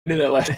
did that last.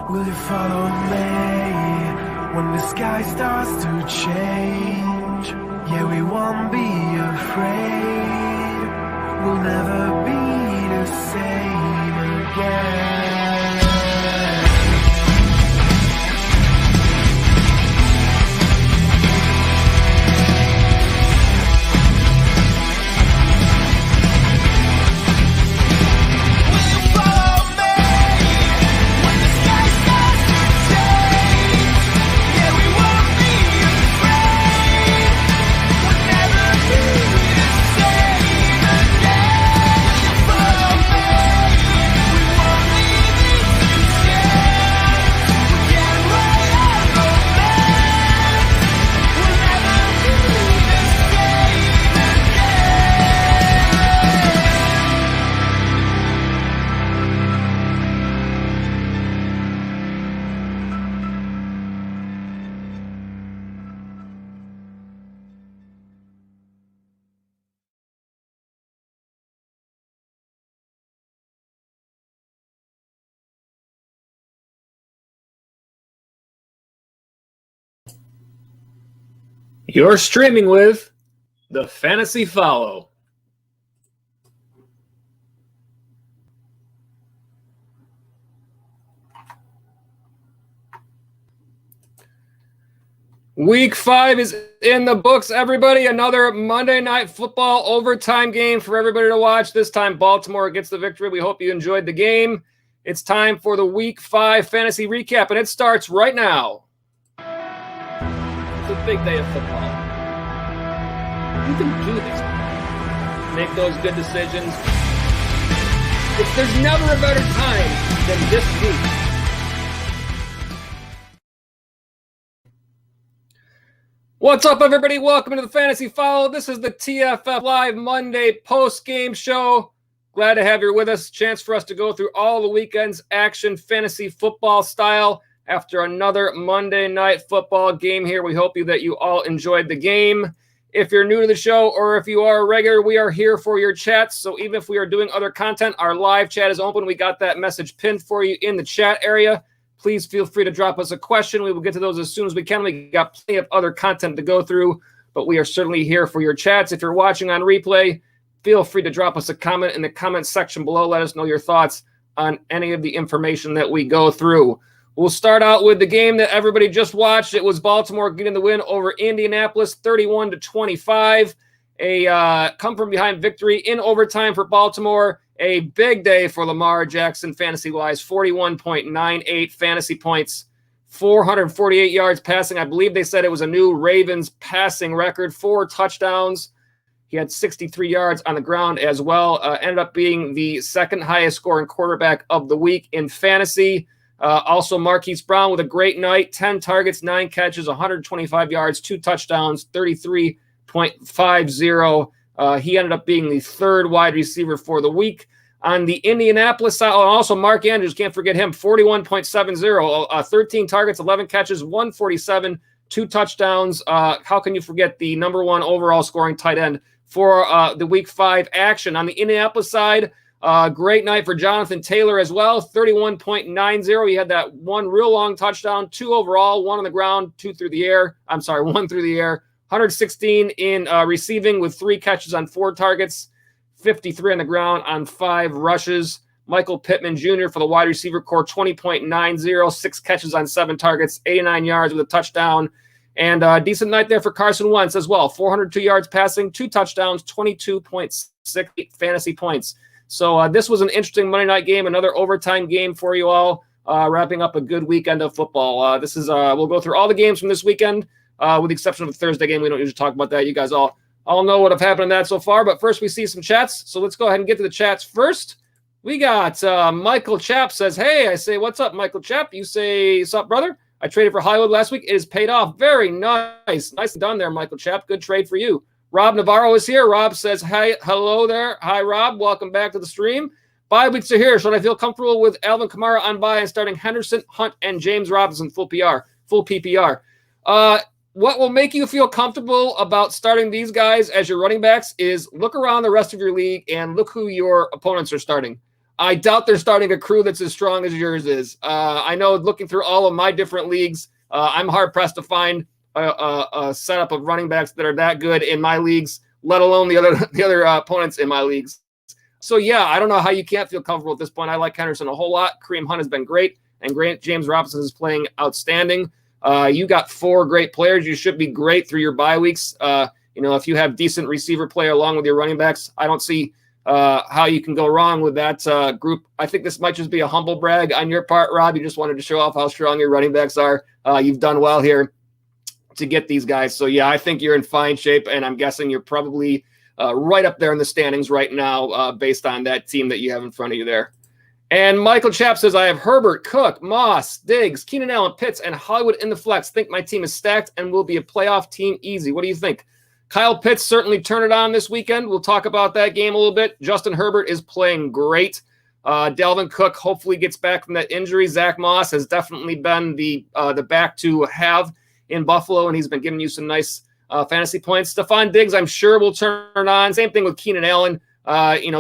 Will you follow me when the sky starts to change? Yeah, we won't be afraid. We'll never be the same again. You're streaming with the Fantasy Follow. Week 5 is in the books, everybody. Another Monday Night Football overtime game for everybody to watch. This time, Baltimore gets the victory. We hope you enjoyed the game. It's time for the Week 5 fantasy recap, and it starts right now. It's a big day of football. You can do this. Make those good decisions. There's never a better time than this week. What's up, everybody? Welcome to the Fantasy Follow. This is the TFF Live Monday Postgame Show. Glad to have you with us. Chance for us to go through all the weekend's action fantasy football style after another Monday night football game here. We hope that you all enjoyed the game. If you're new to the show or if you are a regular, we are here for your chats. So even if we are doing other content, our live chat is open. We got that message pinned for you in the chat area. Please feel free to drop us a question. We will get to those as soon as we can. We got plenty of other content to go through, but we are certainly here for your chats. If you're watching on replay, feel free to drop us a comment in the comment section below. Let us know your thoughts on any of the information that we go through. We'll start out with the game that everybody just watched. It was Baltimore getting the win over Indianapolis, 31-25. A come-from-behind victory in overtime for Baltimore. A big day for Lamar Jackson fantasy-wise, 41.98 fantasy points, 448 yards passing. I believe they said it was a new Ravens passing record, 4 touchdowns. He had 63 yards on the ground as well. Ended up being the second highest scoring quarterback of the week in fantasy. Also, Marquis Brown with a great night, 10 targets, 9 catches, 125 yards, 2 touchdowns, 33.50. He ended up being the third wide receiver for the week. On the Indianapolis side, also Mark Andrews, can't forget him, 41.70, 13 targets, 11 catches, 147, 2 touchdowns. How can you forget the number 1 overall scoring tight end for the Week 5 action? On the Indianapolis side, great night for Jonathan Taylor as well, 31.90. He had that one real long touchdown, 2 overall, 1 on the ground, 1 through the air. 116 in receiving with 3 catches on 4 targets, 53 on the ground on 5 rushes. Michael Pittman Jr. for the wide receiver core, 20.90, 6 catches on 7 targets, 89 yards with a touchdown. And a decent night there for Carson Wentz as well, 402 yards passing, 2 touchdowns, 22.6 fantasy points. So this was an interesting Monday night game, another overtime game for you all, wrapping up a good weekend of football. We'll go through all the games from this weekend. With the exception of the Thursday game. We don't usually talk about that. You guys all know what have happened in that so far. But first, we see some chats. So let's go ahead and get to the chats first. We got Michael Chapp says, hey, I say, what's up, Michael Chapp? You say, what's up, brother? I traded for Hollywood last week. It has paid off. Very nice. Nicely done there, Michael Chapp. Good trade for you. Rob Navarro is here. Rob says, hi, hello there. Hi, Rob. Welcome back to the stream. Bye weeks are here. Should I feel comfortable with Alvin Kamara on bye and starting Henderson, Hunt, and James Robinson full PPR? What will make you feel comfortable about starting these guys as your running backs is look around the rest of your league and look who your opponents are starting. I doubt they're starting a crew that's as strong as yours is. I know looking through all of my different leagues, I'm hard-pressed to find a setup of running backs that are that good in my leagues, let alone the other opponents in my leagues. So, yeah, I don't know how you can't feel comfortable at this point. I like Henderson a whole lot. Kareem Hunt has been great, and James Robinson is playing outstanding. You got 4 great players. You should be great through your bye weeks. If you have decent receiver play along with your running backs, I don't see how you can go wrong with that group. I think this might just be a humble brag on your part, Rob. You just wanted to show off how strong your running backs are. You've done well here to get these guys. So, yeah, I think you're in fine shape, and I'm guessing you're probably right up there in the standings right now based on that team that you have in front of you there. And Michael Chapp says, I have Herbert, Cook, Moss, Diggs, Keenan Allen, Pitts, and Hollywood in the flex. Think my team is stacked and will be a playoff team easy. What do you think? Kyle Pitts certainly turned it on this weekend. We'll talk about that game a little bit. Justin Herbert is playing great. Dalvin Cook hopefully gets back from that injury. Zach Moss has definitely been the back to have in Buffalo, and he's been giving you some nice fantasy points. Stefan Diggs, I'm sure, will turn on. Same thing with Keenan Allen.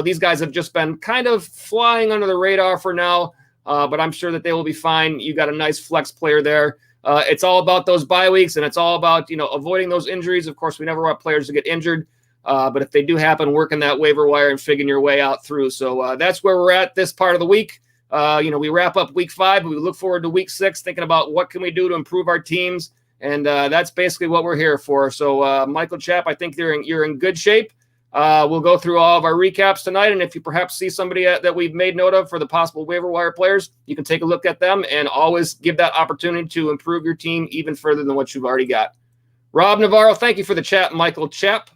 These guys have just been kind of flying under the radar for now, but I'm sure that they will be fine. You got a nice flex player there. It's all about those bye weeks, and it's all about, avoiding those injuries. Of course, we never want players to get injured, but if they do happen, working that waiver wire and figuring your way out through. So that's where we're at this part of the week. We wrap up week 5, but we look forward to week 6, thinking about what can we do to improve our teams, and that's basically what we're here for. So, Michael Chapp, I think you're in good shape. We'll go through all of our recaps tonight, and if you perhaps see somebody that we've made note of for the possible waiver wire players, you can take a look at them and always give that opportunity to improve your team even further than what you've already got. Rob Navarro, thank you for the chat, Michael Chapp.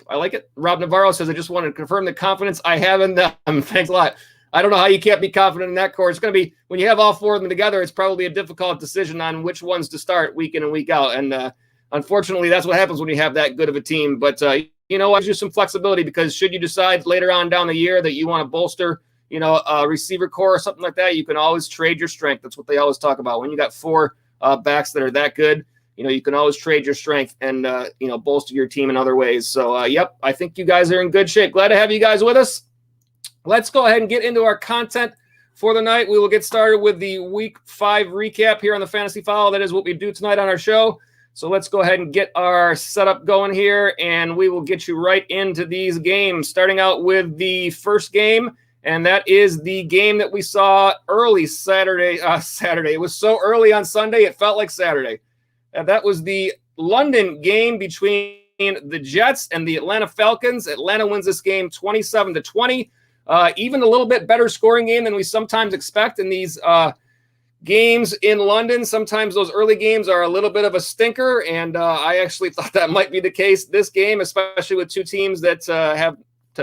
I like it. Rob Navarro says, I just wanted to confirm the confidence I have in them. Thanks a lot. I don't know how you can't be confident in that core. It's going to be, when you have all 4 of them together, it's probably a difficult decision on which ones to start week in and week out. And unfortunately, that's what happens when you have that good of a team. But, you know, gives you some flexibility because should you decide later on down the year that you want to bolster, you know, a receiver core or something like that, you can always trade your strength. That's what they always talk about. When you got 4 backs that are that good, you know, you can always trade your strength and, you know, bolster your team in other ways. So, yep, I think you guys are in good shape. Glad to have you guys with us. Let's go ahead and get into our content for the night. We will get started with the Week 5 recap here on the Fantasy Follow. That is what we do tonight on our show. So let's go ahead and get our setup going here, and we will get you right into these games, starting out with the first game, and that is the game that we saw early Saturday. It was so early on Sunday, it felt like Saturday. That was the London game between the Jets and the Atlanta Falcons. Atlanta wins this game 27-20. Even a little bit better scoring game than we sometimes expect in these games in London. Sometimes those early games are a little bit of a stinker, and I actually thought that might be the case this game, especially with two teams that have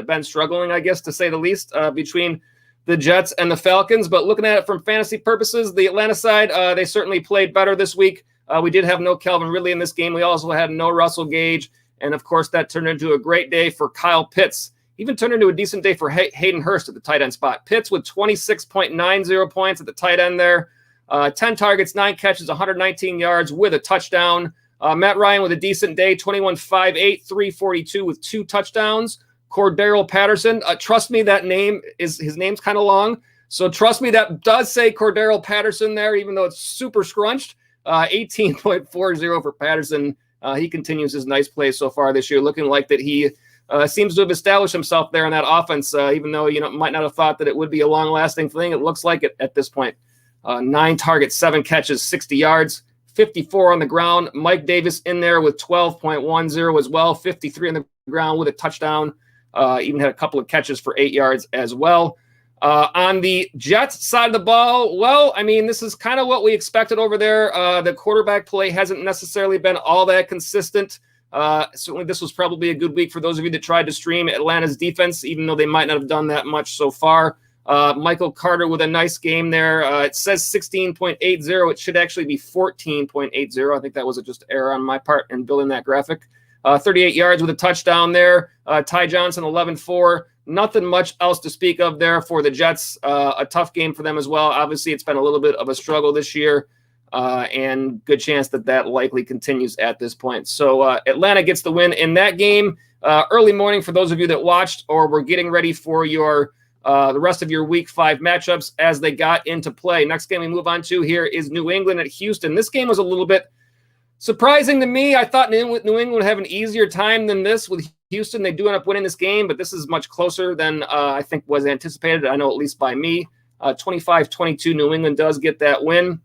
been struggling, I guess, to say the least, between the Jets and the Falcons. But looking at it from fantasy purposes, the Atlanta side, they certainly played better this week. We did have no Calvin Ridley in this game. We also had no Russell Gage, and of course that turned into a great day for Kyle Pitts. Even turned into a decent day for Hayden Hurst at the tight end spot. Pitts with 26.90 points at the tight end there. 10 targets, 9 catches, 119 yards with a touchdown. Matt Ryan with a decent day, 21.58, 342 with 2 touchdowns. Cordero Patterson, trust me, his name's kind of long. So trust me, that does say Cordero Patterson there, even though it's super scrunched. 18.40 for Patterson. He continues his nice play so far this year, looking like that he seems to have established himself there in that offense, even though, you know, might not have thought that it would be a long-lasting thing. It looks like it at this point. 9 targets, 7 catches, 60 yards, 54 on the ground. Mike Davis in there with 12.10 as well, 53 on the ground with a touchdown. Even had a couple of catches for 8 yards as well. On the Jets side of the ball, well, I mean, this is kind of what we expected over there. The quarterback play hasn't necessarily been all that consistent. Certainly this was probably a good week for those of you that tried to stream Atlanta's defense, even though they might not have done that much so far. Michael Carter with a nice game there. It says 16.80. It should actually be 14.80. I think that was just an error on my part in building that graphic. 38 yards with a touchdown there. Ty Johnson, 11-4. Nothing much else to speak of there for the Jets. A tough game for them as well. Obviously, it's been a little bit of a struggle this year, and good chance that likely continues at this point. So Atlanta gets the win in that game. Early morning for those of you that watched or were getting ready for your the rest of your Week 5 matchups as they got into play. Next game we move on to here is New England at Houston. This game was a little bit surprising to me. I thought New England would have an easier time than this with Houston. They do end up winning this game, but this is much closer than I think was anticipated. I know at least by me. 25-22, New England does get that win.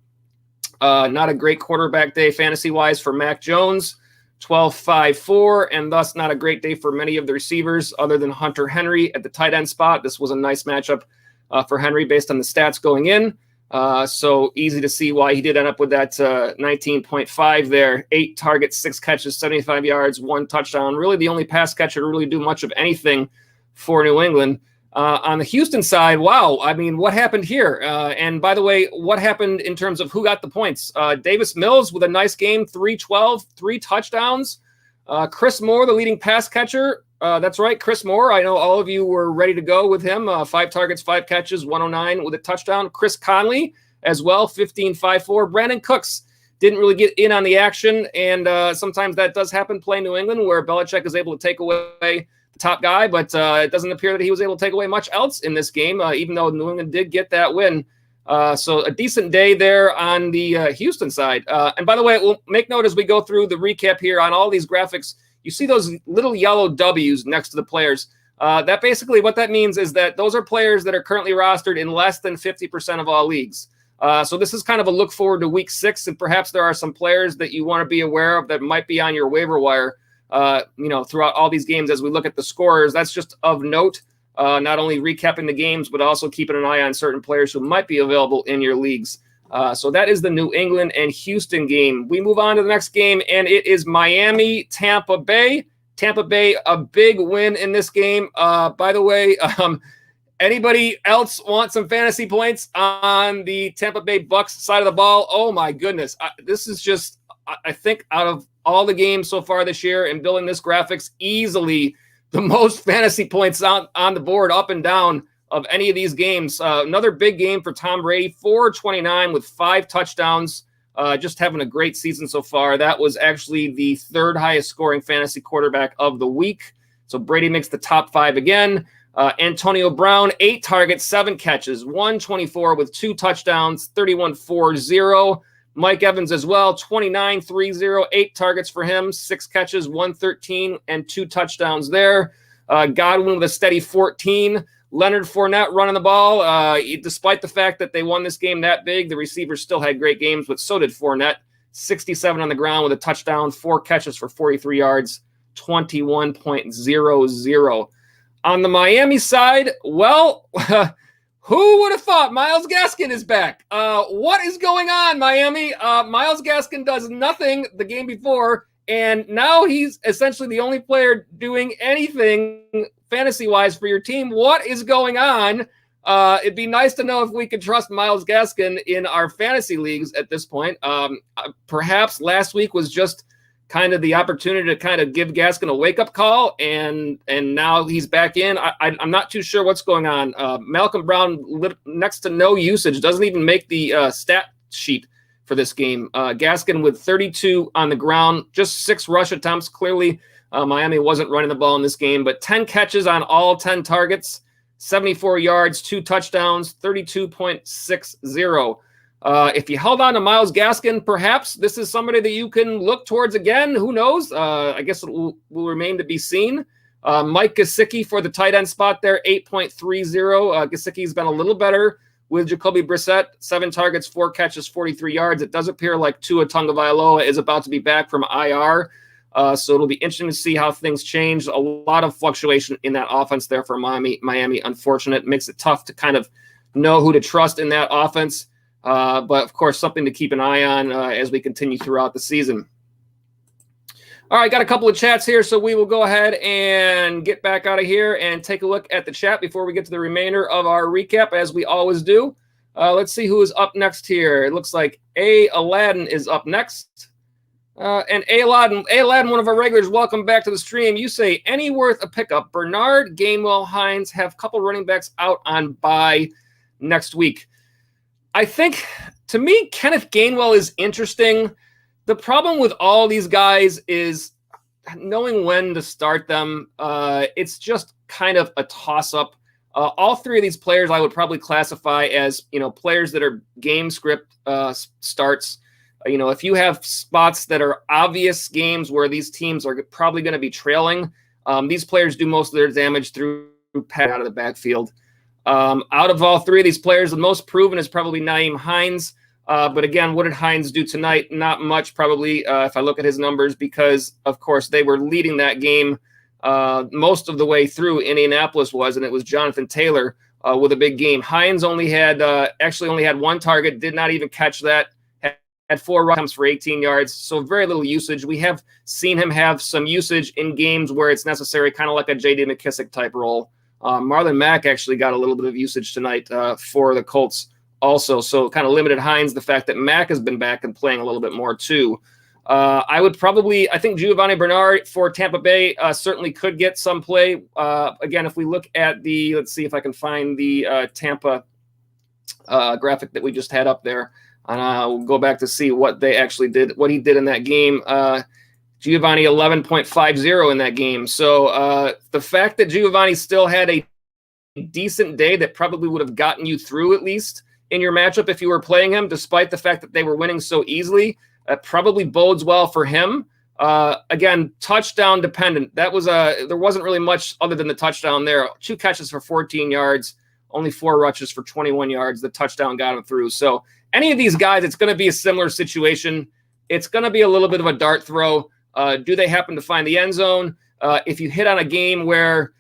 Not a great quarterback day fantasy-wise for Mac Jones. 12-5-4, and thus not a great day for many of the receivers other than Hunter Henry at the tight end spot. This was a nice matchup for Henry based on the stats going in. So easy to see why he did end up with that 19.5 there. 8 targets, 6 catches, 75 yards, 1 touchdown. Really the only pass catcher to really do much of anything for New England. On the Houston side, wow, I mean, what happened here? And by the way, what happened in terms of who got the points? Davis Mills with a nice game, 312, 3 touchdowns. Chris Moore, the leading pass catcher. That's right, Chris Moore. I know all of you were ready to go with him. 5 targets, 5 catches, 109 with a touchdown. Chris Conley as well, 15-5-4. Brandon Cooks didn't really get in on the action, and sometimes that does happen playing New England where Belichick is able to take away top guy, but it doesn't appear that he was able to take away much else in this game, even though New England did get that win. So a decent day there on the Houston side. And by the way, we'll make note as we go through the recap here on all these graphics, you see those little yellow W's next to the players. That basically what that means is that those are players that are currently rostered in less than 50% of all leagues. So this is kind of a look forward to Week 6, and perhaps there are some players that you want to be aware of that might be on your waiver wire throughout all these games as we look at the scorers. That's just of note, not only recapping the games, but also keeping an eye on certain players who might be available in your leagues. So that is the New England and Houston game. We move on to the next game, and it is Miami, Tampa Bay. Tampa Bay, a big win in this game. By the way, anybody else want some fantasy points on the Tampa Bay Bucks side of the ball? Oh, my goodness. This is just, I think, out of all the games so far this year and building this graphics, easily the most fantasy points on the board up and down of any of these games. Another big game for Tom Brady, 429 with 5 touchdowns. Just having a great season so far. That was actually the 3rd highest scoring fantasy quarterback of the week. So Brady makes the top 5 again. Antonio Brown, 8 targets, 7 catches, 124 with 2 touchdowns, 31-4-0. Mike Evans as well, 29-3-0, 8 targets for him, 6 catches, 113, and 2 touchdowns there. Godwin with a steady 14. Leonard Fournette running the ball. Despite the fact that they won this game that big, the receivers still had great games, but so did Fournette. 67 on the ground with a touchdown, 4 catches for 43 yards, 21.00. On the Miami side, well, who would have thought Myles Gaskin is back? What is going on, Miami? Myles Gaskin does nothing the game before, and now he's essentially the only player doing anything fantasy-wise for your team. What is going on? It'd be nice to know if we could trust Myles Gaskin in our fantasy leagues at this point. Perhaps last week was just kind of the opportunity to kind of give Gaskin a wake-up call, and now he's back in. I'm not too sure what's going on. Malcolm Brown, next to no usage, doesn't even make the stat sheet for this game. Gaskin with 32 on the ground, just 6 rush attempts. Clearly, Miami wasn't running the ball in this game, but 10 catches on all 10 targets, 74 yards, 2 touchdowns, 32.60. If you held on to Myles Gaskin, perhaps this is somebody that you can look towards again. Who knows? I guess it will remain to be seen. Mike Gesicki for the tight end spot there, 8.30. Gesicki's been a little better with Jacoby Brissett, 7 targets, 4 catches, 43 yards. It does appear like Tua Tagovailoa is about to be back from IR. So it'll be interesting to see how things change. A lot of fluctuation in that offense there for Miami. Unfortunate. Makes it tough to kind of know who to trust in that offense. But, of course, something to keep an eye on as we continue throughout the season. All right, got a couple of chats here, so we will go ahead and get back out of here and take a look at the chat before we get to the remainder of our recap, as we always do. Let's see who is up next here. It looks like Aladdin is up next. And Aladdin, one of our regulars, welcome back to the stream. You say, any worth a pickup? Bernard, Gainwell, Heinz have a couple running backs out on bye next week. I think, to me, Kenneth Gainwell is interesting. The problem with all these guys is knowing when to start them. It's just kind of a toss-up. All 3 of these players I would probably classify as, players that are game script starts. If you have spots that are obvious games where these teams are probably going to be trailing, these players do most of their damage through pat out of the backfield. Out of all 3 of these players, the most proven is probably Naim Heinz. But again, what did Heinz do tonight? Not much, probably, if I look at his numbers, because, of course, they were leading that game most of the way through. Indianapolis was, and it was Jonathan Taylor with a big game. Heinz only had 1 target, did not even catch that, had 4 attempts for 18 yards, so very little usage. We have seen him have some usage in games where it's necessary, kind of like a J.D. McKissic type role. Marlon Mack actually got a little bit of usage tonight for the Colts also, so kind of limited Heinz. The fact that Mack has been back and playing a little bit more too. I think Giovanni Bernard for Tampa Bay certainly could get some play. Again, if we look at let's see if I can find the Tampa graphic that we just had up there, and we'll go back to see what they actually did, what he did in that game. Giovanni 11.50 in that game. So the fact that Giovanni still had a decent day that probably would have gotten you through at least in your matchup if you were playing him, despite the fact that they were winning so easily, probably bodes well for him. Again, touchdown dependent. There wasn't really much other than the touchdown there. 2 catches for 14 yards, only 4 rushes for 21 yards. The touchdown got him through. So any of these guys, it's going to be a similar situation. It's going to be a little bit of a dart throw. Do they happen to find the end zone? If you hit on a game where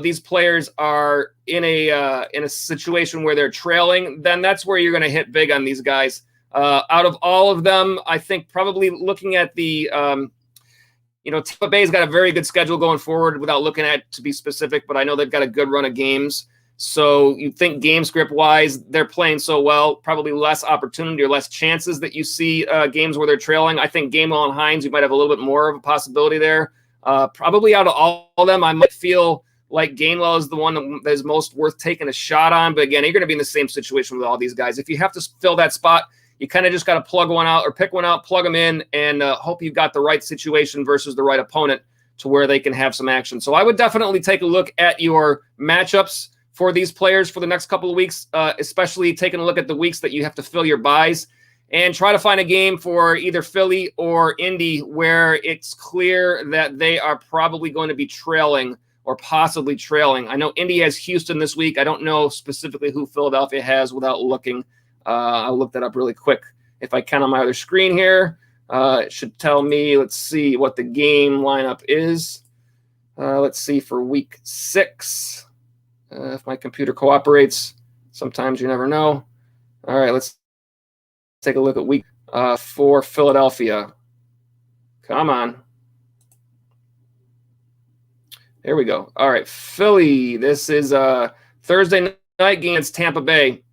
these players are in a situation where they're trailing, then that's where you're going to hit big on these guys. Out of all of them, I think probably looking at the Tampa Bay's got a very good schedule going forward without looking at to be specific, but I know they've got a good run of games. So you think game script wise, they're playing so well, probably less opportunity or less chances that you see games where they're trailing. I think Gainwell and Heinz, you might have a little bit more of a possibility there. Probably out of all of them, I might feel like Gainwell is the one that is most worth taking a shot on. But again, you're going to be in the same situation with all these guys. If you have to fill that spot, you kind of just got to plug one out or pick one out, plug them in, and hope you've got the right situation versus the right opponent to where they can have some action. So I would definitely take a look at your matchups for these players for the next couple of weeks, especially taking a look at the weeks that you have to fill your buys, and try to find a game for either Philly or Indy where it's clear that they are probably going to be trailing or possibly trailing. I know Indy has Houston this week. I don't know specifically who Philadelphia has without looking. I'll look that up really quick if I can on my other screen here. It should tell me, let's see what the game lineup is. Let's see for week 6. If my computer cooperates, sometimes you never know. All right, let's take a look at week 4 Philadelphia. Come on. There we go. All right, Philly. This is a Thursday night game against Tampa Bay.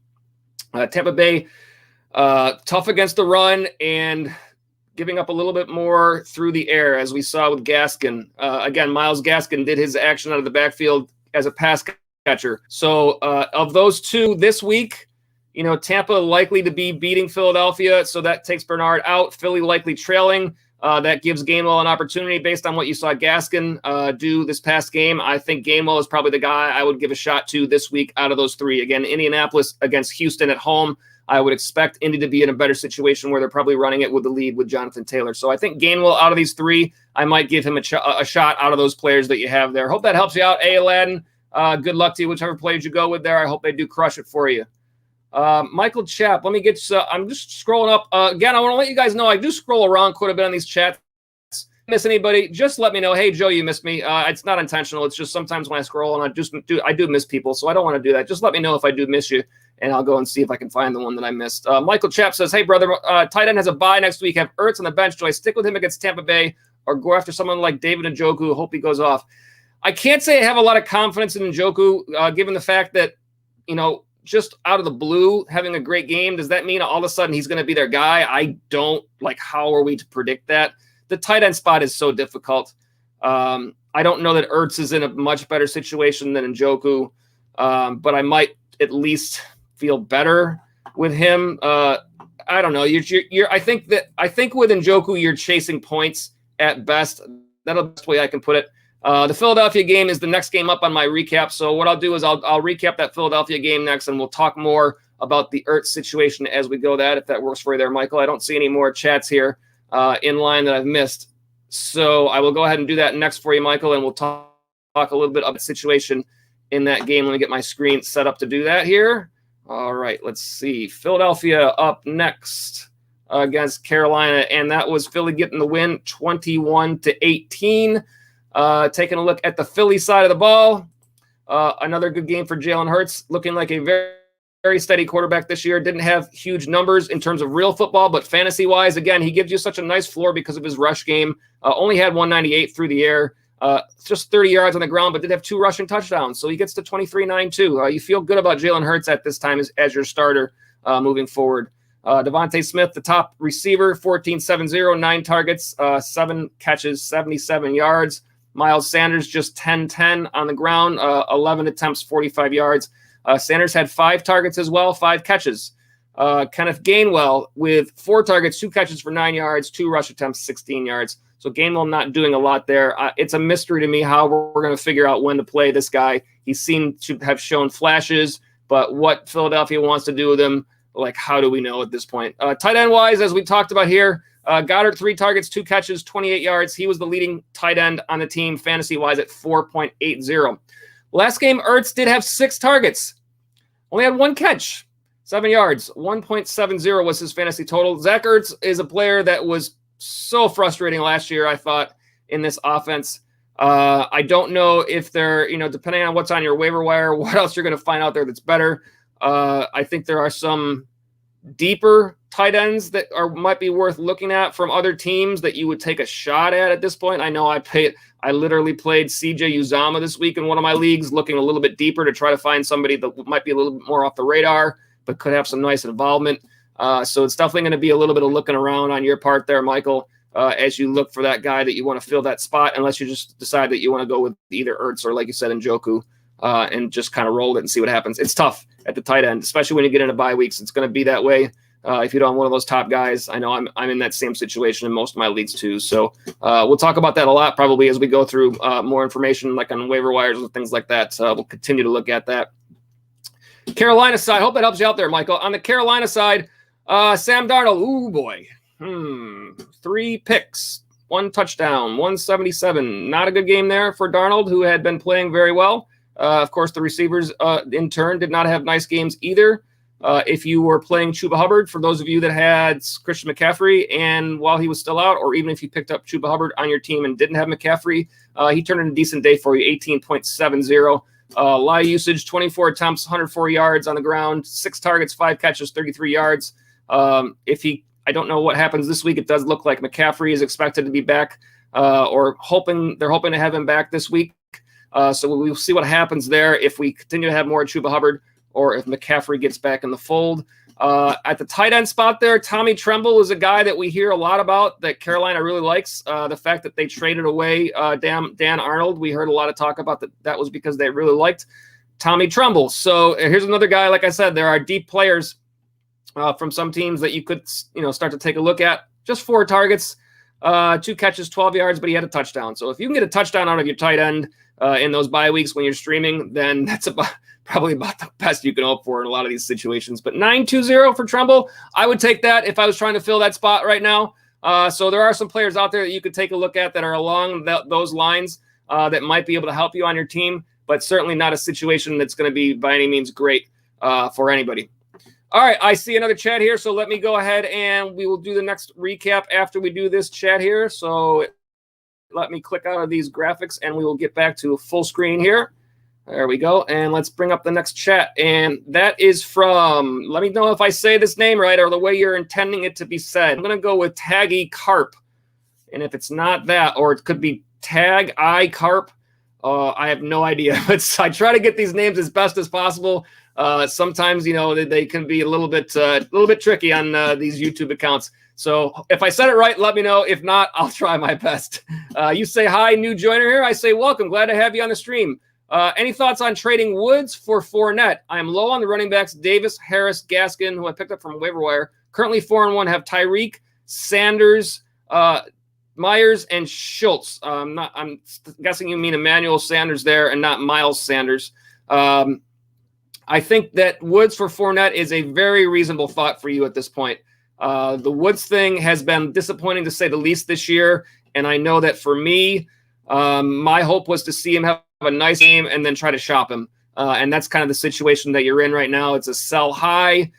Tampa Bay, tough against the run and giving up a little bit more through the air, as we saw with Gaskin. Again, Myles Gaskin did his action out of the backfield as a pass catcher. So of those two this week, Tampa likely to be beating Philadelphia, so that takes Bernard out. Philly likely trailing. That gives Gainwell an opportunity based on what you saw Gaskin do this past game. I think Gainwell is probably the guy I would give a shot to this week out of those 3. Again, Indianapolis against Houston at home. I would expect Indy to be in a better situation where they're probably running it with the lead with Jonathan Taylor. So I think Gainwell out of these 3, I might give him a shot out of those players that you have there. Hope that helps you out, Aladdin. Good luck to you, whichever players you go with there. I hope they do crush it for you. Michael Chapp, let me get I'm just scrolling up. Again, I want to let you guys know I do scroll around quite a bit on these chats. Miss anybody, just let me know. Hey, Joe, you missed me. It's not intentional. It's just sometimes when I scroll and I do miss people, so I don't want to do that. Just let me know if I do miss you, and I'll go and see if I can find the one that I missed. Michael Chapp says, hey, brother, tight end has a bye next week. Have Ertz on the bench. Do I stick with him against Tampa Bay or go after someone like David Njoku? Hope he goes off. I can't say I have a lot of confidence in Njoku, given the fact that, just out of the blue, having a great game. Does that mean all of a sudden he's going to be their guy? I don't. How are we to predict that? The tight end spot is so difficult. I don't know that Ertz is in a much better situation than Njoku, but I might at least feel better with him. I don't know. I think with Njoku, you're chasing points at best. That's the best way I can put it. The Philadelphia game is the next game up on my recap. So what I'll do is I'll recap that Philadelphia game next, and we'll talk more about the Ertz situation as we go. If that works for you there, Michael. I don't see any more chats here in line that I've missed. So I will go ahead and do that next for you, Michael, and we'll talk a little bit about the situation in that game. Let me get my screen set up to do that here. All right, let's see. Philadelphia up next against Carolina, and that was Philly getting the win 21-18. Taking a look at the Philly side of the ball, another good game for Jalen Hurts, looking like a very, very steady quarterback this year. Didn't have huge numbers in terms of real football, but fantasy-wise, again, he gives you such a nice floor because of his rush game. Only had 198 through the air, just 30 yards on the ground, but did have 2 rushing touchdowns, so he gets to 23-9 too. You feel good about Jalen Hurts at this time as your starter moving forward. Devonta Smith, the top receiver, 14-7-0, 9 targets, 7 catches, 77 yards. Miles Sanders just 10-10 on the ground, 11 attempts, 45 yards. Sanders had 5 targets as well, 5 catches. Kenneth Gainwell with 4 targets, 2 catches for 9 yards, 2 rush attempts, 16 yards. So Gainwell not doing a lot there. It's a mystery to me how we're going to figure out when to play this guy. He seemed to have shown flashes, but what Philadelphia wants to do with him, how do we know at this point? Tight end wise, as we talked about here, Goddard 3 targets, 2 catches, 28 yards. He was the leading tight end on the team fantasy-wise at 4.80. Last game, Ertz did have 6 targets. Only had 1 catch, 7 yards. 1.70 was his fantasy total. Zach Ertz is a player that was so frustrating last year, I thought, in this offense. I don't know if they're, depending on what's on your waiver wire, what else you're going to find out there that's better. I think there are some deeper tight ends that might be worth looking at from other teams that you would take a shot at this point? I know I literally played CJ Uzama this week in one of my leagues, looking a little bit deeper to try to find somebody that might be a little bit more off the radar, but could have some nice involvement. So it's definitely going to be a little bit of looking around on your part there, Michael, as you look for that guy that you want to fill that spot, unless you just decide that you want to go with either Ertz or, like you said, Njoku, and just kind of roll it and see what happens. It's tough at the tight end, especially when you get into bye weeks. It's going to be that way. If you don't have one of those top guys, I know I'm in that same situation in most of my leagues too. So we'll talk about that a lot probably as we go through more information like on waiver wires and things like that. We'll continue to look at that. Carolina side, hope that helps you out there, Michael. On the Carolina side, Sam Darnold, ooh boy, 3 picks, 1 touchdown, 177. Not a good game there for Darnold, who had been playing very well. Of course, the receivers in turn did not have nice games either. If you were playing Chuba Hubbard, for those of you that had Christian McCaffrey, and while he was still out, or even if you picked up Chuba Hubbard on your team and didn't have McCaffrey, he turned in a decent day for you, 18.70. Lot of usage, 24 attempts, 104 yards on the ground, 6 targets, 5 catches, 33 yards. I don't know what happens this week. It does look like McCaffrey is expected to be back, they're hoping to have him back this week. So we'll see what happens there if we continue to have more Chuba Hubbard, or if McCaffrey gets back in the fold. At the tight end spot there, Tommy Tremble is a guy that we hear a lot about that Carolina really likes. The fact that they traded away Dan Arnold, we heard a lot of talk about that was because they really liked Tommy Tremble. So here's another guy, like I said, there are deep players from some teams that you could start to take a look at. Just 4 targets, 2 catches, 12 yards, but he had a touchdown. So if you can get a touchdown out of your tight end in those bye weeks when you're streaming, then that's probably about the best you can hope for in a lot of these situations. But 9-2-0 for Tremble, I would take that if I was trying to fill that spot right now. So there are some players out there that you could take a look at that are along those lines that might be able to help you on your team, but certainly not a situation that's going to be by any means great for anybody. All right, I see another chat here, so let me go ahead and we will do the next recap after we do this chat here. So let me click out of these graphics and we will get back to full screen here. There we go. And let's bring up the next chat. And that is from, let me know if I say this name right or the way you're intending it to be said. I'm going to go with Taggy Carp. And if it's not that, or it could be Tag I Carp, I have no idea. But I try to get these names as best as possible. Sometimes, they can be a little bit tricky on these YouTube accounts. So if I said it right, let me know. If not, I'll try my best. You say, hi, new joiner here. I say, welcome. Glad to have you on the stream. Any thoughts on trading Woods for Fournette? I am low on the running backs, Davis, Harris, Gaskin, who I picked up from waiver wire. Currently 4-1 have Tyreek, Sanders, Myers, and Schultz. I'm guessing you mean Emmanuel Sanders there and not Miles Sanders. I think that Woods for Fournette is a very reasonable thought for you at this point. The Woods thing has been disappointing to say the least this year, and I know that for me, my hope was to see him have a nice game and then try to shop him. And that's kind of the situation that you're in right now. It's a sell high.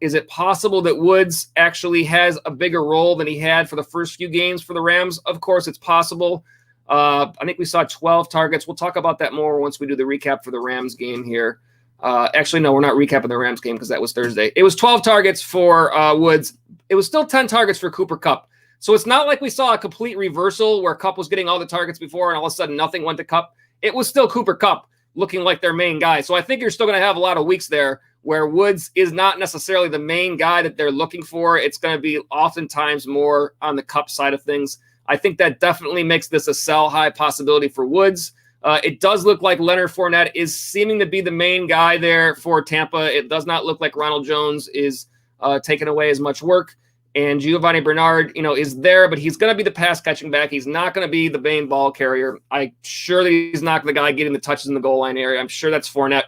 Is it possible that Woods actually has a bigger role than he had for the first few games for the Rams? Of course, it's possible. I think we saw 12 targets. We'll talk about that more once we do the recap for the Rams game here. Actually, no, we're not recapping the Rams game because that was Thursday. It was 12 targets for Woods. It was still 10 targets for Cooper Kupp. So it's not like we saw a complete reversal where Kupp was getting all the targets before and all of a sudden nothing went to Kupp. It was still Cooper Kupp looking like their main guy. So I think you're still going to have a lot of weeks there where Woods is not necessarily the main guy that they're looking for. It's going to be oftentimes more on the Kupp side of things. I think that definitely makes this a sell high possibility for Woods. It does look like Leonard Fournette is seeming to be the main guy there for Tampa. It does not look like Ronald Jones is taking away as much work. And Giovanni Bernard, is there, but he's going to be the pass catching back. He's not going to be the main ball carrier. I'm sure that he's not the guy getting the touches in the goal line area. I'm sure that's Fournette.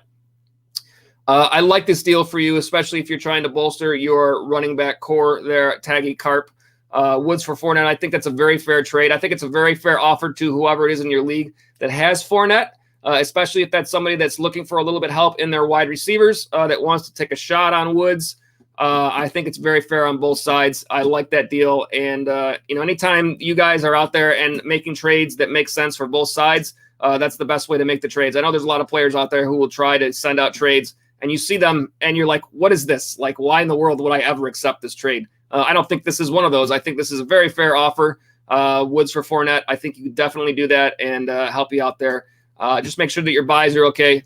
I like this deal for you, especially if you're trying to bolster your running back core there at Taggy Carp. Woods for Fournette, I think that's a very fair trade. I think it's a very fair offer to whoever it is in your league that has Fournette, especially if that's somebody that's looking for a little bit help in their wide receivers that wants to take a shot on Woods. I think it's very fair on both sides. I like that deal. And, anytime you guys are out there and making trades that make sense for both sides, that's the best way to make the trades. I know there's a lot of players out there who will try to send out trades and you see them and you're like, what is this? Like, why in the world would I ever accept this trade? I don't think this is one of those. I think this is a very fair offer. Woods for Fournette. I think you can definitely do that and help you out there. Just make sure that your buys are okay.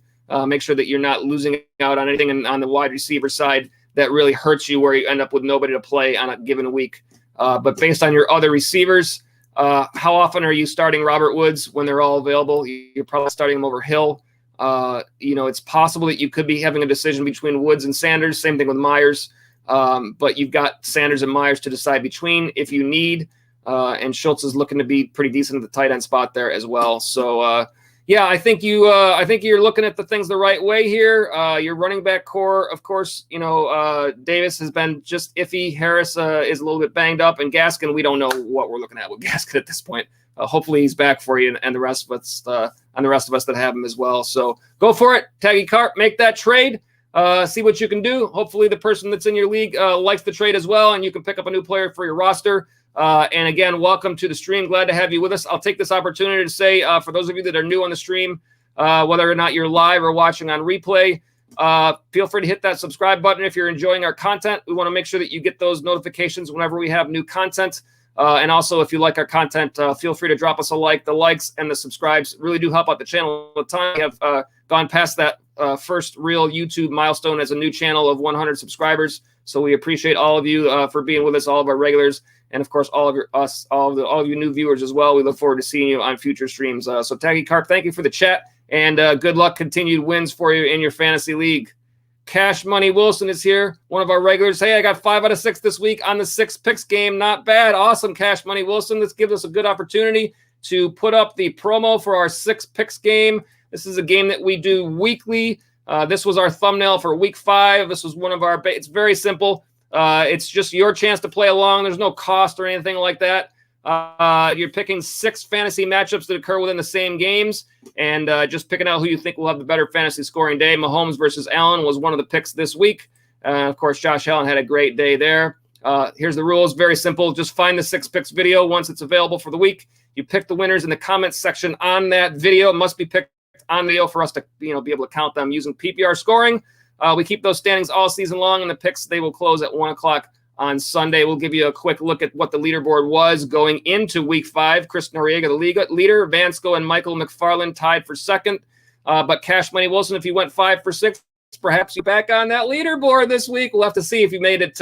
Make sure that you're not losing out on anything on the wide receiver side that really hurts you where you end up with nobody to play on a given week. But based on your other receivers, how often are you starting Robert Woods when they're all available? You're probably starting him over Hill. It's possible that you could be having a decision between Woods and Sanders. Same thing with Myers. But you've got Sanders and Myers to decide between if you need. And Schultz is looking to be pretty decent at the tight end spot there as well. So, I think you're looking at the things the right way here. Your running back core, of course, Davis has been just iffy. Harris is a little bit banged up, and Gaskin, we don't know what we're looking at with Gaskin at this point. Hopefully he's back for you and the rest of us, that have him as well. So go for it, Taggy Carp, make that trade. See what you can do. Hopefully the person that's in your league likes the trade as well, and you can pick up a new player for your roster. And again, welcome to the stream. Glad to have you with us. I'll take this opportunity to say, for those of you that are new on the stream, whether or not you're live or watching on replay, feel free to hit that subscribe button if you're enjoying our content. We want to make sure that you get those notifications whenever we have new content. And also, if you like our content, feel free to drop us a like. The likes and the subscribes really do help out the channel. At the time, we have gone past that first real YouTube milestone as a new channel of 100 subscribers. So we appreciate all of you for being with us, all of our regulars. And of course, all of you new viewers as well. We look forward to seeing you on future streams. So Taggy Carp, thank you for the chat, and good luck, continued wins for you in your fantasy league. Cash Money Wilson is here, one of our regulars. Hey, I got 5 out of 6 this week on the 6 picks game. Not bad. Awesome, Cash Money Wilson. This gives us a good opportunity to put up the promo for our 6 picks game. This is a game that we do weekly. This was our thumbnail for week 5. This was one of our. It's very simple. It's just your chance to play along. There's no cost or anything like that. You're picking 6 fantasy matchups that occur within the same games and just picking out who you think will have the better fantasy scoring day. Mahomes versus Allen was one of the picks this week. Of course, Josh Allen had a great day there. Here's the rules. Very simple. Just find the 6 picks video once it's available for the week. You pick the winners in the comments section on that video. It must be picked on video for us to be able to count them using PPR scoring. We keep those standings all season long, and the picks, they will close at 1 o'clock on Sunday. We'll give you a quick look at what the leaderboard was going into week 5. Chris Noriega, the leader. Vansco and Michael McFarland tied for second. But Cash Money Wilson, if you went 5 for 6, perhaps you're back on that leaderboard this week. We'll have to see if you made it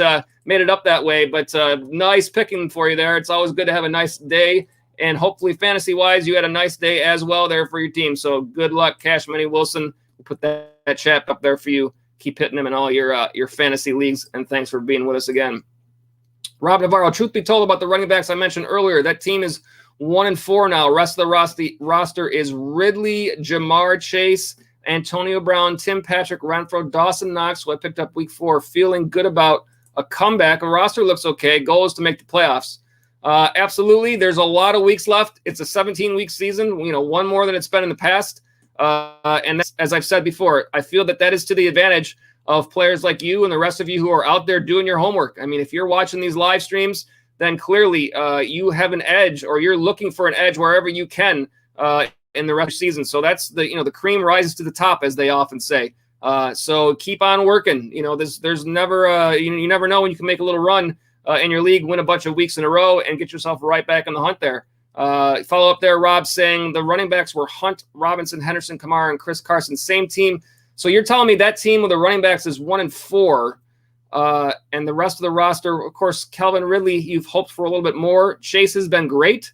up that way. But nice picking for you there. It's always good to have a nice day. And hopefully fantasy-wise, you had a nice day as well there for your team. So good luck, Cash Money Wilson. We'll put that chat up there for you. Keep hitting them in all your fantasy leagues, and thanks for being with us again. Rob Navarro, truth be told about the running backs I mentioned earlier, that team is 1-4 now. Rest of the roster is Ridley, Jamar Chase, Antonio Brown, Tim Patrick, Renfro, Dawson Knox, who I picked up week 4, feeling good about a comeback. The roster looks okay. Goal is to make the playoffs. Absolutely. There's a lot of weeks left. It's a 17-week season, one more than it's been in the past. And that's, as I've said before, I feel that is to the advantage of players like you and the rest of you who are out there doing your homework. I mean, if you're watching these live streams, then clearly you have an edge, or you're looking for an edge wherever you can in the rest of the season. So that's the cream rises to the top, as they often say. So keep on working. There's never you never know when you can make a little run in your league, win a bunch of weeks in a row, and get yourself right back in the hunt there. Follow up there, Rob, saying the running backs were Hunt, Robinson, Henderson, Kamara, and Chris Carson. Same team. So you're telling me that team with the running backs is 1-4, and the rest of the roster, of course, Calvin Ridley, you've hoped for a little bit more. Chase has been great.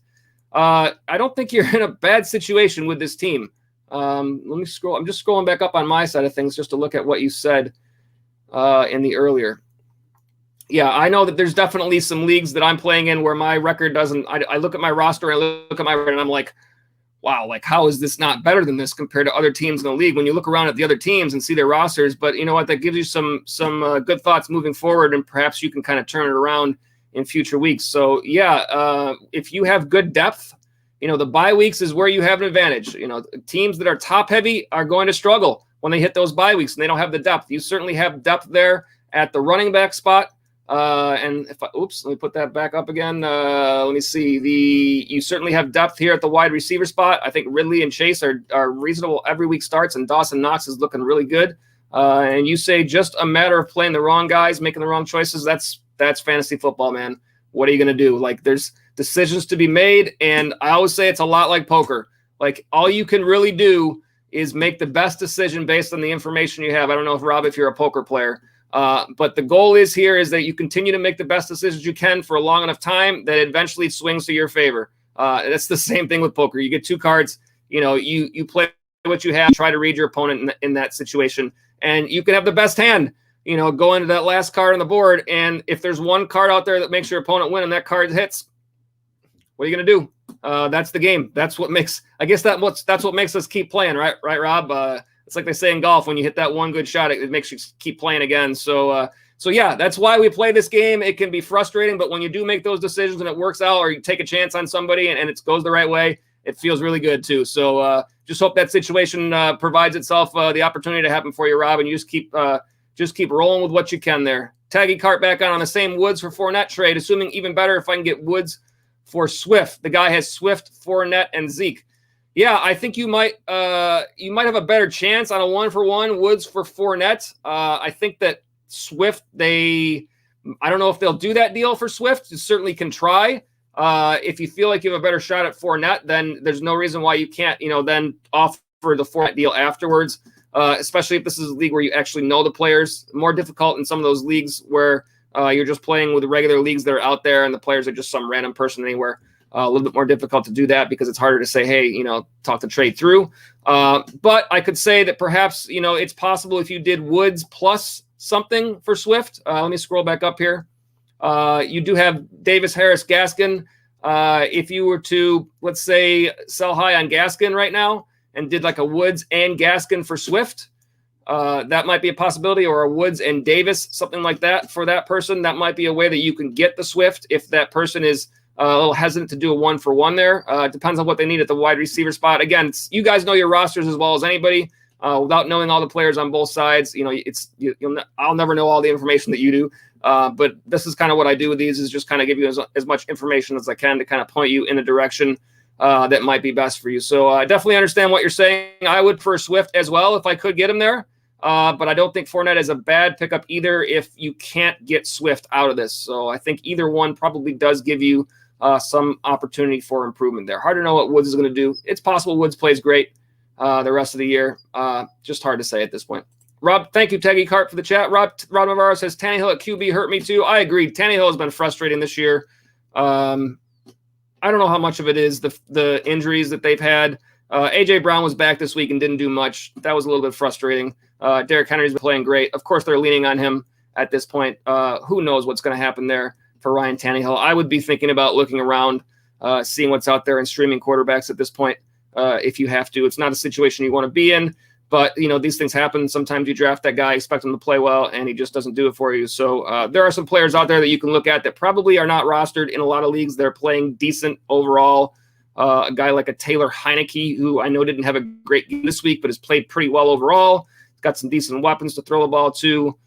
I don't think you're in a bad situation with this team. Let me scroll. I'm just scrolling back up on my side of things just to look at what you said in the earlier. Yeah, I know that there's definitely some leagues that I'm playing in where my record doesn't. I look at my roster, I look at my record, and I'm like, wow, like how is this not better than this compared to other teams in the league? When you look around at the other teams and see their rosters, but you know what, that gives you some good thoughts moving forward, and perhaps you can kind of turn it around in future weeks. So yeah, if you have good depth, the bye weeks is where you have an advantage. Teams that are top heavy are going to struggle when they hit those bye weeks and they don't have the depth. You certainly have depth there at the running back spot. And let me put that back up again. Let me see. You certainly have depth here at the wide receiver spot. I think Ridley and Chase are reasonable every week starts, and Dawson Knox is looking really good. And you say just a matter of playing the wrong guys, making the wrong choices. That's fantasy football, man. What are you going to do? Like, there's decisions to be made. And I always say it's a lot like poker. Like, all you can really do is make the best decision based on the information you have. I don't know if, Rob, if you're a poker player, but the goal is that you continue to make the best decisions you can for a long enough time that it eventually swings to your favor. That's the same thing with poker. You get two cards, you play what you have, try to read your opponent in that situation, and you can have the best hand, go into that last card on the board. And if there's one card out there that makes your opponent win and that card hits, what are you going to do? That's the game. That's what makes, I guess that's what makes us keep playing. Right, Rob? It's like they say in golf, when you hit that one good shot, it makes you keep playing again. So yeah, that's why we play this game. It can be frustrating, but when you do make those decisions and it works out, or you take a chance on somebody and it goes the right way, it feels really good too. So just hope that situation provides itself the opportunity to happen for you, Rob, and you just keep rolling with what you can there. Taggy Cart back on the same Woods for Fournette trade, assuming even better if I can get Woods for Swift. The guy has Swift, Fournette, and Zeke. Yeah, I think you might have a better chance on a 1-for-1 Woods for Fournette. I think that Swift, I don't know if they'll do that deal for Swift. You certainly can try. If you feel like you have a better shot at Fournette, then there's no reason why you can't, then offer the Fournette deal afterwards, especially if this is a league where you actually know the players. More difficult in some of those leagues where you're just playing with the regular leagues that are out there and the players are just some random person anywhere. A little bit more difficult to do that because it's harder to say, hey, talk the trade through. But I could say that perhaps, it's possible if you did Woods plus something for Swift. Let me scroll back up here. You do have Davis, Harris, Gaskin. If you were to, let's say, sell high on Gaskin right now and did like a Woods and Gaskin for Swift, that might be a possibility, or a Woods and Davis, something like that for that person. That might be a way that you can get the Swift if that person is a little hesitant to do a 1-for-1 there. It depends on what they need at the wide receiver spot. Again, you guys know your rosters as well as anybody. Without knowing all the players on both sides, I'll never know all the information that you do. But this is kind of what I do with these, is just kind of give you as much information as I can to kind of point you in a direction that might be best for you. So I definitely understand what you're saying. I would prefer Swift as well if I could get him there. But I don't think Fournette is a bad pickup either if you can't get Swift out of this. So I think either one probably does give you some opportunity for improvement there. Hard to know what Woods is going to do. It's possible Woods plays great the rest of the year. Just hard to say at this point. Rob, thank you, Taggy Cart, for the chat. Rod Navarro says, Tannehill at QB hurt me too. I agree. Tannehill has been frustrating this year. I don't know how much of it is the injuries that they've had. A.J. Brown was back this week and didn't do much. That was a little bit frustrating. Derrick Henry's been playing great. Of course, they're leaning on him at this point. Who knows what's going to happen there for Ryan Tannehill. I would be thinking about looking around, seeing what's out there and streaming quarterbacks at this point if you have to. It's not a situation you want to be in. But, these things happen. Sometimes you draft that guy, expect him to play well, and he just doesn't do it for you. So there are some players out there that you can look at that probably are not rostered in a lot of leagues. They're playing decent overall. A guy like a Taylor Heineke, who I know didn't have a great game this week, but has played pretty well overall. He's got some decent weapons to throw the ball to.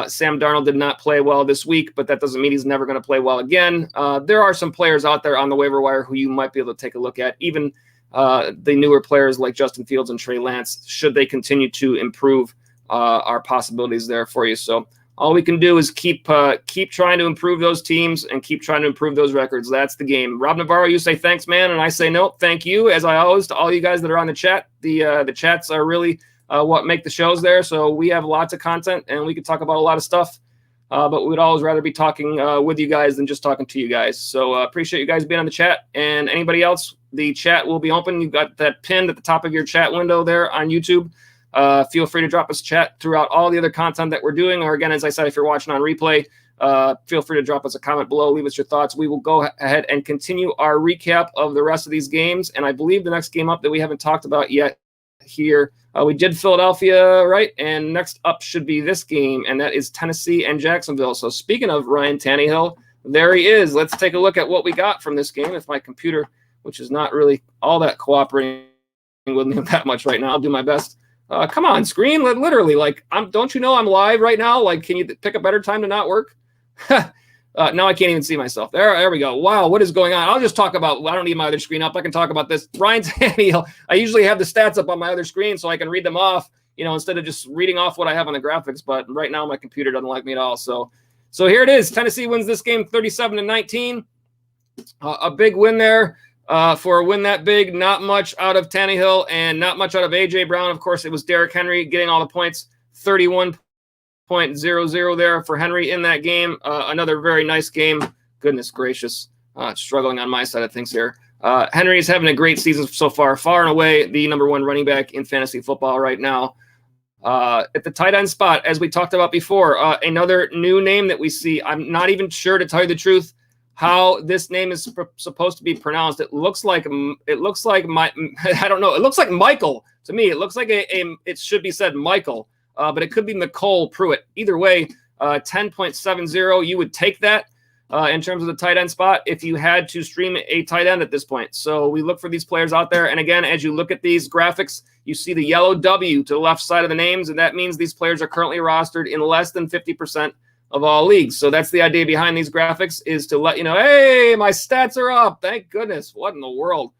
Sam Darnold did not play well this week, but that doesn't mean he's never going to play well again. There are some players out there on the waiver wire who you might be able to take a look at, even the newer players like Justin Fields and Trey Lance, should they continue to improve our possibilities there for you. So all we can do is keep trying to improve those teams and keep trying to improve those records. That's the game. Rob Navarro, you say thanks, man, and I say no, thank you, as I always, to all you guys that are on the chat. The chats are really what make the shows there. So we have lots of content, and we could talk about a lot of stuff, but we would always rather be talking with you guys than just talking to you guys. So appreciate you guys being on the chat. And anybody else, the chat will be open. You've got that pinned at the top of your chat window there on YouTube. Feel free to drop us a chat throughout all the other content that we're doing. Or again, as I said, if you're watching on replay, feel free to drop us a comment below. Leave us your thoughts. We will go ahead and continue our recap of the rest of these games. And I believe the next game up that we haven't talked about yet here, we did Philadelphia, right? And next up should be this game, and that is Tennessee and Jacksonville. So speaking of Ryan Tannehill, there he is. Let's take a look at what we got from this game. If my computer, which is not really all that cooperating with me that much right now, I'll do my best. Come on, screen, literally, like, don't you know I'm live right now? Like, can you pick a better time to not work? Now I can't even see myself. There we go. Wow, what is going on? I'll just talk about, I don't need my other screen up. I can talk about this. Ryan Tannehill, I usually have the stats up on my other screen so I can read them off. instead of just reading off what I have on the graphics. But right now my computer doesn't like me at all. So here it is. Tennessee wins this game 37-19. A big win there. For a win that big, not much out of Tannehill and not much out of A.J. Brown. Of course, it was Derrick Henry getting all the points, 31.00 there for Henry in that game. Another very nice game. Goodness gracious. Struggling on my side of things here. Henry is having a great season so far and away the number one running back in fantasy football right now. At the tight end spot, as we talked about before, another new name that we see. I'm not even sure, to tell you the truth, how this name is supposed to be pronounced. It looks like I don't know. It looks like Michael to me. It looks like it should be said Michael, but it could be Nicole Pruitt. Either way, 10.70. You would take that in terms of the tight end spot if you had to stream a tight end at this point. So we look for these players out there. And again, as you look at these graphics, you see the yellow W to the left side of the names, and that means these players are currently rostered in less than 50% of all leagues. So that's the idea behind these graphics, is to let you know, hey, my stats are up. Thank goodness. What in the world?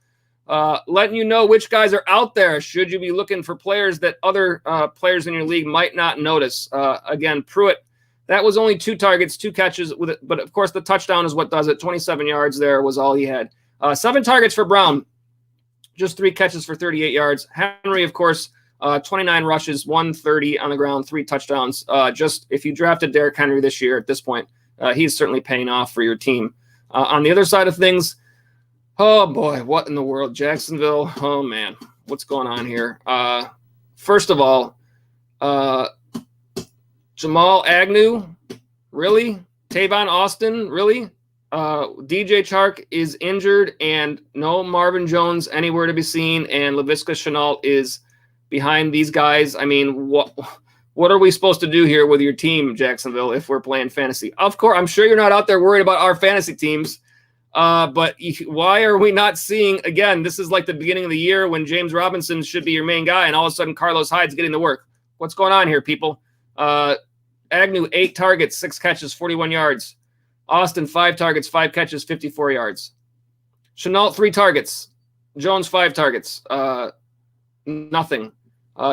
Letting you know which guys are out there should you be looking for players that other players in your league might not notice. Again, Pruitt, that was only 2 targets, 2 catches, with it, but of course the touchdown is what does it. 27 yards there was all he had. 7 targets for Brown, just 3 catches for 38 yards. Henry, of course, 29 rushes, 130 on the ground, 3 touchdowns. Just if you drafted Derrick Henry this year at this point, he's certainly paying off for your team. On the other side of things, oh boy, what in the world? Jacksonville, oh man, what's going on here? First of all, Jamal Agnew, really? Tavon Austin, really? DJ Chark is injured, and no Marvin Jones anywhere to be seen, and Laviska Shenault is behind these guys. I mean, what are we supposed to do here with your team, Jacksonville, if we're playing fantasy? Of course, I'm sure you're not out there worried about our fantasy teams, but why are we not seeing, again, this is like the beginning of the year when James Robinson should be your main guy, and all of a sudden Carlos Hyde's getting the work. What's going on here, people? Agnew, 8 targets, 6 catches, 41 yards. Austin, 5 targets, 5 catches, 54 yards. Shenault, 3 targets. Jones, 5 targets. Nothing.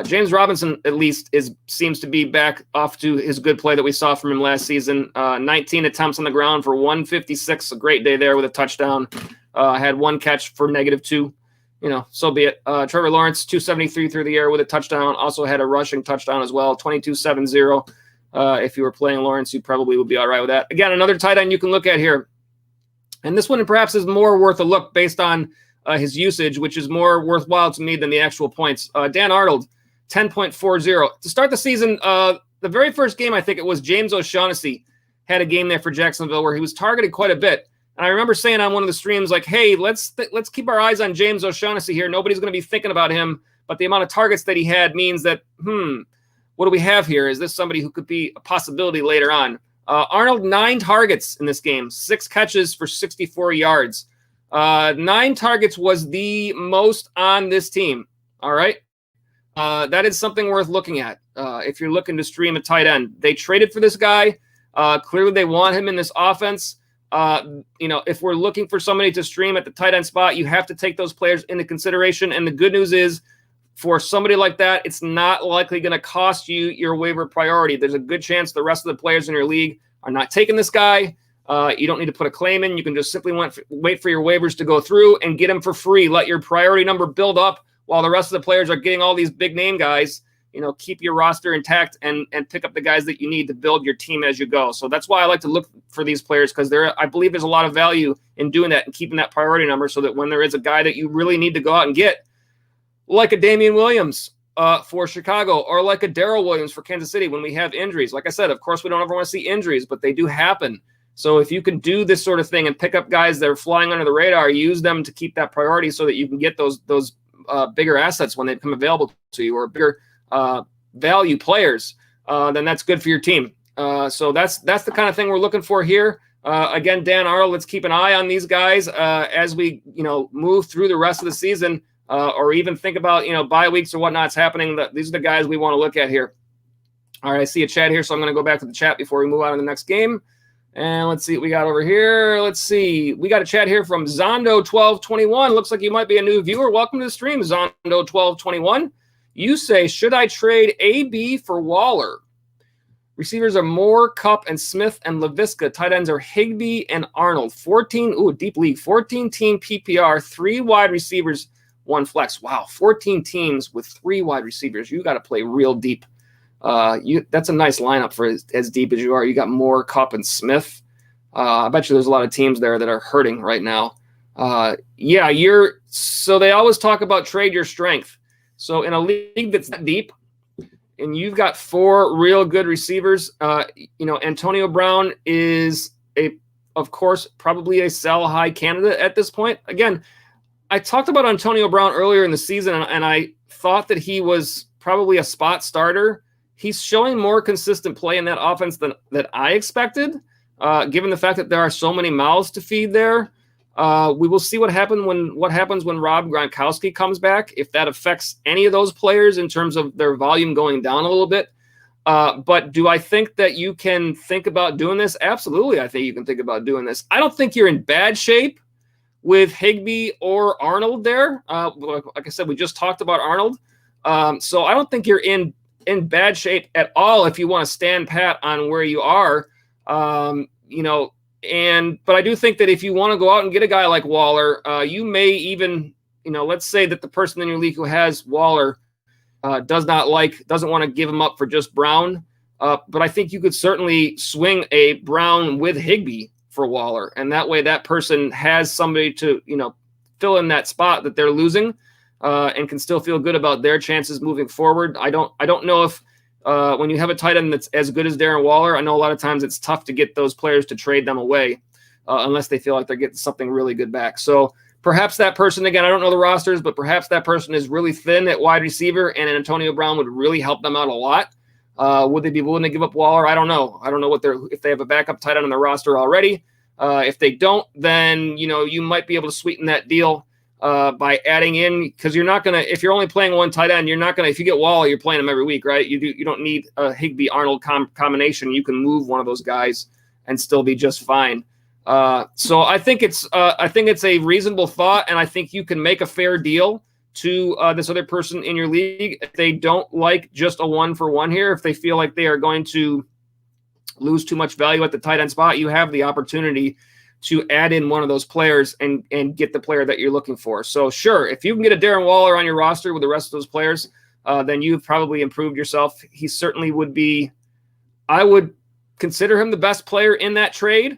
James Robinson, at least, seems to be back off to his good play that we saw from him last season. 19 attempts on the ground for 156. A great day there with a touchdown. Had 1 catch for -2. So be it. Trevor Lawrence, 273 through the air with a touchdown. Also had a rushing touchdown as well, 22-7-0. If you were playing Lawrence, you probably would be all right with that. Again, another tight end you can look at here. And this one perhaps is more worth a look based on his usage, which is more worthwhile to me than the actual points. Dan Arnold, 10.40. To start the season, the very first game, I think it was James O'Shaughnessy, had a game there for Jacksonville where he was targeted quite a bit. And I remember saying on one of the streams, like, hey, let's keep our eyes on James O'Shaughnessy here. Nobody's going to be thinking about him, but the amount of targets that he had means that, what do we have here? Is this somebody who could be a possibility later on? Arnold, 9 targets in this game, 6 catches for 64 yards. 9 targets was the most on this team. All right. That is something worth looking at. If you're looking to stream a tight end, they traded for this guy. Clearly they want him in this offense. If we're looking for somebody to stream at the tight end spot, you have to take those players into consideration. And the good news is, for somebody like that, it's not likely going to cost you your waiver priority. There's a good chance the rest of the players in your league are not taking this guy. You don't need to put a claim in. You can just simply wait for your waivers to go through and get him for free. Let your priority number build up while the rest of the players are getting all these big name guys. Keep your roster intact and pick up the guys that you need to build your team as you go. So that's why I like to look for these players, because I believe there's a lot of value in doing that and keeping that priority number, so that when there is a guy that you really need to go out and get, like a Damien Williams for Chicago, or like a Daryl Williams for Kansas City when we have injuries. Like I said, of course, we don't ever want to see injuries, but they do happen. So if you can do this sort of thing and pick up guys that are flying under the radar, use them to keep that priority so that you can get those bigger assets when they become available to you, or bigger value players, then that's good for your team. So that's the kind of thing we're looking for here. Again, Dan Arnold, let's keep an eye on these guys as we move through the rest of the season. Or even think about, bye weeks or whatnot's happening. These are the guys we want to look at here. All right, I see a chat here, so I'm going to go back to the chat before we move on to the next game. And let's see what we got over here. Let's see. We got a chat here from Zondo1221. Looks like you might be a new viewer. Welcome to the stream, Zondo1221. You say, should I trade AB for Waller? Receivers are Moore, Kupp, and Smith and Laviska. Tight ends are Higbee and Arnold. 14, deep league, 14-team PPR, 3 wide receivers, 1 flex. Wow, 14 teams with 3 wide receivers. You got to play real deep. That's a nice lineup for as deep as you are. You got Moore, Kupp, and Smith. I bet you there's a lot of teams there that are hurting right now. So they always talk about trade your strength. So in a league that's that deep, and you've got 4 real good receivers, Antonio Brown is of course, probably a sell high candidate at this point. Again, I talked about Antonio Brown earlier in the season, and I thought that he was probably a spot starter. He's showing more consistent play in that offense than that I expected, given the fact that there are so many mouths to feed there. We will see what happens when Rob Gronkowski comes back, if that affects any of those players in terms of their volume going down a little bit. But do I think that you can think about doing this? Absolutely, I think you can think about doing this. I don't think you're in bad shape with Higbee or Arnold there. Like I said, we just talked about Arnold. So I don't think you're in bad shape at all if you want to stand pat on where you are. But I do think that if you want to go out and get a guy like Waller, you may even, let's say that the person in your league who has Waller doesn't want to give him up for just Brown. But I think you could certainly swing a Brown with Higbee for Waller. And that way that person has somebody to, fill in that spot that they're losing and can still feel good about their chances moving forward. I don't know if, when you have a tight end that's as good as Darren Waller, I know a lot of times it's tough to get those players to trade them away unless they feel like they're getting something really good back. So perhaps that person, again, I don't know the rosters, but perhaps that person is really thin at wide receiver, and Antonio Brown would really help them out a lot. Would they be willing to give up Waller? I don't know. I don't know if they have a backup tight end on their roster already. If they don't, then you might be able to sweeten that deal by adding in, because you're not going to, if you're only playing one tight end, you're not going to, if you get Waller, you're playing him every week, right? You don't need a Higbee Arnold combination. You can move one of those guys and still be just fine. So I think it's a reasonable thought, and I think you can make a fair deal to this other person in your league. If they don't like just a 1-for-1 here, if they feel like they are going to lose too much value at the tight end spot, you have the opportunity to add in one of those players and get the player that you're looking for. So sure, if you can get a Darren Waller on your roster with the rest of those players, then you've probably improved yourself. He certainly would be, I would consider him the best player in that trade.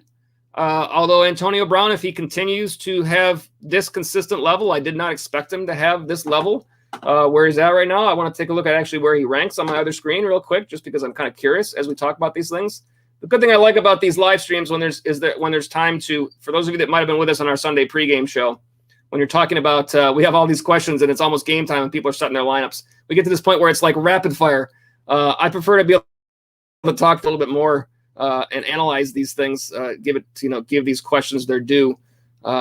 Although Antonio Brown, if he continues to have this consistent level, I did not expect him to have this level where he's at right now. I want to take a look at actually where he ranks on my other screen real quick, just because I'm kind of curious as we talk about these things. The good thing I like about these live streams when there's time to, for those of you that might have been with us on our Sunday pregame show, when you're talking about, we have all these questions and it's almost game time and people are setting their lineups. We get to this point where it's like rapid fire. I prefer to be able to talk a little bit more and analyze these things, give these questions their due.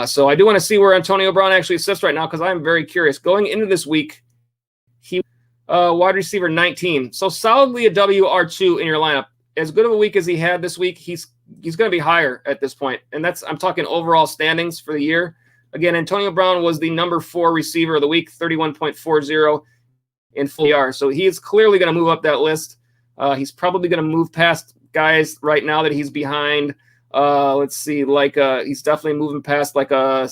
So I do want to see where Antonio Brown actually sits right now, because I'm very curious. Going into this week, he wide receiver 19, so solidly a WR2 in your lineup. As good of a week as he had this week, he's going to be higher at this point, and I'm talking overall standings for the year. Again, Antonio Brown was the number 4 receiver of the week, 31.40 in full PPR. So he is clearly going to move up that list. He's probably going to move past guys right now that he's behind. Let's see, he's definitely moving past like a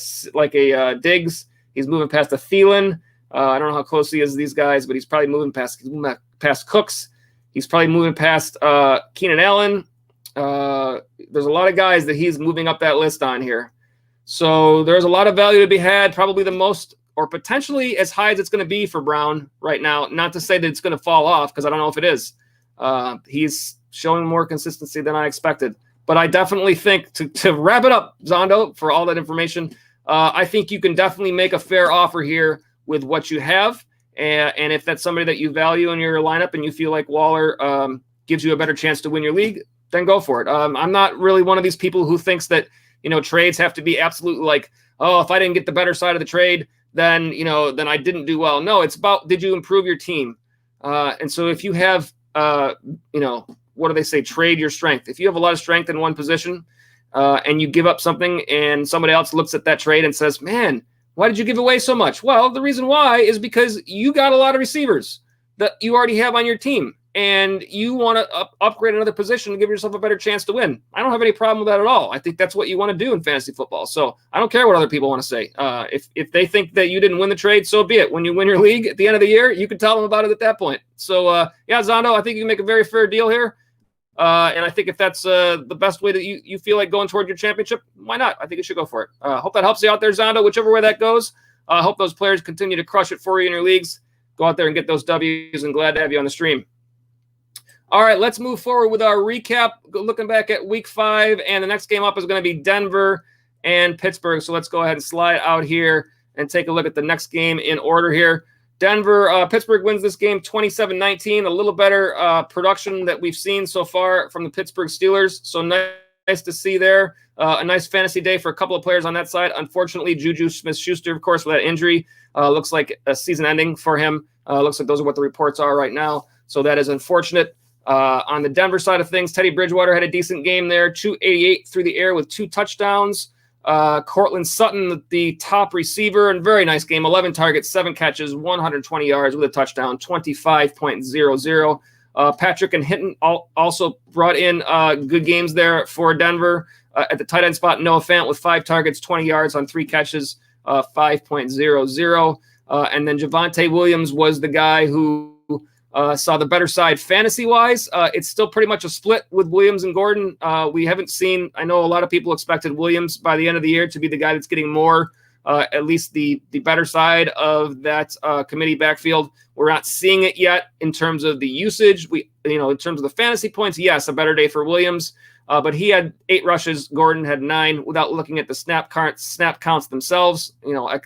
Diggs. He's moving past a Thielen. I don't know how close he is to these guys, but he's probably moving past Cooks. He's probably moving past Keenan Allen. There's a lot of guys that he's moving up that list on here. So there's a lot of value to be had, probably the most, or potentially as high as it's going to be for Brown right now. Not to say that it's going to fall off, because I don't know if it is. He's showing more consistency than I expected. But I definitely think, to wrap it up, Zondo, for all that information, I think you can definitely make a fair offer here with what you have. And if that's somebody that you value in your lineup and you feel like Waller gives you a better chance to win your league, then go for it. I'm not really one of these people who thinks that, trades have to be absolutely like, oh, if I didn't get the better side of the trade, then I didn't do well. No, it's about, did you improve your team? And so if you have, what do they say? Trade your strength. If you have a lot of strength in one position and you give up something and somebody else looks at that trade and says, man, why did you give away so much? Well, the reason why is because you got a lot of receivers. that you already have on your team, and you want to upgrade another position to give yourself a better chance to win. I don't have any problem with that at all. I think that's what you want to do in fantasy football. So I don't care what other people want to say. If they think that you didn't win the trade, so be it. When you win your league at the end of the year, you can tell them about it at that point. So, yeah, Zondo, I think you can make a very fair deal here. And I think if that's the best way that you feel like going toward your championship, why not? I think you should go for it. Hope that helps you out there, Zondo, whichever way that goes. I hope those players continue to crush it for you in your leagues. Go out there and get those W's, and glad to have you on the stream. All right, let's move forward with our recap. Looking back at week 5, and the next game up is going to be Denver and Pittsburgh. So let's go ahead and slide out here and take a look at the next game in order here. Pittsburgh wins this game 27-19, a little better production that we've seen so far from the Pittsburgh Steelers. So nice to see there. A nice fantasy day for a couple of players on that side. Unfortunately, Juju Smith-Schuster, of course, with that injury, looks like a season ending for him. Looks like those are what the reports are right now. So that is unfortunate. On the Denver side of things, Teddy Bridgewater had a decent game there, 288 through the air with 2 touchdowns. Cortland Sutton, the top receiver, and very nice game, 11 targets, 7 catches, 120 yards with a touchdown, 25.00. Patrick and Hinton also brought in good games there for Denver. At the tight end spot, Noah Fant with 5 targets, 20 yards on 3 catches, 5.00. And then Javonte Williams was the guy who saw the better side fantasy-wise. It's still pretty much a split with Williams and Gordon. We haven't seen – I know a lot of people expected Williams by the end of the year to be the guy that's getting more, at least the better side of that committee backfield. We're not seeing it yet in terms of the usage. In terms of the fantasy points, yes, a better day for Williams. But he had 8 rushes. Gordon had 9 without looking at the snap counts themselves.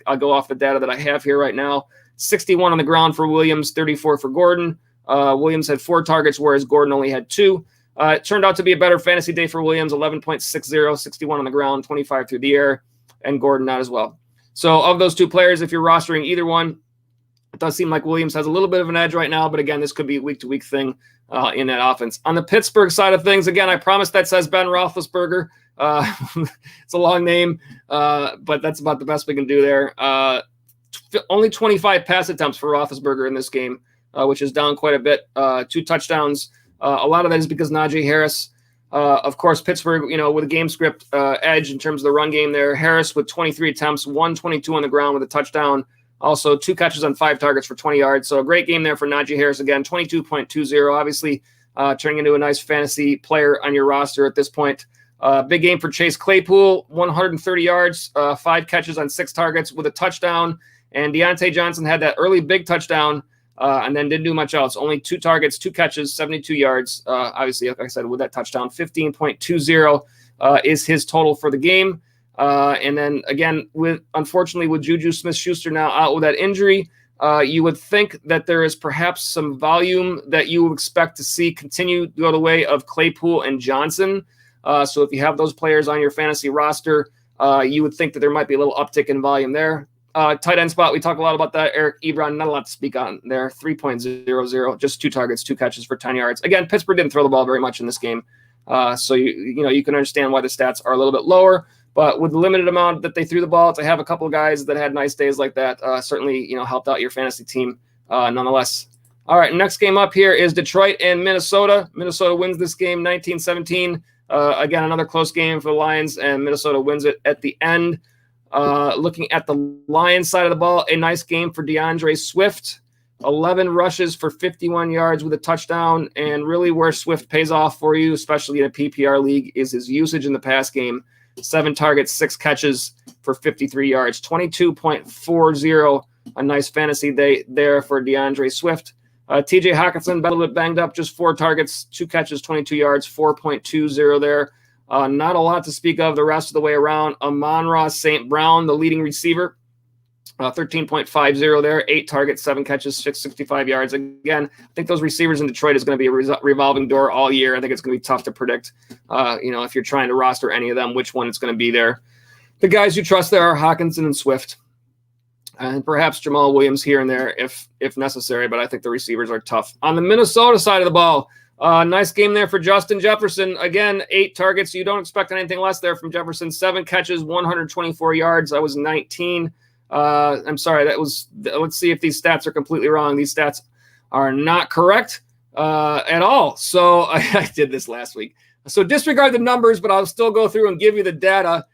I'll go off the data that I have here right now. 61 on the ground for Williams, 34 for Gordon. Williams had 4 targets, whereas Gordon only had 2. It turned out to be a better fantasy day for Williams, 11.60, 61 on the ground, 25 through the air, and Gordon not as well. So of those 2 players, if you're rostering either one, it does seem like Williams has a little bit of an edge right now, but again, this could be a week-to-week thing in that offense. On the Pittsburgh side of things, again, I promise that says Ben Roethlisberger. It's a long name, but that's about the best we can do there. Only 25 pass attempts for Roethlisberger in this game, which is down quite a bit. 2 touchdowns. A lot of that is because Najee Harris. Of course, Pittsburgh, with a game script edge in terms of the run game there. Harris with 23 attempts, 122 on the ground with a touchdown. Also 2 catches on 5 targets for 20 yards. So a great game there for Najee Harris again, 22.20. Obviously, turning into a nice fantasy player on your roster at this point. Big game for Chase Claypool, 130 yards, 5 catches on 6 targets with a touchdown. And Deontay Johnson had that early big touchdown and then didn't do much else. Only 2 targets, 2 catches, 72 yards. Obviously, like I said, with that touchdown, 15.20 is his total for the game. And then, again, unfortunately, with Juju Smith-Schuster now out with that injury, you would think that there is perhaps some volume that you would expect to see continue to go the way of Claypool and Johnson. So if you have those players on your fantasy roster, you would think that there might be a little uptick in volume there. Tight end spot, we talk a lot about that. Eric Ebron, not a lot to speak on there. 3.00, just 2 targets, 2 catches for 10 yards. Again, Pittsburgh didn't throw the ball very much in this game. So you can understand why the stats are a little bit lower. But with the limited amount that they threw the ball, to have a couple of guys that had nice days like that certainly helped out your fantasy team nonetheless. All right, next game up here is Detroit and Minnesota. Minnesota wins this game 19-17. Again, another close game for the Lions, and Minnesota wins it at the end. Looking at the Lions side of the ball, a nice game for DeAndre Swift. 11 rushes for 51 yards with a touchdown, and really where Swift pays off for you, especially in a PPR league, is his usage in the pass game. 7 targets, 6 catches for 53 yards, 22.40. A nice fantasy day there for DeAndre Swift. TJ Hawkinson, a little bit banged up, just 4 targets, 2 catches, 22 yards, 4.20 there. Not a lot to speak of the rest of the way around. Amon-Ra St. Brown, the leading receiver, 13.50 there, 8 targets, 7 catches, 665 yards. Again, I think those receivers in Detroit is going to be a revolving door all year. I think it's going to be tough to predict, if you're trying to roster any of them, which one it's going to be there. The guys you trust there are Hawkinson and Swift, and perhaps Jamal Williams here and there if necessary, but I think the receivers are tough. On the Minnesota side of the ball, nice game there for Justin Jefferson. Again, 8 targets. You don't expect anything less there from Jefferson. 7 catches, 124 yards. That was 19. I'm sorry. Let's see if these stats are completely wrong. These stats are not correct at all. So I did this last week. So disregard the numbers, but I'll still go through and give you the data.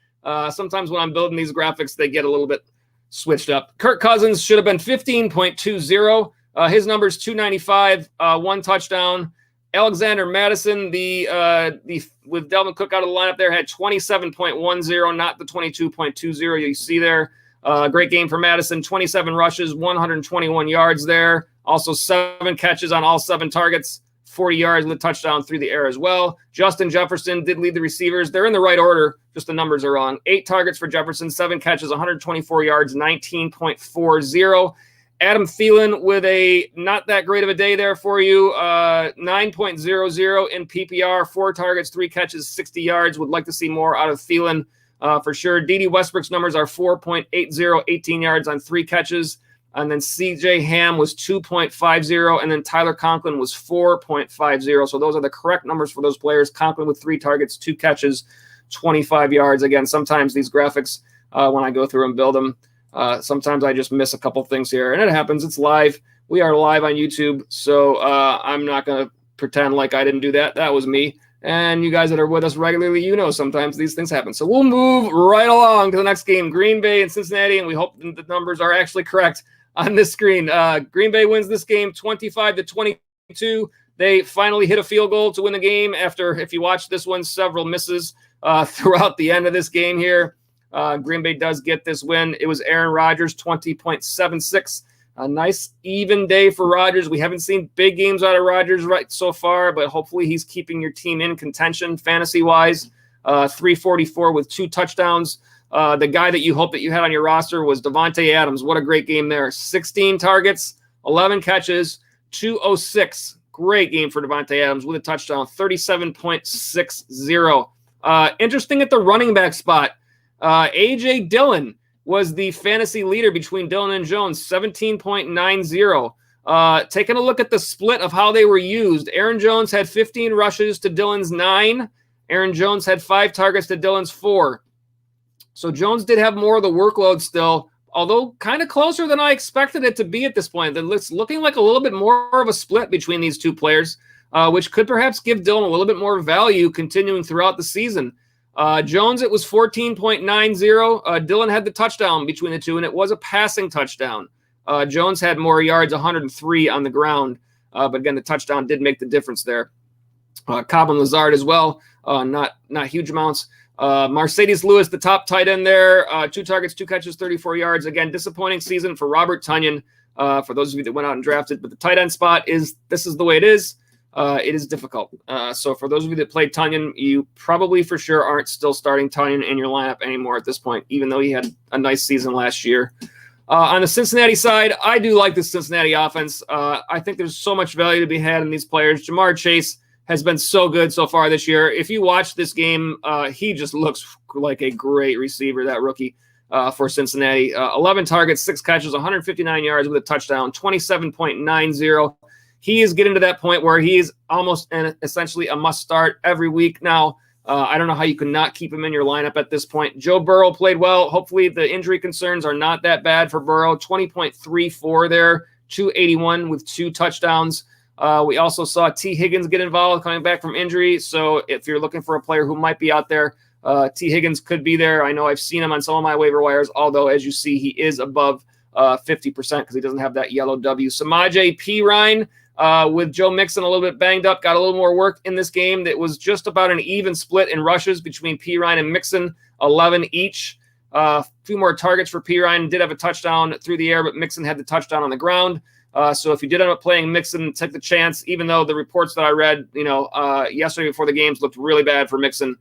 Sometimes when I'm building these graphics, they get a little bit switched up. Kirk Cousins should have been 15.20. His number's 295, 1 touchdown. Alexander Madison, with Dalvin Cook out of the lineup there, had 27.10, not the 22.20 you see there. Great game for Madison, 27 rushes, 121 yards there. Also 7 catches on all 7 targets, 40 yards with a touchdown through the air as well. Justin Jefferson did lead the receivers. They're in the right order, just the numbers are wrong. 8 targets for Jefferson, 7 catches, 124 yards, 19.40. Adam Thielen with a not that great of a day there for you. 9.00 in PPR, 4 targets, 3 catches, 60 yards. Would like to see more out of Thielen for sure. Dede Westbrook's numbers are 4.80, 18 yards on 3 catches. And then CJ Ham was 2.50, and then Tyler Conklin was 4.50. So those are the correct numbers for those players. Conklin with 3 targets, 2 catches, 25 yards. Again, sometimes these graphics, when I go through and build them, sometimes I just miss a couple things here. And it happens. It's live. We are live on YouTube, so I'm not going to pretend like I didn't do that. That was me. And you guys that are with us regularly, you know sometimes these things happen. So we'll move right along to the next game, Green Bay and Cincinnati, and we hope the numbers are actually correct on this screen. Green Bay wins this game 25-22. They finally hit a field goal to win the game after, if you watch this one, several misses throughout the end of this game here. Green Bay does get this win. It was Aaron Rodgers, 20.76. A nice even day for Rodgers. We haven't seen big games out of Rodgers right so far, but hopefully he's keeping your team in contention fantasy-wise. 344 with 2 touchdowns. The guy that you hope that you had on your roster was Devontae Adams. What a great game there. 16 targets, 11 catches, 206. Great game for Devontae Adams with a touchdown, 37.60. Interesting at the running back spot. A.J. Dillon was the fantasy leader between Dillon and Jones, 17.90. Taking a look at the split of how they were used, Aaron Jones had 15 rushes to Dillon's 9. Aaron Jones had 5 targets to Dillon's 4. So Jones did have more of the workload still, although kind of closer than I expected it to be at this point. It's looking like a little bit more of a split between these two players, which could perhaps give Dillon a little bit more value continuing throughout the season. Jones, it was 14.90. Dillon had the touchdown between the two, and it was a passing touchdown. Jones had more yards, 103 on the ground. But again, the touchdown did make the difference there. Cobb and Lazard as well, not huge amounts. Mercedes Lewis, the top tight end there, 2 targets, 2 catches, 34 yards. Again, disappointing season for Robert Tonyan, for those of you that went out and drafted. But the tight end spot this is the way it is. It is difficult. So for those of you that played Tonyan, you probably for sure aren't still starting Tonyan in your lineup anymore at this point, even though he had a nice season last year. On the Cincinnati side, I do like the Cincinnati offense. I think there's so much value to be had in these players. Jamar Chase has been so good so far this year. If you watch this game, he just looks like a great receiver, that rookie for Cincinnati. 11 targets, 6 catches, 159 yards with a touchdown, 27.90. He is getting to that point where he is almost essentially a must-start every week now. I don't know how you can not keep him in your lineup at this point. Joe Burrow played well. Hopefully the injury concerns are not that bad for Burrow. 20.34 there, 281 with 2 touchdowns. We also saw T. Higgins get involved coming back from injury. So if you're looking for a player who might be out there, T. Higgins could be there. I know I've seen him on some of my waiver wires, although as you see, he is above 50% because he doesn't have that yellow W. Samaje Perine, with Joe Mixon a little bit banged up, got a little more work in this game. That was just about an even split in rushes between Perine and Mixon, 11 each. A few more targets for Perine. Did have a touchdown through the air, but Mixon had the touchdown on the ground. So if you did end up playing Mixon, take the chance, even though the reports that I read, yesterday before the games looked really bad for Mixon.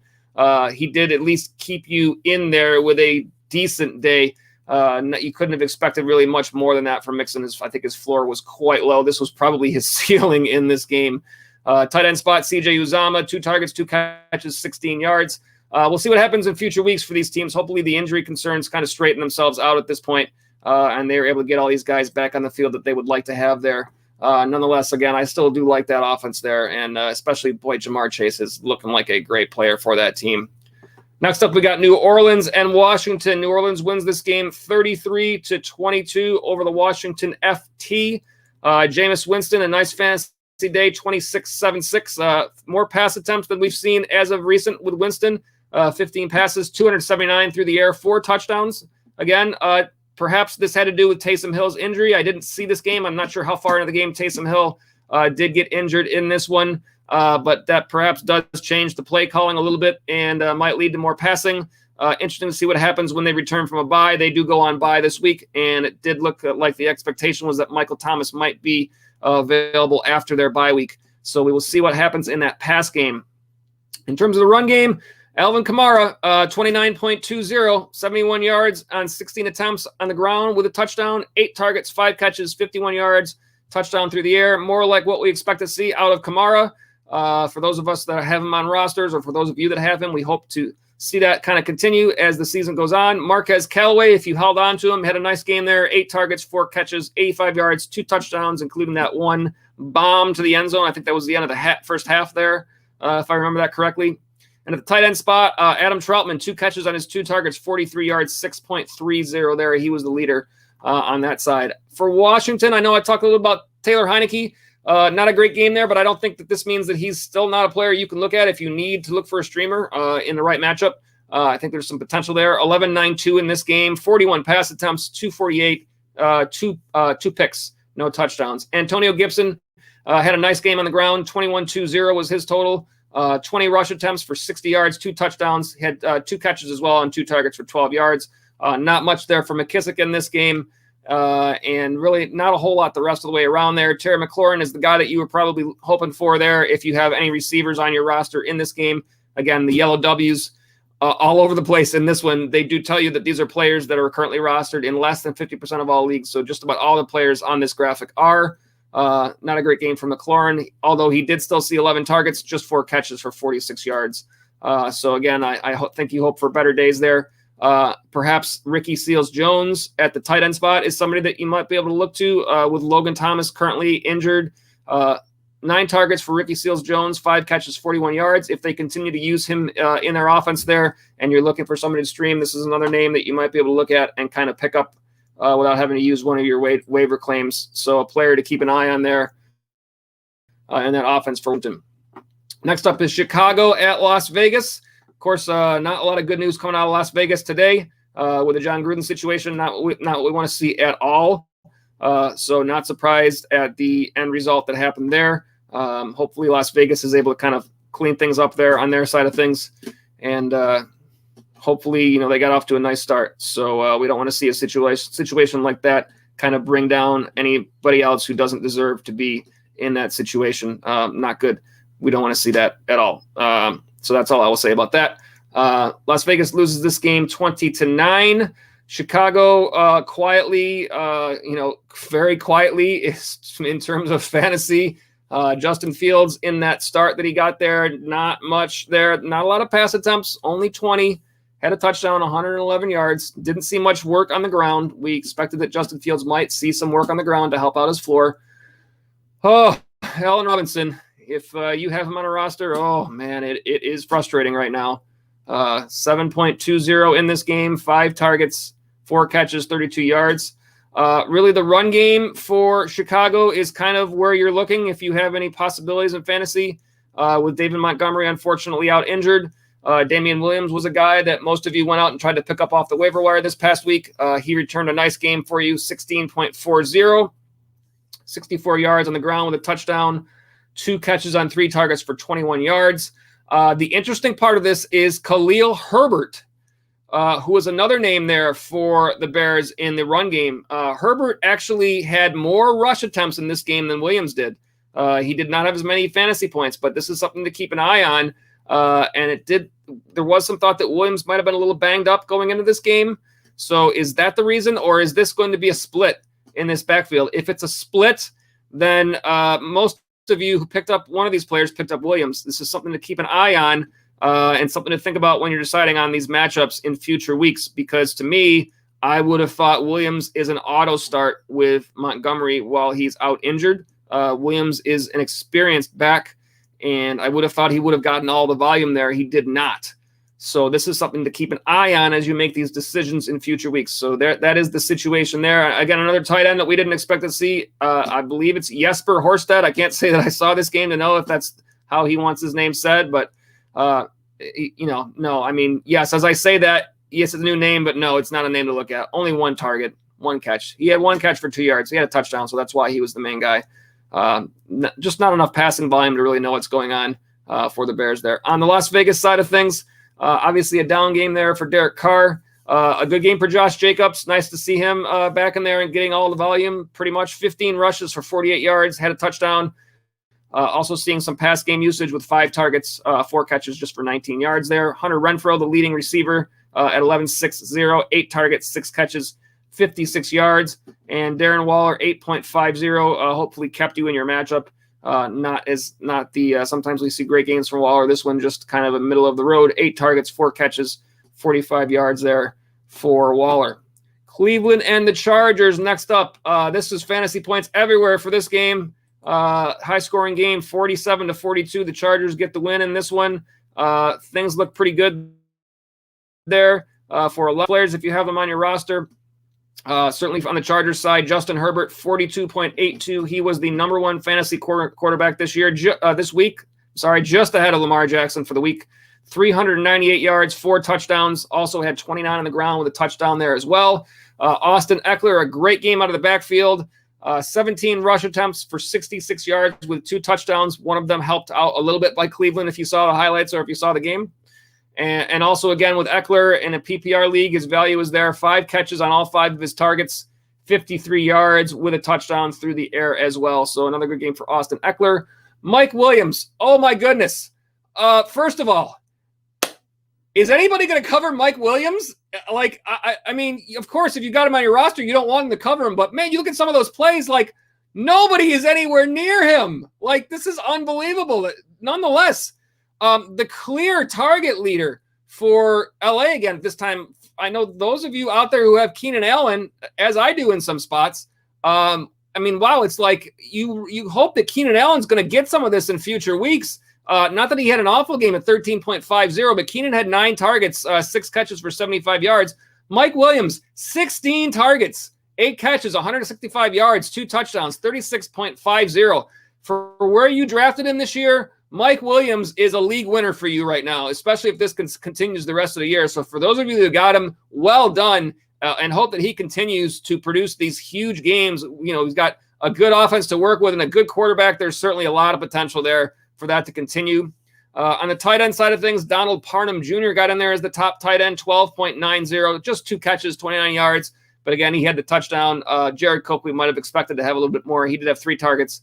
He did at least keep you in there with a decent day. You couldn't have expected really much more than that from Mixon. I think his floor was quite low. This was probably his ceiling in this game. Tight end spot, CJ Uzama, 2 targets, 2 catches, 16 yards. We'll see what happens in future weeks for these teams. Hopefully the injury concerns kind of straighten themselves out at this point, and they were able to get all these guys back on the field that they would like to have there. Nonetheless, again, I still do like that offense there, and especially, Jamar Chase is looking like a great player for that team. Next up, we got New Orleans and Washington. New Orleans wins this game 33-22 over the Washington FT. Jameis Winston, a nice fantasy day, 26.76. More pass attempts than we've seen as of recent with Winston. 15 passes, 279 through the air, 4 touchdowns. Again, perhaps this had to do with Taysom Hill's injury. I didn't see this game. I'm not sure how far into the game Taysom Hill did get injured in this one, but that perhaps does change the play calling a little bit and might lead to more passing. Interesting to see what happens when they return from a bye. They do go on bye this week, and it did look like the expectation was that Michael Thomas might be available after their bye week. So we will see what happens in that pass game. In terms of the run game, Alvin Kamara, 29.20, 71 yards on 16 attempts on the ground with a touchdown, 8 targets, 5 catches, 51 yards, touchdown through the air. More like what we expect to see out of Kamara. For those of us that have him on rosters, or for those of you that have him, we hope to see that kind of continue as the season goes on. Marquez Callaway, if you held on to him, had a nice game there. 8 targets, 4 catches, 85 yards, 2 touchdowns, including that one bomb to the end zone. I think that was the end of the first half there, if I remember that correctly. And at the tight end spot, Adam Troutman, 2 catches on his 2 targets, 43 yards, 6.30 there. He was the leader on that side. For Washington, I know I talked a little about Taylor Heineke. Not a great game there, but I don't think that this means that he's still not a player you can look at if you need to look for a streamer in the right matchup. I think there's some potential there. 11-9-2 in this game, 41 pass attempts, 248, 2 picks, no touchdowns. Antonio Gibson had a nice game on the ground. 21-20 was his total. 20 rush attempts for 60 yards, 2 touchdowns. He had 2 catches as well on 2 targets for 12 yards. Not much there for McKissick in this game. And really not a whole lot the rest of the way around there. Terry McLaurin is the guy that you were probably hoping for there if you have any receivers on your roster in this game. Again, the yellow W's all over the place in this one. They do tell you that these are players that are currently rostered in less than 50% of all leagues. So just about all the players on this graphic are. Not a great game for McLaurin, although he did still see 11 targets, just 4 catches for 46 yards. So again, I think you hope for better days there. Perhaps Ricky Seals-Jones at the tight end spot is somebody that you might be able to look to with Logan Thomas currently injured. 9 targets for Ricky Seals-Jones, 5 catches, 41 yards. If they continue to use him in their offense there and you're looking for somebody to stream, this is another name that you might be able to look at and kind of pick up without having to use one of your waiver claims. So a player to keep an eye on there in that offense for Winton. Next up is Chicago at Las Vegas. Of course, not a lot of good news coming out of Las Vegas today with the John Gruden situation. Not what we want to see at all. So not surprised at the end result that happened there. Hopefully Las Vegas is able to kind of clean things up there on their side of things. And hopefully, they got off to a nice start. So we don't want to see a situation like that kind of bring down anybody else who doesn't deserve to be in that situation. Not good. We don't want to see that at all. So that's all I will say about that. Las Vegas loses this game 20-9. Chicago quietly, very quietly in terms of fantasy. Justin Fields in that start that he got there, not much there. Not a lot of pass attempts, only 20. Had a touchdown, 111 yards. Didn't see much work on the ground. We expected that Justin Fields might see some work on the ground to help out his floor. Oh, Helen Robinson. If you have him on a roster, oh, man, it is frustrating right now. 7.20 in this game, 5 targets, 4 catches, 32 yards. Really, the run game for Chicago is kind of where you're looking if you have any possibilities in fantasy. With David Montgomery, unfortunately, out injured. Damien Williams was a guy that most of you went out and tried to pick up off the waiver wire this past week. He returned a nice game for you, 16.40, 64 yards on the ground with a touchdown. 2 catches on 3 targets for 21 yards. The interesting part of this is Khalil Herbert, who was another name there for the Bears in the run game. Herbert actually had more rush attempts in this game than Williams did. He did not have as many fantasy points, but this is something to keep an eye on. And there was some thought that Williams might have been a little banged up going into this game. So is that the reason, or is this going to be a split in this backfield? If it's a split, then most of you who picked up one of these players picked up Williams. This is something to keep an eye on and something to think about when you're deciding on these matchups in future weeks, because to me, I would have thought Williams is an auto start with Montgomery while he's out injured. Williams is an experienced back, and I would have thought he would have gotten all the volume there. He did not. So this is something to keep an eye on as you make these decisions in future weeks. So that is the situation there. Again, another tight end that we didn't expect to see. I believe it's Jesper Horsted. I can't say that I saw this game to know if that's how he wants his name said, but no. I mean, yes, as I say that, yes, it's a new name, but no, it's not a name to look at. Only one target, one catch. He had one catch for 2 yards. He had a touchdown, so that's why he was the main guy. Just not enough passing volume to really know what's going on for the Bears there. On the Las Vegas side of things, obviously a down game there for Derek Carr. A good game for Josh Jacobs. Nice to see him back in there and getting all the volume. Pretty much 15 rushes for 48 yards, had a touchdown. Also seeing some pass game usage with 5 targets, 4 catches just for 19 yards there. Hunter Renfrow, the leading receiver, at 11.60, 8 targets, 6 catches, 56 yards. And Darren Waller, 8.50, hopefully kept you in your matchup. Sometimes we see great games from Waller. This one just kind of a middle of the road, 8 targets, 4 catches, 45 yards there for Waller. Cleveland and the Chargers next up. This is fantasy points everywhere for this game. High scoring game, 47-42. The Chargers get the win in this one. Things look pretty good there for a lot of players if you have them on your roster. Certainly on the Chargers side, Justin Herbert, 42.82. He was the number 1 fantasy quarterback this week. Just ahead of Lamar Jackson for the week. 398 yards, 4 touchdowns. Also had 29 on the ground with a touchdown there as well. Austin Eckler, a great game out of the backfield. 17 rush attempts for 66 yards with 2 touchdowns. One of them helped out a little bit by Cleveland if you saw the highlights or if you saw the game. And also, again, with Eckler in a PPR league, his value is there. 5 catches on all 5 of his targets, 53 yards with a touchdown through the air as well. So another good game for Austin Eckler. Mike Williams, oh my goodness. First of all, is anybody going to cover Mike Williams? Like, I mean, of course, if you got him on your roster, you don't want him to cover him. But, man, you look at some of those plays, like, nobody is anywhere near him. Like, this is unbelievable. Nonetheless, the clear target leader for LA again at this time, I know those of you out there who have Keenan Allen, as I do in some spots, I mean, wow, it's like you hope that Keenan Allen's going to get some of this in future weeks. Not that he had an awful game at 13.50, but Keenan had 9 targets, 6 catches for 75 yards. Mike Williams, 16 targets, 8 catches, 165 yards, 2 touchdowns, 36.50. For where you drafted him this year, Mike Williams is a league winner for you right now, especially if this continues the rest of the year. So for those of you who got him, well done, and hope that he continues to produce these huge games. You know, he's got a good offense to work with and a good quarterback. There's certainly a lot of potential there for that to continue. On the tight end side of things, Donald Parnum Jr. got in there as the top tight end, 12.90, just 2 catches, 29 yards. But again, he had the touchdown. Jared Cook, we might have expected to have a little bit more. He did have 3 targets,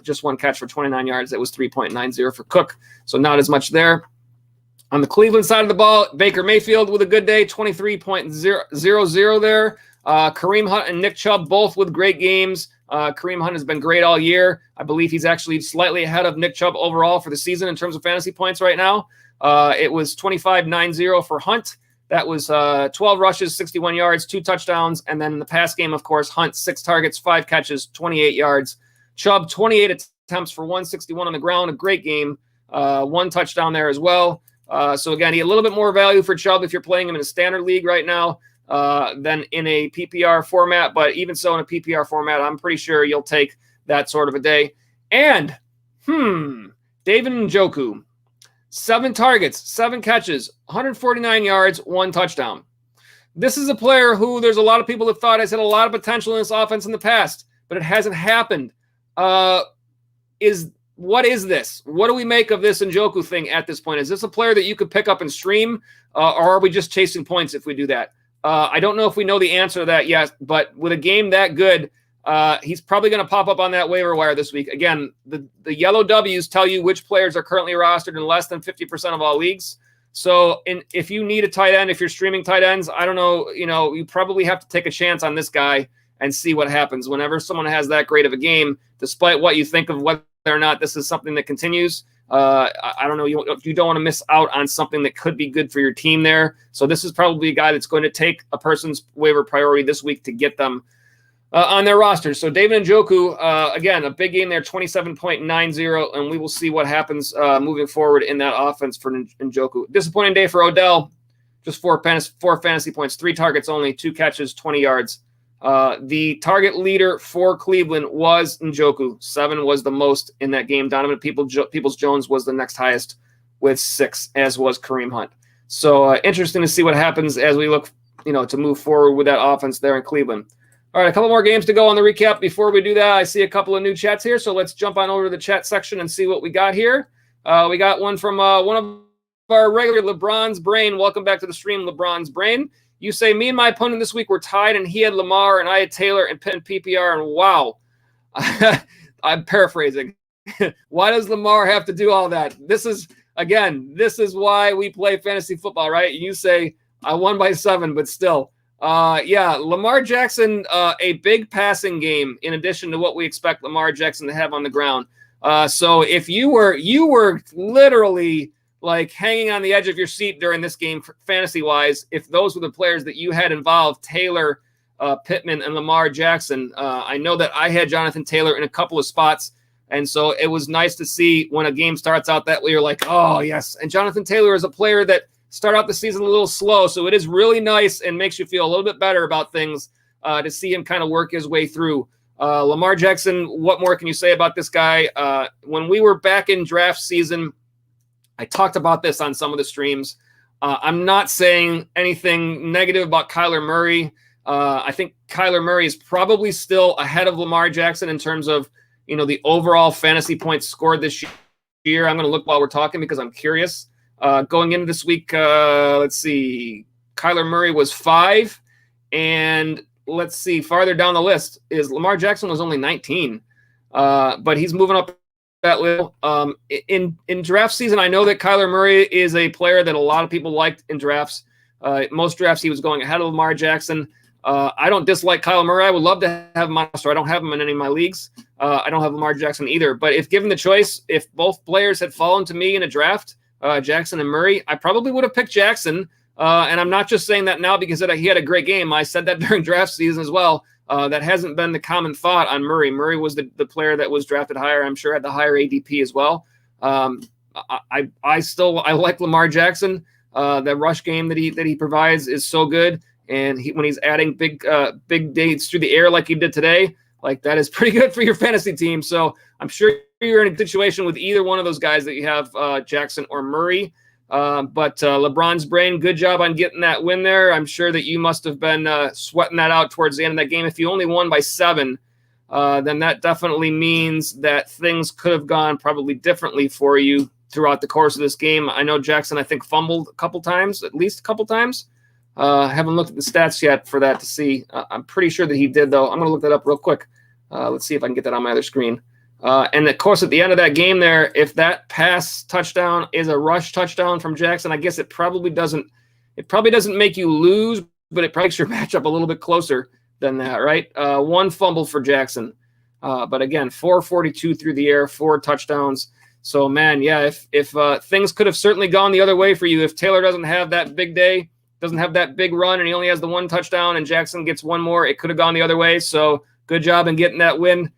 just 1 catch for 29 yards. That was 3.90 for Cook. So not as much there. On the Cleveland side of the ball, Baker Mayfield with a good day, 23.00 there. Kareem Hunt and Nick Chubb both with great games. Kareem Hunt has been great all year. I believe he's actually slightly ahead of Nick Chubb overall for the season in terms of fantasy points right now. It was 25.90 for Hunt. That was 12 rushes, 61 yards, 2 touchdowns. And then in the pass game, of course, Hunt, 6 targets, 5 catches, 28 yards. Chubb, 28 attempts for 161 on the ground. A great game. 1 touchdown there as well. So again, a little bit more value for Chubb if you're playing him in a standard league right now than in a PPR format. But even so, in a PPR format, I'm pretty sure you'll take that sort of a day. And, David Njoku, 7 targets, 7 catches, 149 yards, 1 touchdown. This is a player who there's a lot of people that thought has had a lot of potential in this offense in the past, but it hasn't happened. What is this? What do we make of this Njoku thing at this point? Is this a player that you could pick up and stream, or are we just chasing points if we do that? I don't know if we know the answer to that yet, but with a game that good, he's probably going to pop up on that waiver wire this week. Again, the yellow W's tell you which players are currently rostered in less than 50% of all leagues. So if you need a tight end, if you're streaming tight ends, I don't know, you probably have to take a chance on this guy and see what happens. Whenever someone has that great of a game, despite what you think of whether or not this is something that continues, I don't know. You don't want to miss out on something that could be good for your team there. So this is probably a guy that's going to take a person's waiver priority this week to get them. on their rosters. So David Njoku, again, a big game there, 27.90, and we will see what happens moving forward in that offense for Njoku. Disappointing day for Odell, just four fantasy points, 3 targets only, 2 catches, 20 yards. The target leader for Cleveland was Njoku. 7 was the most in that game. Donovan Peoples-Jones was the next highest with 6, as was Kareem Hunt. So interesting to see what happens as we look, to move forward with that offense there in Cleveland. All right, a couple more games to go on the recap. Before we do that, I see a couple of new chats here, so let's jump on over to the chat section and see what we got here. We got one from one of our regular LeBron's Brain. Welcome back to the stream, LeBron's Brain. You say, me and my opponent this week were tied, and he had Lamar, and I had Taylor and Pitt and PPR, and wow. I'm paraphrasing. Why does Lamar have to do all that? This is why we play fantasy football, right? You say, I won by 7, but still. Lamar Jackson, a big passing game in addition to what we expect Lamar Jackson to have on the ground. So if you were literally like hanging on the edge of your seat during this game, fantasy-wise, if those were the players that you had involved, Taylor, Pittman, and Lamar Jackson. I know that I had Jonathan Taylor in a couple of spots, and so it was nice to see when a game starts out that way, you're like, oh, yes. And Jonathan Taylor is a player that start out the season a little slow, so it is really nice and makes you feel a little bit better about things to see him kind of work his way through. Lamar Jackson, what more can you say about this guy? When we were back in draft season, I talked about this on some of the streams. I'm not saying anything negative about Kyler Murray. I think Kyler Murray is probably still ahead of Lamar Jackson in terms of, the overall fantasy points scored this year. I'm going to look while we're talking because I'm curious. Going into this week, let's see, Kyler Murray was 5, and let's see, farther down the list is Lamar Jackson was only 19, but he's moving up that little. In draft season, I know that Kyler Murray is a player that a lot of people liked in drafts. Most drafts, he was going ahead of Lamar Jackson. I don't dislike Kyler Murray. I would love to have him on my roster. I don't have him in any of my leagues. I don't have Lamar Jackson either, but if given the choice, if both players had fallen to me in a draft, Jackson and Murray, I probably would have picked Jackson. And I'm not just saying that now because he had a great game. I said that during draft season as well. That hasn't been the common thought on Murray. Murray was the player that was drafted higher. I'm sure had the higher ADP as well. I like Lamar Jackson. The rush game that he provides is so good. And when he's adding big dates through the air like he did today, like that is pretty good for your fantasy team. So I'm sure you're in a situation with either one of those guys that you have, Jackson or Murray. But LeBron's Brain, good job on getting that win there. I'm sure that you must have been sweating that out towards the end of that game. If you only won by 7, then that definitely means that things could have gone probably differently for you throughout the course of this game. I know Jackson, I think, fumbled at least a couple times. Haven't looked at the stats yet for that to see. I'm pretty sure that he did, though. I'm going to look that up real quick. Let's see if I can get that on my other screen. And of course, at the end of that game there, if that pass touchdown is a rush touchdown from Jackson, I guess it probably doesn't make you lose, but it probably makes your matchup a little bit closer than that, right? 1 fumble for Jackson. But again, 442 through the air, 4 touchdowns. So man, yeah, if things could have certainly gone the other way for you, if Taylor doesn't have that big day, doesn't have that big run, and he only has the 1 touchdown and Jackson gets 1 more, it could have gone the other way. So good job in getting that win.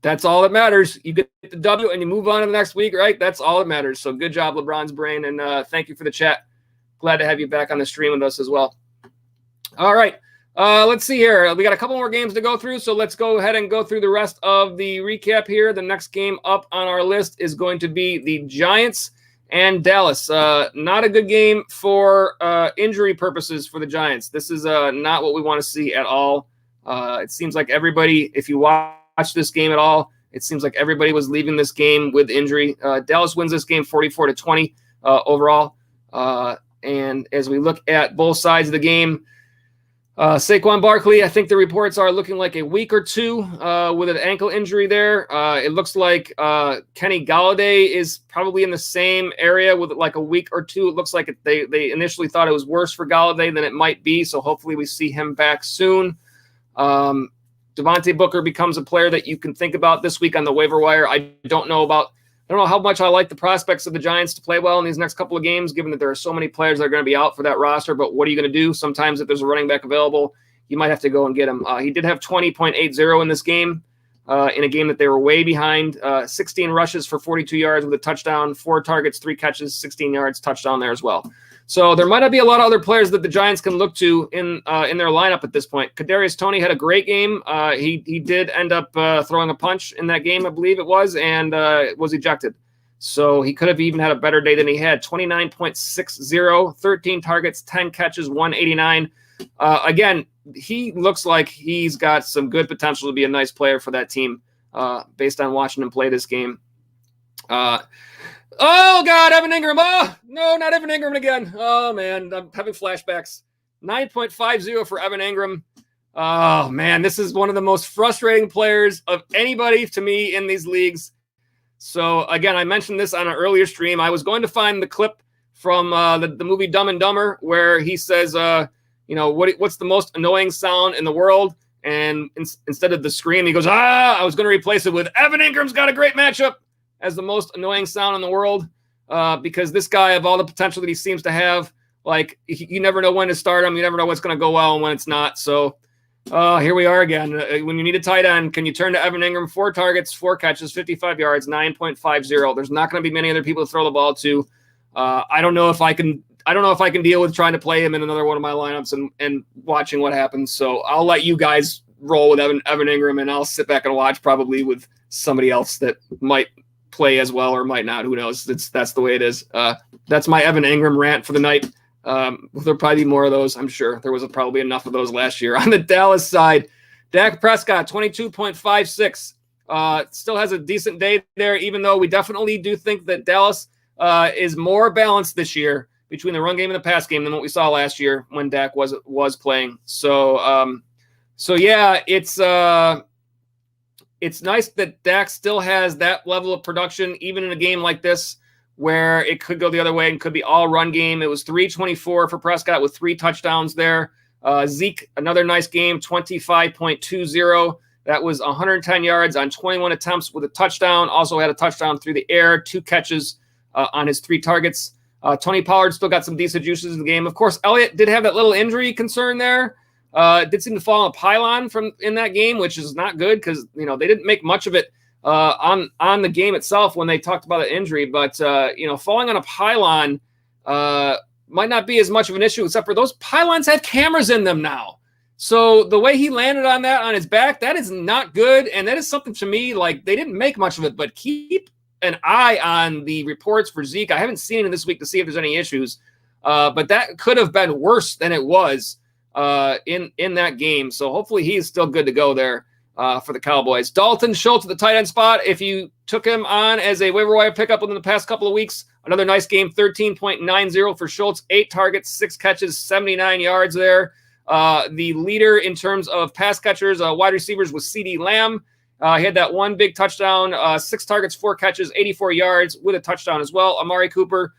That's all that matters. You get the W and you move on to the next week, right? That's all that matters. So good job, LeBron's Brain, and thank you for the chat. Glad to have you back on the stream with us as well. All right, let's see here. We got a couple more games to go through, so let's go ahead and go through the rest of the recap here. The next game up on our list is going to be the Giants and Dallas. Not a good game for injury purposes for the Giants. This is not what we want to see at all. It seems like everybody, if you watch this game at all, it seems like everybody was leaving this game with injury. Dallas wins this game 44-20 overall. And as we look at both sides of the game, Saquon Barkley, I think the reports are looking like a week or 2 with an ankle injury there. It looks like Kenny Golladay is probably in the same area with like a week or 2. It looks like they initially thought it was worse for Golladay than it might be. So hopefully we see him back soon. Devontae Booker becomes a player that you can think about this week on the waiver wire. I don't know how much I like the prospects of the Giants to play well in these next couple of games, given that there are so many players that are going to be out for that roster. But what are you going to do? Sometimes if there's a running back available, you might have to go and get him. He did have 20.80 in this game, in a game that they were way behind. 16 rushes for 42 yards with a touchdown, 4 targets, 3 catches, 16 yards, touchdown there as well. So there might not be a lot of other players that the Giants can look to in their lineup at this point. Kadarius Toney had a great game. He did end up throwing a punch in that game, I believe it was, and was ejected. So he could have even had a better day than he had. 29.60, 13 targets, 10 catches, 189. Again, he looks like he's got some good potential to be a nice player for that team based on watching him play this game. Oh, God, Evan Ingram. Oh, no, not Evan Ingram again. Oh, man, I'm having flashbacks. 9.50 for Evan Ingram. Oh, man, this is one of the most frustrating players of anybody to me in these leagues. So, again, I mentioned this on an earlier stream. I was going to find the clip from the movie Dumb and Dumber where he says, what's the most annoying sound in the world? And instead of the scream, he goes, I was going to replace it with Evan Ingram's got a great matchup as the most annoying sound in the world, because this guy, of all the potential that he seems to have, like, you never know when to start him. You never know what's going to go well and when it's not. So here we are again. When you need a tight end, can you turn to Evan Ingram? 4 targets, 4 catches, 55 yards, 9.50. There's not going to be many other people to throw the ball to. I don't know if I can deal with trying to play him in another one of my lineups and watching what happens. So I'll let you guys roll with Evan Ingram, and I'll sit back and watch probably with somebody else that might play as well or might not. Who knows? That's the way it is. That's my Evan Ingram rant for the night. There'll probably be more of those. I'm sure there was probably enough of those last year. On the Dallas side, Dak Prescott, 22.56. Still has a decent day there, even though we definitely do think that Dallas is more balanced this year between the run game and the pass game than what we saw last year when Dak was playing. So yeah, it's nice that Dak still has that level of production, even in a game like this, where it could go the other way and could be all run game. It was 324 for Prescott with 3 touchdowns there. Zeke, another nice game, 25.20. That was 110 yards on 21 attempts with a touchdown. Also had a touchdown through the air, 2 catches on his 3 targets. Tony Pollard still got some decent juices in the game. Of course, Elliott did have that little injury concern there. Did seem to fall on a pylon in that game, which is not good because, they didn't make much of it on the game itself when they talked about the injury. But, falling on a pylon might not be as much of an issue, except for those pylons had cameras in them now. So the way he landed on that on his back, that is not good. And that is something to me, like, they didn't make much of it, but keep an eye on the reports for Zeke. I haven't seen it this week to see if there's any issues, but that could have been worse than it was in that game. So hopefully he's still good to go there for the Cowboys. Dalton Schultz at the tight end spot. If you took him on as a waiver wire pickup within the past couple of weeks, another nice game, 13.90 for Schultz, 8 targets, 6 catches, 79 yards there. The leader in terms of pass catchers, wide receivers, was CeeDee Lamb. He had that 1 big touchdown, 6 targets, 4 catches, 84 yards with a touchdown as well. Amari Cooper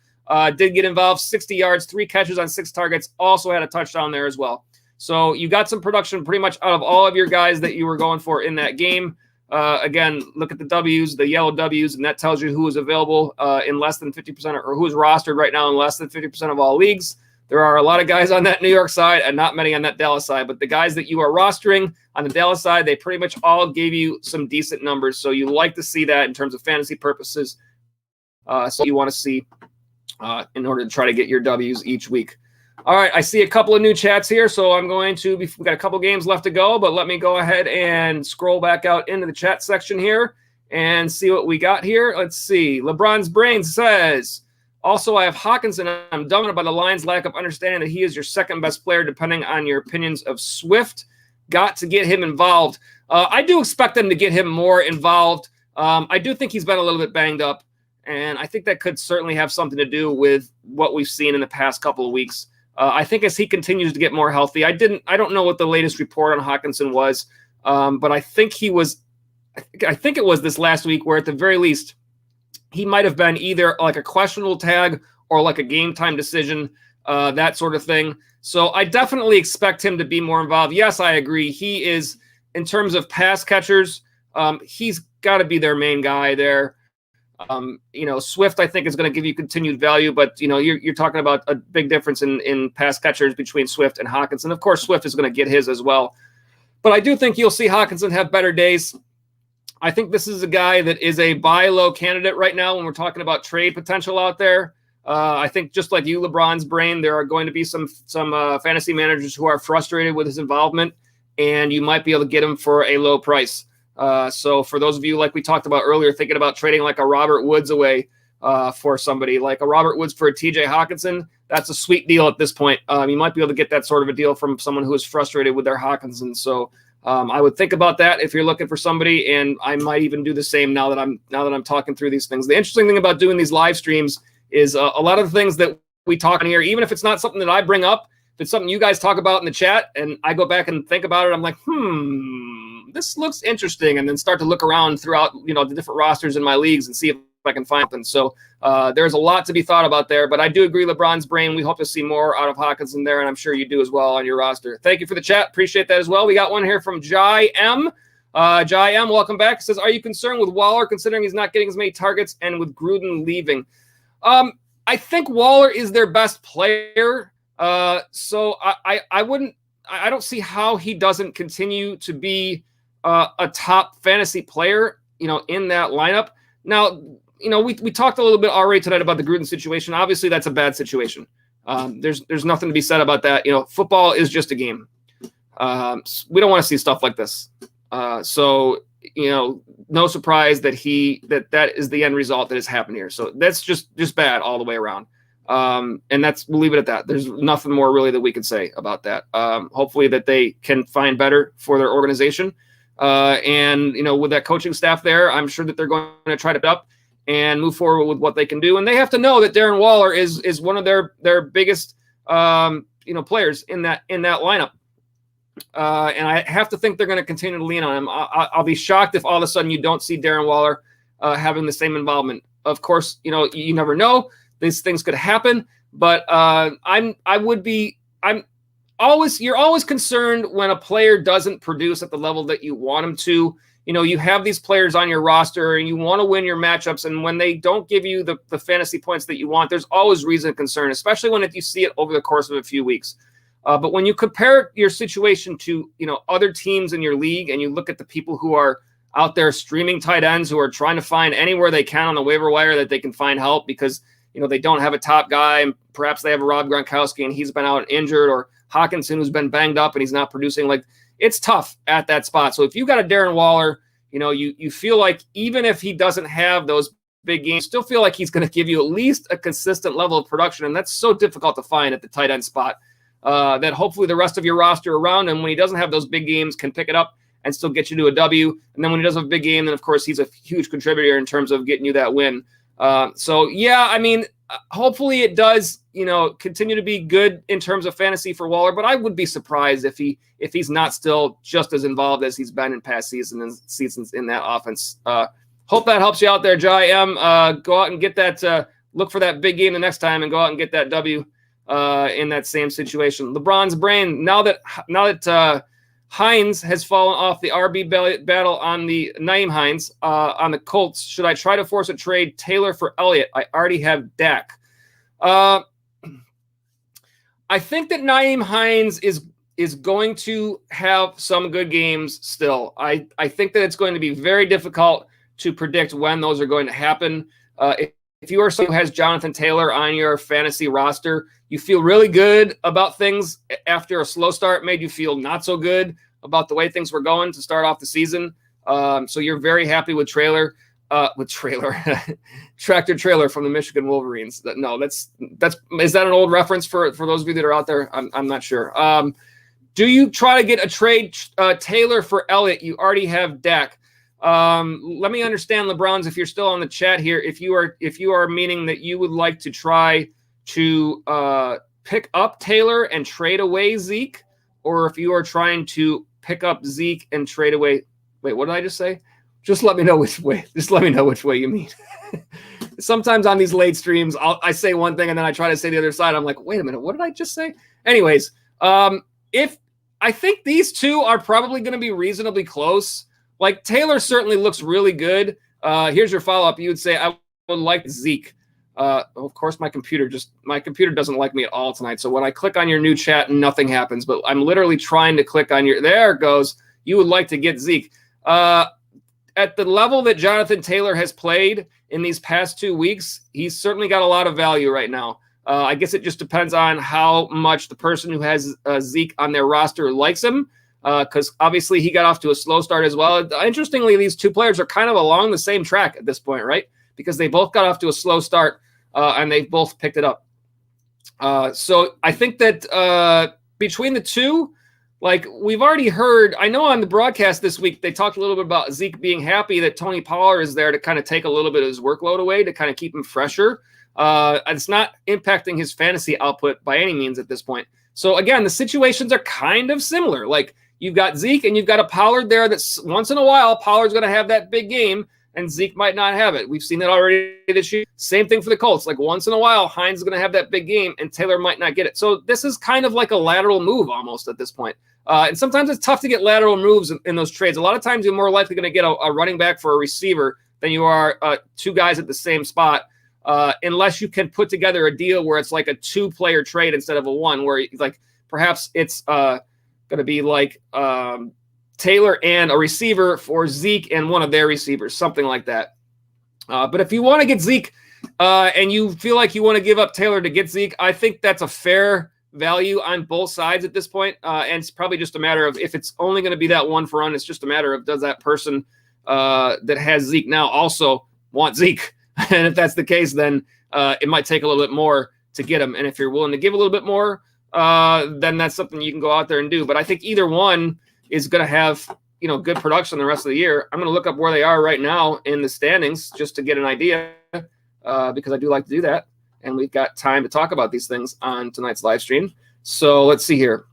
did get involved, 60 yards, 3 catches on 6 targets, also had a touchdown there as well. So you got some production pretty much out of all of your guys that you were going for in that game. Again, look at the W's, the yellow W's, and that tells you who is available in less than 50% or who is rostered right now in less than 50% of all leagues. There are a lot of guys on that New York side and not many on that Dallas side, but the guys that you are rostering on the Dallas side, they pretty much all gave you some decent numbers. So you like to see that in terms of fantasy purposes. So you want to see in order to try to get your W's each week. All right, I see a couple of new chats here, so I'm going to – we've got a couple games left to go, but let me go ahead and scroll back out into the chat section here and see what we got here. Let's see. LeBron's Brains says, also, I have Hawkinson. I'm dumb by the Lions' lack of understanding that he is your second best player, depending on your opinions of Swift. Got to get him involved. I do expect them to get him more involved. I do think he's been a little bit banged up, and I think that could certainly have something to do with what we've seen in the past couple of weeks. I think as he continues to get more healthy, I don't know what the latest report on Hawkinson was, but I think it was this last week where at the very least he might have been either like a questionable tag or like a game time decision, that sort of thing. So I definitely expect him to be more involved. Yes, I agree. He is, in terms of pass catchers, he's got to be their main guy there. Swift, I think, is going to give you continued value, but, you're talking about a big difference in pass catchers between Swift and Hockenson. Of course, Swift is going to get his as well. But I do think you'll see Hockenson have better days. I think this is a guy that is a buy low candidate right now when we're talking about trade potential out there. I think just like you, LeBron's brain, there are going to be some fantasy managers who are frustrated with his involvement, and you might be able to get him for a low price. So for those of you, like we talked about earlier, thinking about trading like a Robert Woods away for somebody, like a Robert Woods for a TJ Hockenson, that's a sweet deal at this point. You might be able to get that sort of a deal from someone who is frustrated with their Hockenson. So I would think about that if you're looking for somebody, and I might even do the same now that I'm talking through these things. The interesting thing about doing these live streams is a lot of the things that we talk on here, even if it's not something that I bring up, if it's something you guys talk about in the chat and I go back and think about it, I'm like, this looks interesting, and then start to look around throughout, the different rosters in my leagues and see if I can find something. So there's a lot to be thought about there, but I do agree, LeBron's brain, we hope to see more out of Hockenson there, and I'm sure you do as well on your roster. Thank you for the chat. Appreciate that as well. We got one here from Jai M. Jai M, welcome back. Says, are you concerned with Waller considering he's not getting as many targets and with Gruden leaving? I think Waller is their best player. So I don't see how he doesn't continue to be a top fantasy player, in that lineup. Now, we talked a little bit already tonight about the Gruden situation. Obviously, that's a bad situation. There's nothing to be said about that. Football is just a game. We don't want to see stuff like this. So no surprise that that is the end result that has happened here. So that's just bad all the way around. And we'll leave it at that. There's nothing more really that we can say about that. Hopefully that they can find better for their organization. And with that coaching staff there, I'm sure that they're going to try to put up and move forward with what they can do. And they have to know that Darren Waller is one of their biggest, players in that lineup. And I have to think they're going to continue to lean on him. I'll be shocked if all of a sudden you don't see Darren Waller having the same involvement. Of course, you never know. These things could happen, but you're always concerned when a player doesn't produce at the level that you want him to. You have these players on your roster and you want to win your matchups, and when they don't give you the fantasy points that you want, there's always reason to concern, especially when you see it over the course of a few weeks. But when you compare your situation to, other teams in your league, and you look at the people who are out there streaming tight ends, who are trying to find anywhere they can on the waiver wire that they can find help because, they don't have a top guy, and perhaps they have a Rob Gronkowski and he's been out injured, or Hockenson who's been banged up and he's not producing. Like, it's tough at that spot. So if you got a Darren Waller, you feel like even if he doesn't have those big games, still feel like he's going to give you at least a consistent level of production. And that's so difficult to find at the tight end spot. That hopefully the rest of your roster around him, when he doesn't have those big games, can pick it up and still get you to a W. And then when he does have a big game, then of course he's a huge contributor in terms of getting you that win. Hopefully it does, continue to be good in terms of fantasy for Waller, but I would be surprised if he's not still just as involved as he's been in past seasons in that offense. Hope that helps you out there, Jai M. Go out and get that, look for that big game the next time and go out and get that W in that same situation. LeBron's brain, now that Heinz has fallen off the RB battle on the Naim Heinz on the Colts, should I try to force a trade Taylor for Elliott? I already have Dak. I think that Naim Heinz is going to have some good games still. I think that it's going to be very difficult to predict when those are going to happen. If you are someone who has Jonathan Taylor on your fantasy roster, you feel really good about things after a slow start made you feel not so good about the way things were going to start off the season. So you're very happy with Tractor Trailer from the Michigan Wolverines. Is that an old reference for those of you that are out there? I'm not sure. Do you try to get a trade Taylor for Elliott? You already have Dak. Let me understand, LeBrons, if you're still on the chat here, if you are meaning that you would like to try to pick up Taylor and trade away Zeke, or if you are trying to pick up Zeke and trade away. Wait, what did I just say? Just let me know which way. Just let me know which way you mean. Sometimes on these late streams, I say one thing and then I try to say the other side. I'm like, wait a minute, what did I just say? Anyways, if I think these two are probably going to be reasonably close. Like, Taylor certainly looks really good. Here's your follow-up. You would say, I would like Zeke. Of course, my computer doesn't like me at all tonight. So when I click on your new chat, nothing happens. But I'm literally trying to click on your. There it goes. You would like to get Zeke. At the level that Jonathan Taylor has played in these past 2 weeks, he's certainly got a lot of value right now. I guess it just depends on how much the person who has Zeke on their roster likes him, because obviously he got off to a slow start as well. Interestingly, these two players are kind of along the same track at this point, right? Because they both got off to a slow start, and they both picked it up. So I think that between the two, like we've already heard, I know on the broadcast this week, they talked a little bit about Zeke being happy that Tony Pollard is there to kind of take a little bit of his workload away, to kind of keep him fresher. It's not impacting his fantasy output by any means at this point. So again, the situations are kind of similar. Like you've got Zeke and you've got a Pollard there that's once in a while, Pollard's going to have that big game and Zeke might not have it. We've seen that already this year. Same thing for the Colts. Like once in a while, Heinz is going to have that big game and Taylor might not get it. So this is kind of like a lateral move almost at this point. And sometimes it's tough to get lateral moves in those trades. A lot of times you're more likely going to get a running back for a receiver than you are two guys at the same spot, unless you can put together a deal where it's like a 2-player trade instead of a one, where like perhaps it's going to be like Taylor and a receiver for Zeke and one of their receivers, something like that. But if you want to get Zeke and you feel like you want to give up Taylor to get Zeke, I think that's a fair value on both sides at this point. And it's probably just a matter of, if it's only going to be that one for one, it's just a matter of, does that person that has Zeke now also want Zeke? And if that's the case, then it might take a little bit more to get him. And if you're willing to give a little bit more, then that's something you can go out there and do. But I think either one is going to have, good production the rest of the year. I'm going to look up where they are right now in the standings just to get an idea, because I do like to do that. And we've got time to talk about these things on tonight's live stream. So let's see here.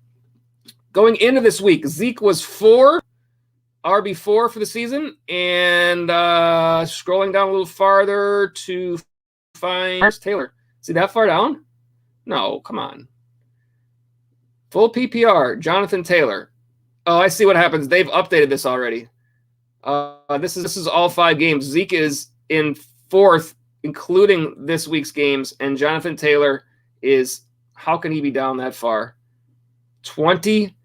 Going into this week, Zeke was RB4 for the season. And scrolling down a little farther to find Taylor. See that far down? No, come on. Full PPR, Jonathan Taylor. Oh, I see what happens. They've updated this already. This is all 5 games. Zeke is in 4th, including this week's games, and Jonathan Taylor is, how can he be down that far? 28th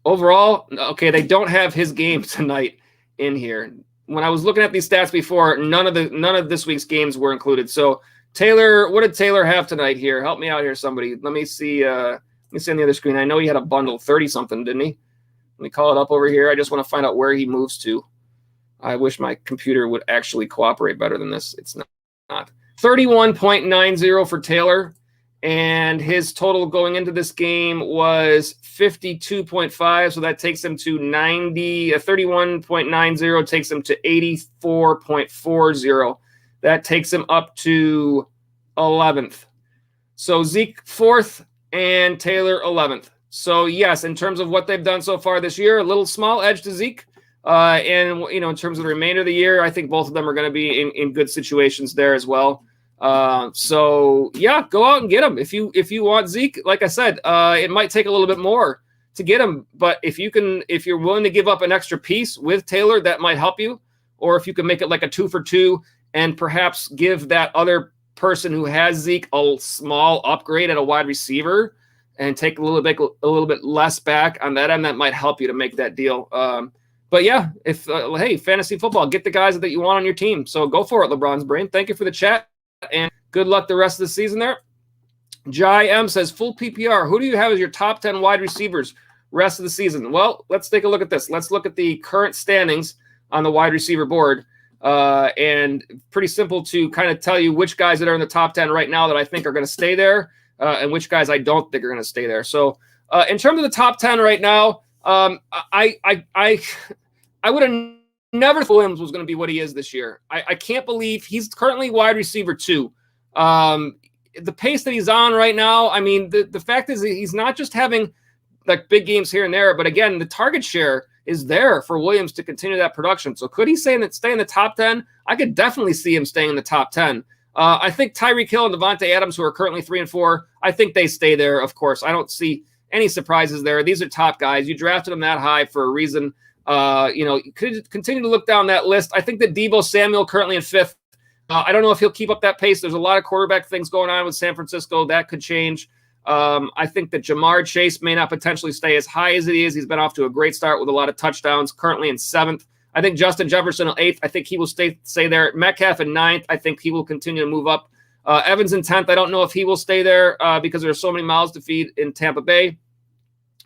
overall. Okay, they don't have his game tonight in here. When I was looking at these stats before, none of this week's games were included. So Taylor, what did Taylor have tonight here? Help me out here, somebody. Let me see. Let me see on the other screen. I know he had a bundle, 30-something, didn't he? Let me call it up over here. I just want to find out where he moves to. I wish my computer would actually cooperate better than this. It's not. 31.90 for Taylor, and his total going into this game was 52.5, so that takes him to 90. 31.90 takes him to 84.40. That takes him up to 11th. So Zeke 4th and Taylor 11th. So yes, in terms of what they've done so far this year, a little small edge to Zeke. And in terms of the remainder of the year, I think both of them are going to be in good situations there as well. So yeah, go out and get him. If you want Zeke, like I said, it might take a little bit more to get him, but if you're willing to give up an extra piece with Taylor, that might help you. Or if you can make it like a 2 for 2 and perhaps give that other person who has Zeke a small upgrade at a wide receiver and take a little bit less back on that end, that might help you to make that deal. But yeah, if hey, fantasy football, get the guys that you want on your team. So go for it, LeBron's brain. Thank you for the chat and good luck the rest of the season there. Jai M says full PPR. Who do you have as your top 10 wide receivers rest of the season? Well, let's take a look at this. Let's look at the current standings on the wide receiver board. And pretty simple to kind of tell you which guys that are in the top 10 right now that I think are going to stay there, and which guys I don't think are going to stay there. So in terms of the top 10 right now, I would have never thought Williams was going to be what he is this year. I can't believe he's currently wide receiver 2. The pace that he's on right now, I mean, the fact is he's not just having like big games here and there, but again, the target share is there for Williams to continue that production. So could he stay in the top 10? I could definitely see him staying in the top 10. I think Tyreek Hill and Devontae Adams, who are currently 3 and 4, I think they stay there. Of course, I don't see any surprises there. These are top guys. You drafted them that high for a reason. You could continue to look down that list. I think that Deebo Samuel currently in 5th. I don't know if he'll keep up that pace. There's a lot of quarterback things going on with San Francisco. That could change. I think that Jamar Chase may not potentially stay as high as it is. He's been off to a great start with a lot of touchdowns, currently in 7th. I think Justin Jefferson in 8th. I think he will stay there. Metcalf in 9th. I think he will continue to move up. Evans in 10th. I don't know if he will stay there because there are so many mouths to feed in Tampa Bay.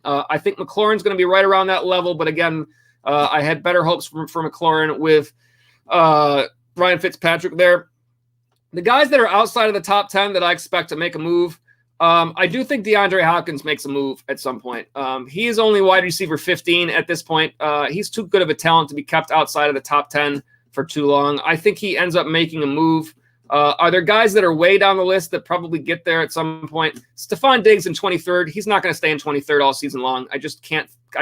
I think McLaurin's going to be right around that level. But again, I had better hopes for McLaurin with Ryan Fitzpatrick there. The guys that are outside of the top 10 that I expect to make a move, I do think DeAndre Hopkins makes a move at some point. He is only wide receiver 15 at this point. He's too good of a talent to be kept outside of the top 10 for too long. I think he ends up making a move. Are there guys that are way down the list that probably get there at some point? Stefan Diggs in 23rd. He's not going to stay in 23rd all season long. I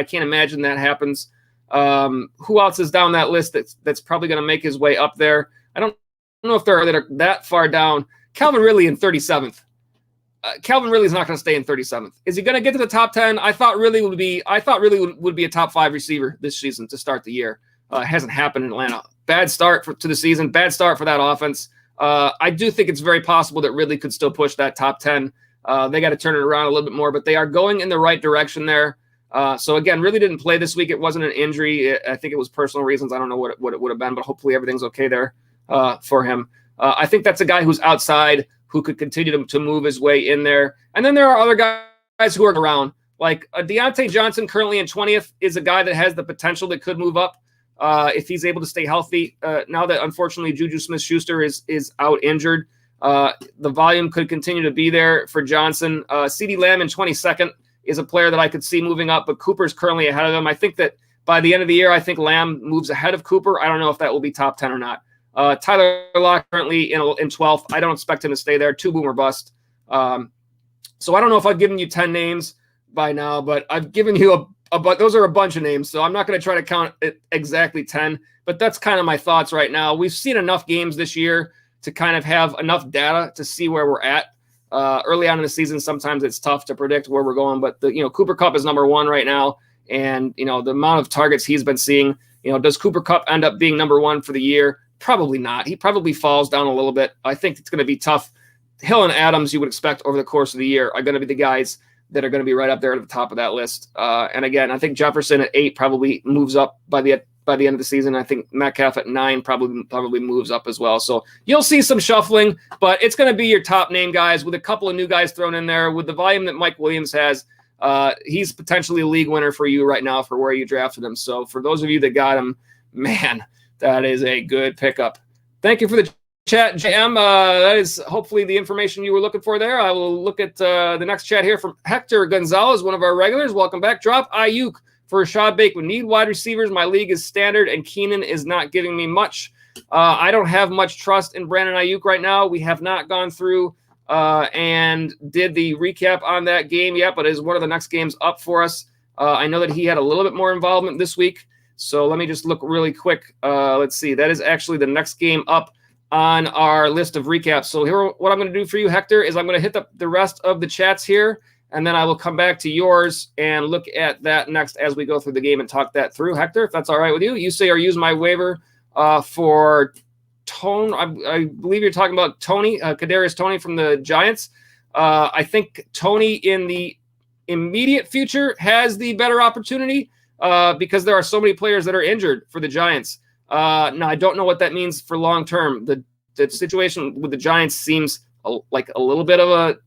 can't imagine that happens. Who else is down that list that's probably going to make his way up there? I don't know if there are that are that far down. Calvin Ridley in 37th. Calvin Ridley's not going to stay in 37th. Is he going to get to the top 10? I thought Ridley would be a top 5 receiver this season to start the year. It hasn't happened in Atlanta. Bad start to the season. Bad start for that offense. I do think it's very possible that Ridley could still push that top 10. They got to turn it around a little bit more, but they are going in the right direction there. So again, really didn't play this week. It wasn't an injury. I think it was personal reasons. I don't know what it would have been, but hopefully everything's okay there for him. I think that's a guy who's outside who could continue to move his way in there. And then there are other guys who are around. Like Deontay Johnson, currently in 20th, is a guy that has the potential that could move up if he's able to stay healthy. Now that, unfortunately, Juju Smith-Schuster is out injured, the volume could continue to be there for Johnson. CeeDee Lamb in 22nd is a player that I could see moving up, but Cooper's currently ahead of him. I think that by the end of the year, I think Lamb moves ahead of Cooper. I don't know if that will be top 10 or not. Tyler Lockett currently in 12th. I don't expect him to stay there. 2 boom or bust. So I don't know if I've given you 10 names by now, but I've given you those are a bunch of names. So I'm not going to try to count it exactly 10, but that's kind of my thoughts right now. We've seen enough games this year to kind of have enough data to see where we're at. Early on in the season, sometimes it's tough to predict where we're going, but Cooper Kupp is number 1 right now. And, the amount of targets he's been seeing, does Cooper Kupp end up being number 1 for the year? Probably not. He probably falls down a little bit. I think it's going to be tough. Hill and Adams, you would expect over the course of the year, are going to be the guys that are going to be right up there at the top of that list. And again, I think Jefferson at 8 probably moves up by the end of the season. I think Metcalf at 9 probably moves up as well. So you'll see some shuffling, but it's going to be your top name guys with a couple of new guys thrown in there. With the volume that Mike Williams has, he's potentially a league winner for you right now for where you drafted him. So for those of you that got him, man, that is a good pickup. Thank you for the chat, JM. That is hopefully the information you were looking for there. I will look at the next chat here from Hector Gonzalez, one of our regulars. Welcome back. Drop Ayuk for Rashad Bateman. Need wide receivers. My league is standard, and Keenan is not giving me much. I don't have much trust in Brandon Ayuk right now. We have not gone through and did the recap on that game yet, but it is one of the next games up for us. I know that he had a little bit more involvement this week. So let me just look really quick. Let's see. That is actually the next game up on our list of recaps. So here, what I'm going to do for you, Hector, is I'm going to hit the rest of the chats here, and then I will come back to yours and look at that next as we go through the game and talk that through. Hector, if that's all right with you. You say or use my waiver for Tone. I believe you're talking about Tony, Kadarius Toney from the Giants. I think Tony in the immediate future has the better opportunity because there are so many players that are injured for the Giants. Now, I don't know what that means for long term. The situation with the Giants seems like a little bit of a,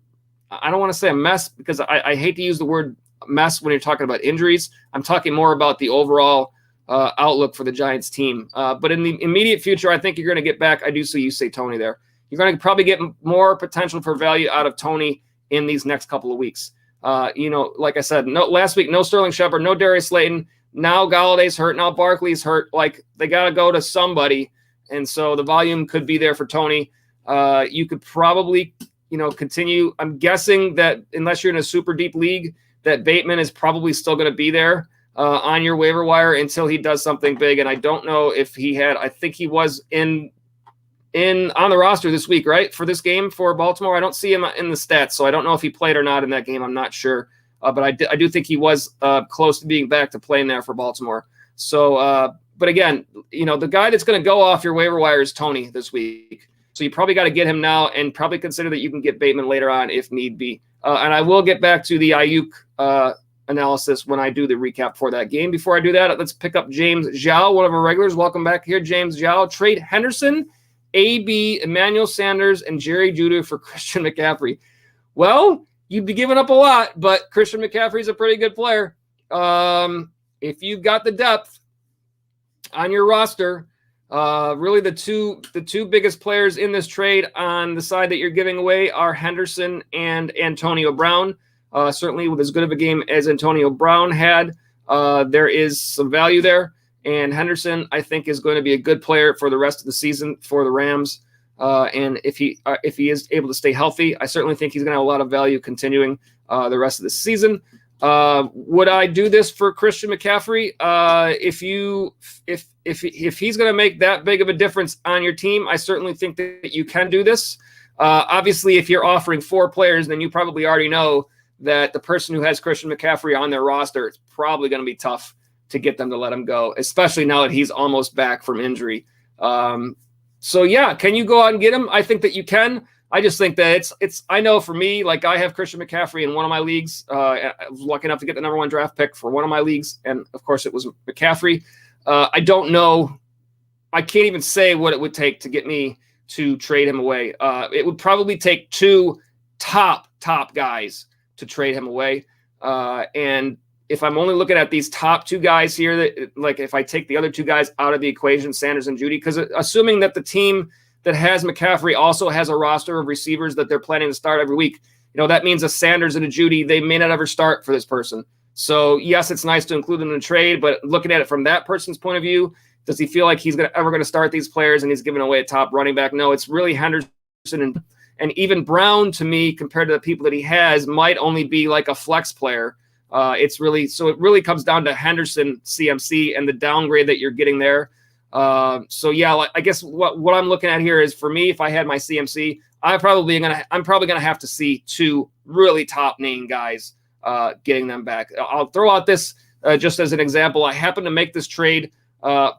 I don't want to say a mess because I hate to use the word mess when you're talking about injuries. I'm talking more about the overall outlook for the Giants team. But in the immediate future, I think you're going to get back. I do see you say Tony there. You're going to probably get more potential for value out of Tony in these next couple of weeks. Like I said, last week, no Sterling Shepard, no Darius Slayton. Now Galladay's hurt. Now Barkley's hurt. Like, they got to go to somebody. And so the volume could be there for Tony. You could probably, continue. I'm guessing that unless you're in a super deep league, that Bateman is probably still going to be there on your waiver wire until he does something big. And I don't know if I think he was on the roster this week, right? For this game for Baltimore. I don't see him in the stats, so I don't know if he played or not in that game. I'm not sure. But I do think he was close to being back to playing there for Baltimore. So, but again, the guy that's going to go off your waiver wire is Tony this week. So you probably got to get him now and probably consider that you can get Bateman later on if need be. And I will get back to the Ayuk analysis when I do the recap for that game. Before I do that, let's pick up James Zhao, one of our regulars. Welcome back here, James Zhao. Trade Henderson, AB, Emmanuel Sanders, and Jerry Jeudy for Christian McCaffrey. Well, you'd be giving up a lot, but Christian McCaffrey's a pretty good player. If you've got the depth on your roster, really the two biggest players in this trade on the side that you're giving away are Henderson and Antonio Brown. Certainly with as good of a game as Antonio Brown had, there is some value there. And Henderson, I think, is going to be a good player for the rest of the season for the Rams. And if he is able to stay healthy, I certainly think he's going to have a lot of value continuing the rest of the season. Would I do this for Christian McCaffrey? If he's going to make that big of a difference on your team, I certainly think that you can do this. Obviously, if you're offering 4 players, then you probably already know that the person who has Christian McCaffrey on their roster, it's probably going to be tough to get them to let him go, especially now that he's almost back from injury. So yeah, can you go out and get him? I think that you can. I just think that it's. I know for me, like I have Christian McCaffrey in one of my leagues. I was lucky enough to get the number 1 draft pick for one of my leagues, and of course it was McCaffrey. I don't know. I can't even say what it would take to get me to trade him away. It would probably take 2 top guys to trade him away. And if I'm only looking at these top 2 guys here, that like if I take the other 2 guys out of the equation, Sanders and Jeudy, because assuming that the team that has McCaffrey also has a roster of receivers that they're planning to start every week, that means a Sanders and a Jeudy, they may not ever start for this person. So yes, it's nice to include them in a trade, but looking at it from that person's point of view, does he feel like he's ever going to start these players and he's giving away a top running back? No, it's really Henderson and even Brown, to me, compared to the people that he has, might only be like a flex player. It really comes down to Henderson, CMC, and the downgrade that you're getting there. So yeah, I guess what I'm looking at here is, for me, if I had my CMC, I'm probably gonna have to see 2 really top name guys getting them back. I'll throw out this just as an example. I happened to make this trade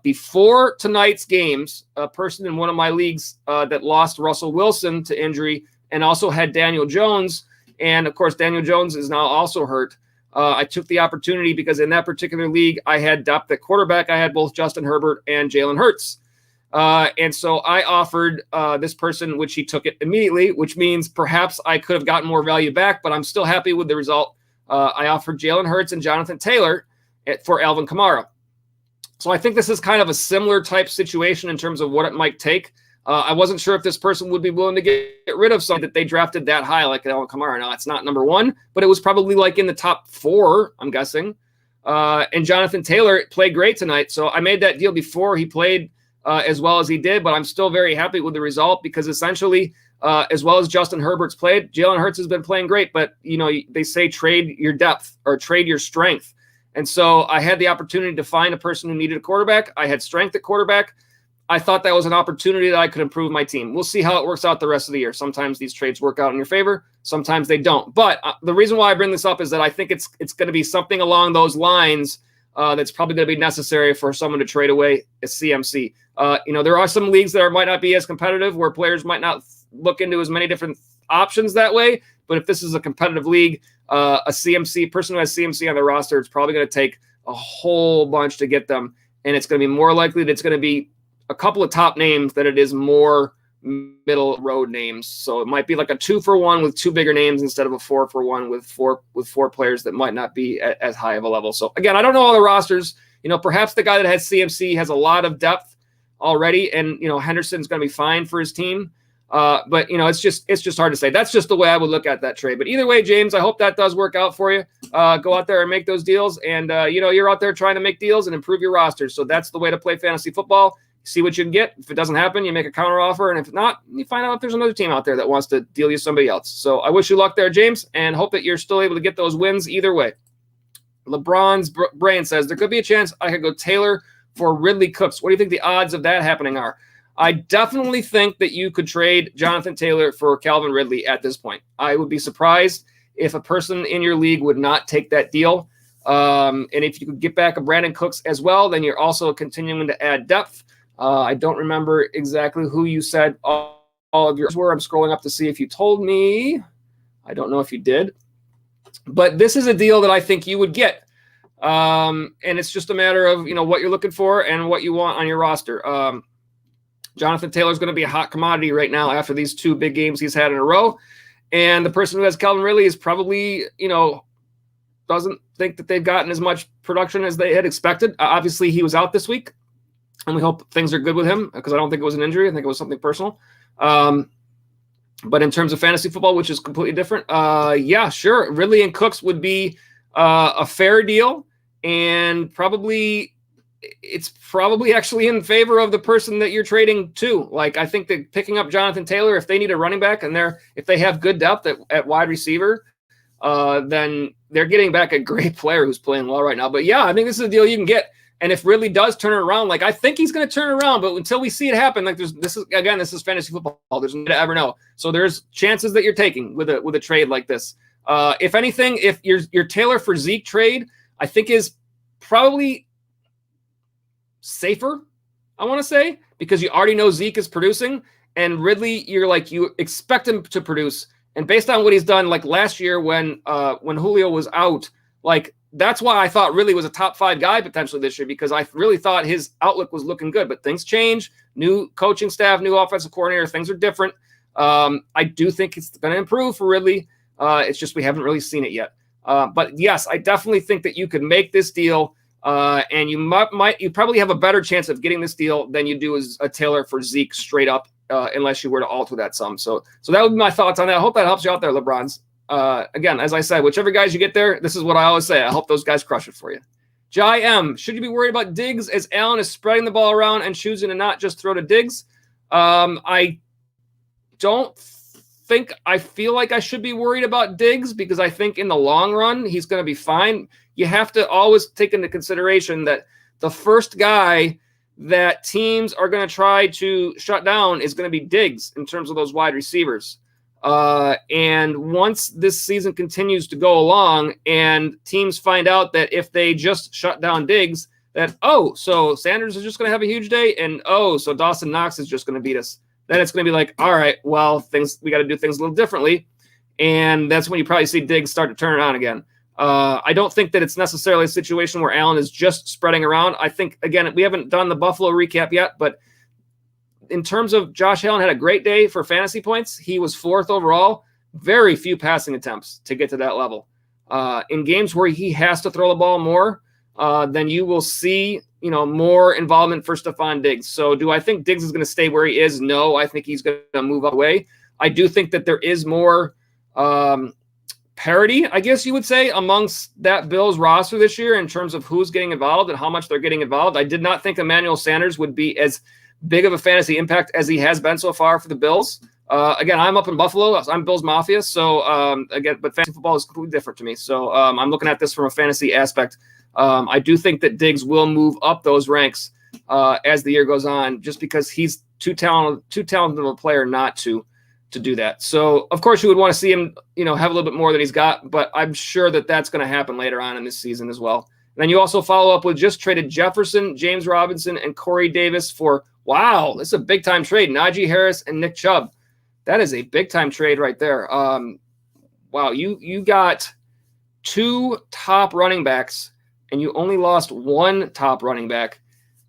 before tonight's games. A person in one of my leagues that lost Russell Wilson to injury and also had Daniel Jones, and of course Daniel Jones is now also hurt. I took the opportunity because in that particular league, I had depth at quarterback. I had both Justin Herbert and Jalen Hurts. And so I offered this person, which he took it immediately, which means perhaps I could have gotten more value back, but I'm still happy with the result. I offered Jalen Hurts and Jonathan Taylor for Alvin Kamara. So I think this is kind of a similar type situation in terms of what it might take. I wasn't sure if this person would be willing to get rid of something that they drafted that high, like Alvin Kamara. Now, it's not number 1, but it was probably like in the top 4, I'm guessing. And Jonathan Taylor played great tonight. So I made that deal before he played as well as he did, but I'm still very happy with the result because essentially, as well as Justin Herbert's played, Jalen Hurts has been playing great, but they say trade your depth or trade your strength. And so I had the opportunity to find a person who needed a quarterback. I had strength at quarterback. I thought that was an opportunity that I could improve my team. We'll see how it works out the rest of the year. Sometimes these trades work out in your favor. Sometimes they don't. But the reason why I bring this up is that I think it's going to be something along those lines that's probably going to be necessary for someone to trade away a CMC. There are some leagues that might not be as competitive where players might not look into as many different options that way. But if this is a competitive league, a CMC person who has CMC on their roster, it's probably going to take a whole bunch to get them. And it's going to be more likely that it's going to be a couple of top names than it is more middle road names. So it might be like a 2-for-1 with 2 bigger names instead of a 4-for-1 with 4 players that might not be at as high of a level. So again, I don't know all the rosters. Perhaps the guy that has CMC has a lot of depth already, and Henderson's going to be fine for his team. But it's just hard to say. That's just the way I would look at that trade. But either way, James, I hope that does work out for you. Go out there and make those deals, and you're out there trying to make deals and improve your rosters. So that's the way to play fantasy football. See what you can get. If it doesn't happen, you make a counter offer, and if not, you find out if there's another team out there that wants to deal you somebody else. So I wish you luck there, James, and hope that you're still able to get those wins either way. LeBron's brain says there could be a chance I could go Taylor for Ridley Cooks. What do you think the odds of that happening are? I definitely think that you could trade Jonathan Taylor for Calvin Ridley at this point. I would be surprised if a person in your league would not take that deal. And if you could get back a Brandon Cooks as well, then you're also continuing to add depth. I don't remember exactly who you said all of yours were. I'm scrolling up to see if you told me. I don't know if you did. But this is a deal that I think you would get. And it's just a matter of, what you're looking for and what you want on your roster. Jonathan Taylor's going to be a hot commodity right now after these 2 big games he's had in a row. And the person who has Calvin Ridley is probably, doesn't think that they've gotten as much production as they had expected. Obviously, he was out this week, and we hope things are good with him because I don't think it was an injury. I think it was something personal. But in terms of fantasy football, which is completely different, yeah, sure. Ridley and Cooks would be a fair deal, and it's probably actually in favor of the person that you're trading to. Like, I think that picking up Jonathan Taylor, if they need a running back and if they have good depth at wide receiver, then they're getting back a great player who's playing well right now. But yeah, I think this is a deal you can get. And if Ridley does turn it around, I think he's going to turn it around, but until we see it happen, this is fantasy football. There's no to ever know. So there's chances that you're taking with a trade like this. If anything, if your Taylor for Zeke trade, I think is probably safer, I want to say, because you already know Zeke is producing, and Ridley, you expect him to produce. And based on what he's done, last year when Julio was out, that's why I thought Ridley was a top 5 guy potentially this year, because I really thought his outlook was looking good. But things change, new coaching staff, new offensive coordinator, things are different. I do think it's going to improve for Ridley. It's just we haven't really seen it yet. But yes, I definitely think that you could make this deal, and you probably have a better chance of getting this deal than you do as a Taylor for Zeke straight up, unless you were to alter that sum. So that would be my thoughts on that. I hope that helps you out there, LeBrons. Again, as I said, whichever guys you get there, this is what I always say. I hope those guys crush it for you. Jai M, should you be worried about Diggs as Allen is spreading the ball around and choosing to not just throw to Diggs? I don't think I feel like I should be worried about Diggs, because I think in the long run, he's going to be fine. You have to always take into consideration that the first guy that teams are going to try to shut down is going to be Diggs in terms of those wide receivers. And once this season continues to go along and teams find out that if they just shut down Diggs, that, so Sanders is just going to have a huge day, and so Dawson Knox is just going to beat us, then it's going to be all right, well, we got to do things a little differently. And that's when you probably see Diggs start to turn it on again. I don't think that it's necessarily a situation where Allen is just spreading around. I think, again, we haven't done the Buffalo recap yet, but in terms of Josh Allen had a great day for fantasy points. He was 4th overall, very few passing attempts to get to that level. In games where he has to throw the ball more, then you will see, more involvement for Stefan Diggs. So do I think Diggs is going to stay where he is? No, I think he's going to move away. I do think that there is more parity, I guess you would say, amongst that Bills roster this year in terms of who's getting involved and how much they're getting involved. I did not think Emmanuel Sanders would be as big of a fantasy impact as he has been so far for the Bills. Again, I'm up in Buffalo. I'm Bills Mafia. So but fantasy football is completely different to me. So I'm looking at this from a fantasy aspect. I do think that Diggs will move up those ranks as the year goes on, just because he's too talented of a player not to do that. So of course you would want to see him, have a little bit more than he's got, but I'm sure that that's going to happen later on in this season as well. And then you also follow up with just traded Jefferson, James Robinson, and Corey Davis for, wow, this is a big time trade. Najee Harris and Nick Chubb. That is a big time trade right there. Wow, you got 2 top running backs and you only lost 1 top running back.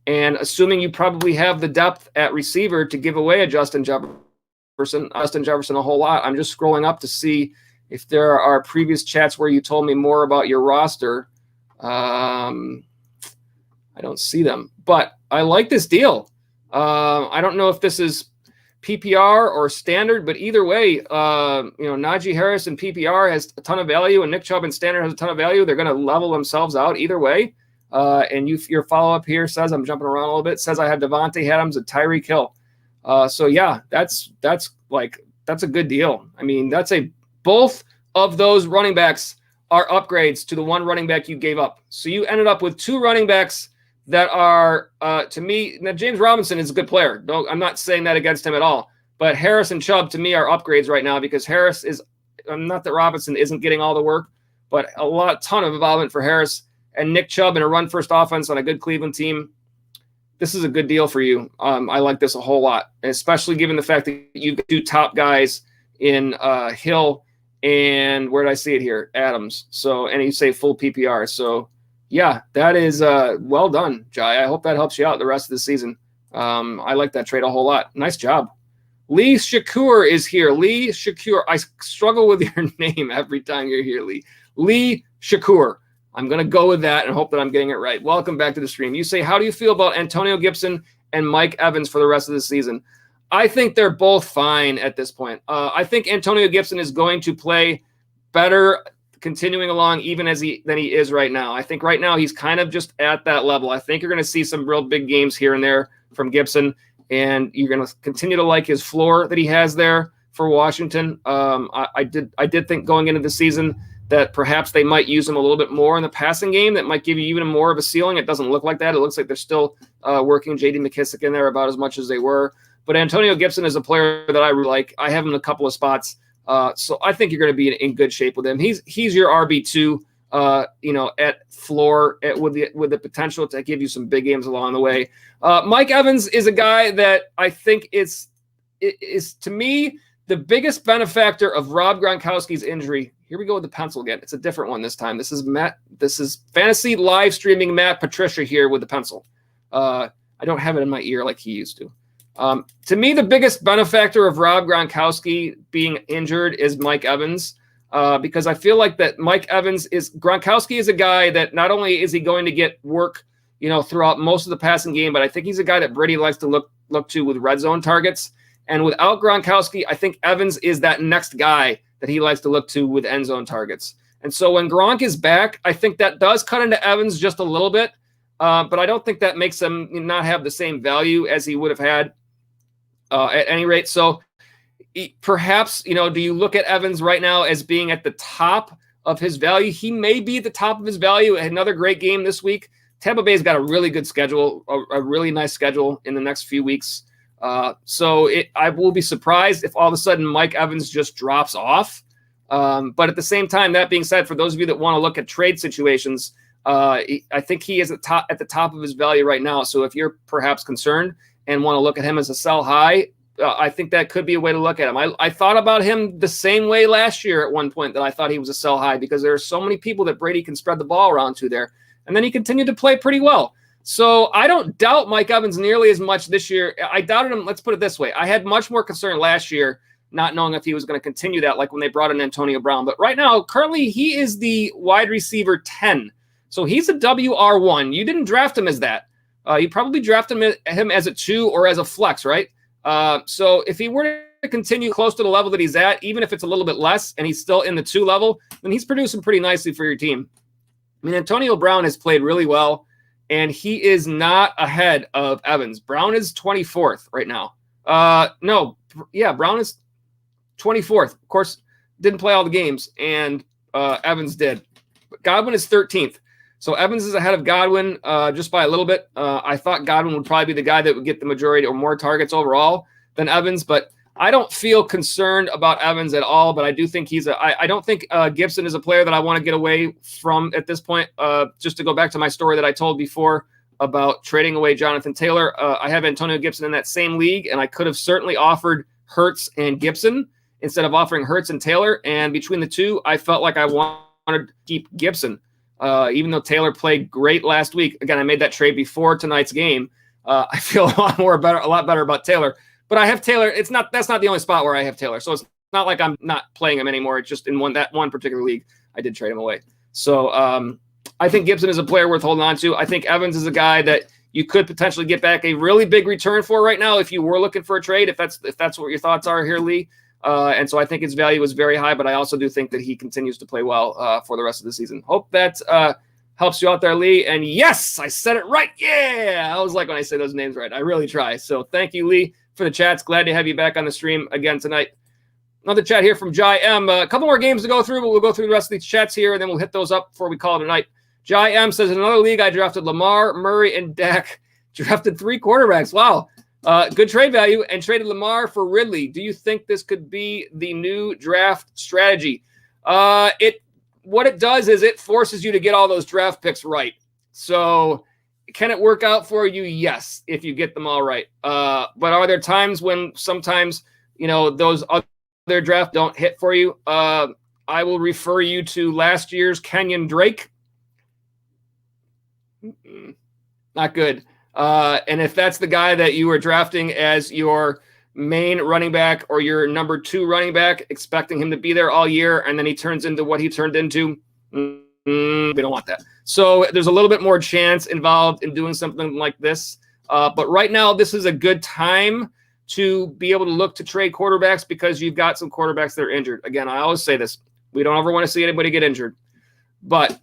And assuming you probably have the depth at receiver to give away a Justin Jefferson a whole lot. I'm just scrolling up to see if there are previous chats where you told me more about your roster. I don't see them, but I like this deal. I don't know if this is PPR or standard, but either way, Najee Harris and PPR has a ton of value, and Nick Chubb and standard has a ton of value. They're going to level themselves out either way. And your follow-up here says, I'm jumping around a little bit, says I have Devontae Adams and Tyreek Hill. So yeah, that's a good deal. I mean, both of those running backs are upgrades to the 1 running back you gave up. So you ended up with 2 running backs that are, to me, now James Robinson is a good player. I'm not saying that against him at all. But Harris and Chubb, to me, are upgrades right now, because Harris is, not that Robinson isn't getting all the work, but ton of involvement for Harris, and Nick Chubb in a run-first offense on a good Cleveland team. this is a good deal for you. I like this a whole lot, especially given the fact that you've got 2 top guys in Hill and where did I see it here? Adams. So, and you say full PPR. So, yeah, that is well done, Jai. I hope that helps you out the rest of the season. I like that trade a whole lot. Nice job. Lee Shakur is here. Lee Shakur. I struggle with your name every time you're here, Lee. Lee Shakur. I'm going to go with that and hope that I'm getting it right. Welcome back to the stream. You say, how do you feel about Antonio Gibson and Mike Evans for the rest of the season? I think they're both fine at this point. I think Antonio Gibson is going to play better continuing along even than he is right now. I think right now he's kind of just at that level. I think you're going to see some real big games here and there from Gibson, and you're going to continue to like his floor that he has there for Washington. I did think going into the season that perhaps they might use him a little bit more in the passing game. That might give you even more of a ceiling. It doesn't look like that. It looks like they're still working J.D. McKissick in there about as much as they were. But Antonio Gibson is a player that I really like. I have him in a couple of spots. So I think you're going to be in good shape with him. He's your RB2, at floor with the potential to give you some big games along the way. Mike Evans is a guy that I think is to me the biggest benefactor of Rob Gronkowski's injury. Here we go with the pencil again. It's a different one this time. This is Matt. This is fantasy live streaming Matt Patricia here with the pencil. I don't have it in my ear like he used to. To me, the biggest benefactor of Rob Gronkowski being injured is Mike Evans, because I feel like that Gronkowski is a guy that not only is he going to get work, throughout most of the passing game, but I think he's a guy that Brady likes to look to with red zone targets. And without Gronkowski, I think Evans is that next guy that he likes to look to with end zone targets. And so when Gronk is back, I think that does cut into Evans just a little bit, but I don't think that makes him not have the same value as he would have had. At any rate, so perhaps, do you look at Evans right now as being at the top of his value? He may be at the top of his value. Another great game this week. Tampa Bay's got a really good schedule, a really nice schedule in the next few weeks. So I will be surprised if all of a sudden Mike Evans just drops off. But at the same time, that being said, for those of you that want to look at trade situations, I think he is at the top of his value right now. So if you're perhaps concerned and want to look at him as a sell high, I think that could be a way to look at him. I thought about him the same way last year at one point, that I thought he was a sell high because there are so many people that Brady can spread the ball around to there. And then he continued to play pretty well. So I don't doubt Mike Evans nearly as much this year. I doubted him. Let's put it this way. I had much more concern last year, not knowing if he was going to continue that, like when they brought in Antonio Brown. But right now, currently, he is the wide receiver 10. So he's a WR1. You didn't draft him as that. You probably drafted him as a 2 or as a flex, right? So if he were to continue close to the level that he's at, even if it's a little bit less and he's still in the 2 level, then he's producing pretty nicely for your team. I mean, Antonio Brown has played really well, and he is not ahead of Evans. Brown is 24th right now. Brown is 24th. Of course, didn't play all the games, and Evans did. But Godwin is 13th. So Evans is ahead of Godwin just by a little bit. I thought Godwin would probably be the guy that would get the majority or more targets overall than Evans, but I don't feel concerned about Evans at all. But I do think I don't think Gibson is a player that I want to get away from at this point. Just to go back to my story that I told before about trading away Jonathan Taylor, I have Antonio Gibson in that same league, and I could have certainly offered Hurts and Gibson instead of offering Hurts and Taylor. And between the two, I felt like I wanted to keep Gibson. Even though Taylor played great last week. Again, I made that trade before tonight's game. I feel a lot better about Taylor. But I have Taylor. That's not the only spot where I have Taylor. So it's not like I'm not playing him anymore. It's just in that one particular league, I did trade him away. So I think Gibson is a player worth holding on to. I think Evans is a guy that you could potentially get back a really big return for right now if you were looking for a trade. If that's what your thoughts are here, Lee. And so I think his value is very high, but I also do think that he continues to play well for the rest of the season. Hope that helps you out there, Lee. And yes, I said it right. Yeah, I always like when I say those names right. I really try. So thank you, Lee, for the chats. Glad to have you back on the stream again tonight. Another chat here from Jai M. A couple more games to go through, but we'll go through the rest of these chats here, and then we'll hit those up before we call it a night. Jai M says, in another league, I drafted Lamar, Murray, and Dak. Drafted 3 quarterbacks. Wow. Good trade value, and traded Lamar for Ridley. Do you think this could be the new draft strategy? What it does is it forces you to get all those draft picks right. So can it work out for you? Yes, if you get them all right. But are there times when sometimes, those other draft don't hit for you? I will refer you to last year's Kenyon Drake. Not good. And if that's the guy that you were drafting as your main running back or your number 2 running back, expecting him to be there all year, and then he turns into what he turned into, we don't want that. So there's a little bit more chance involved in doing something like this. But right now, this is a good time to be able to look to trade quarterbacks because you've got some quarterbacks that are injured. Again, I always say this. We don't ever want to see anybody get injured. But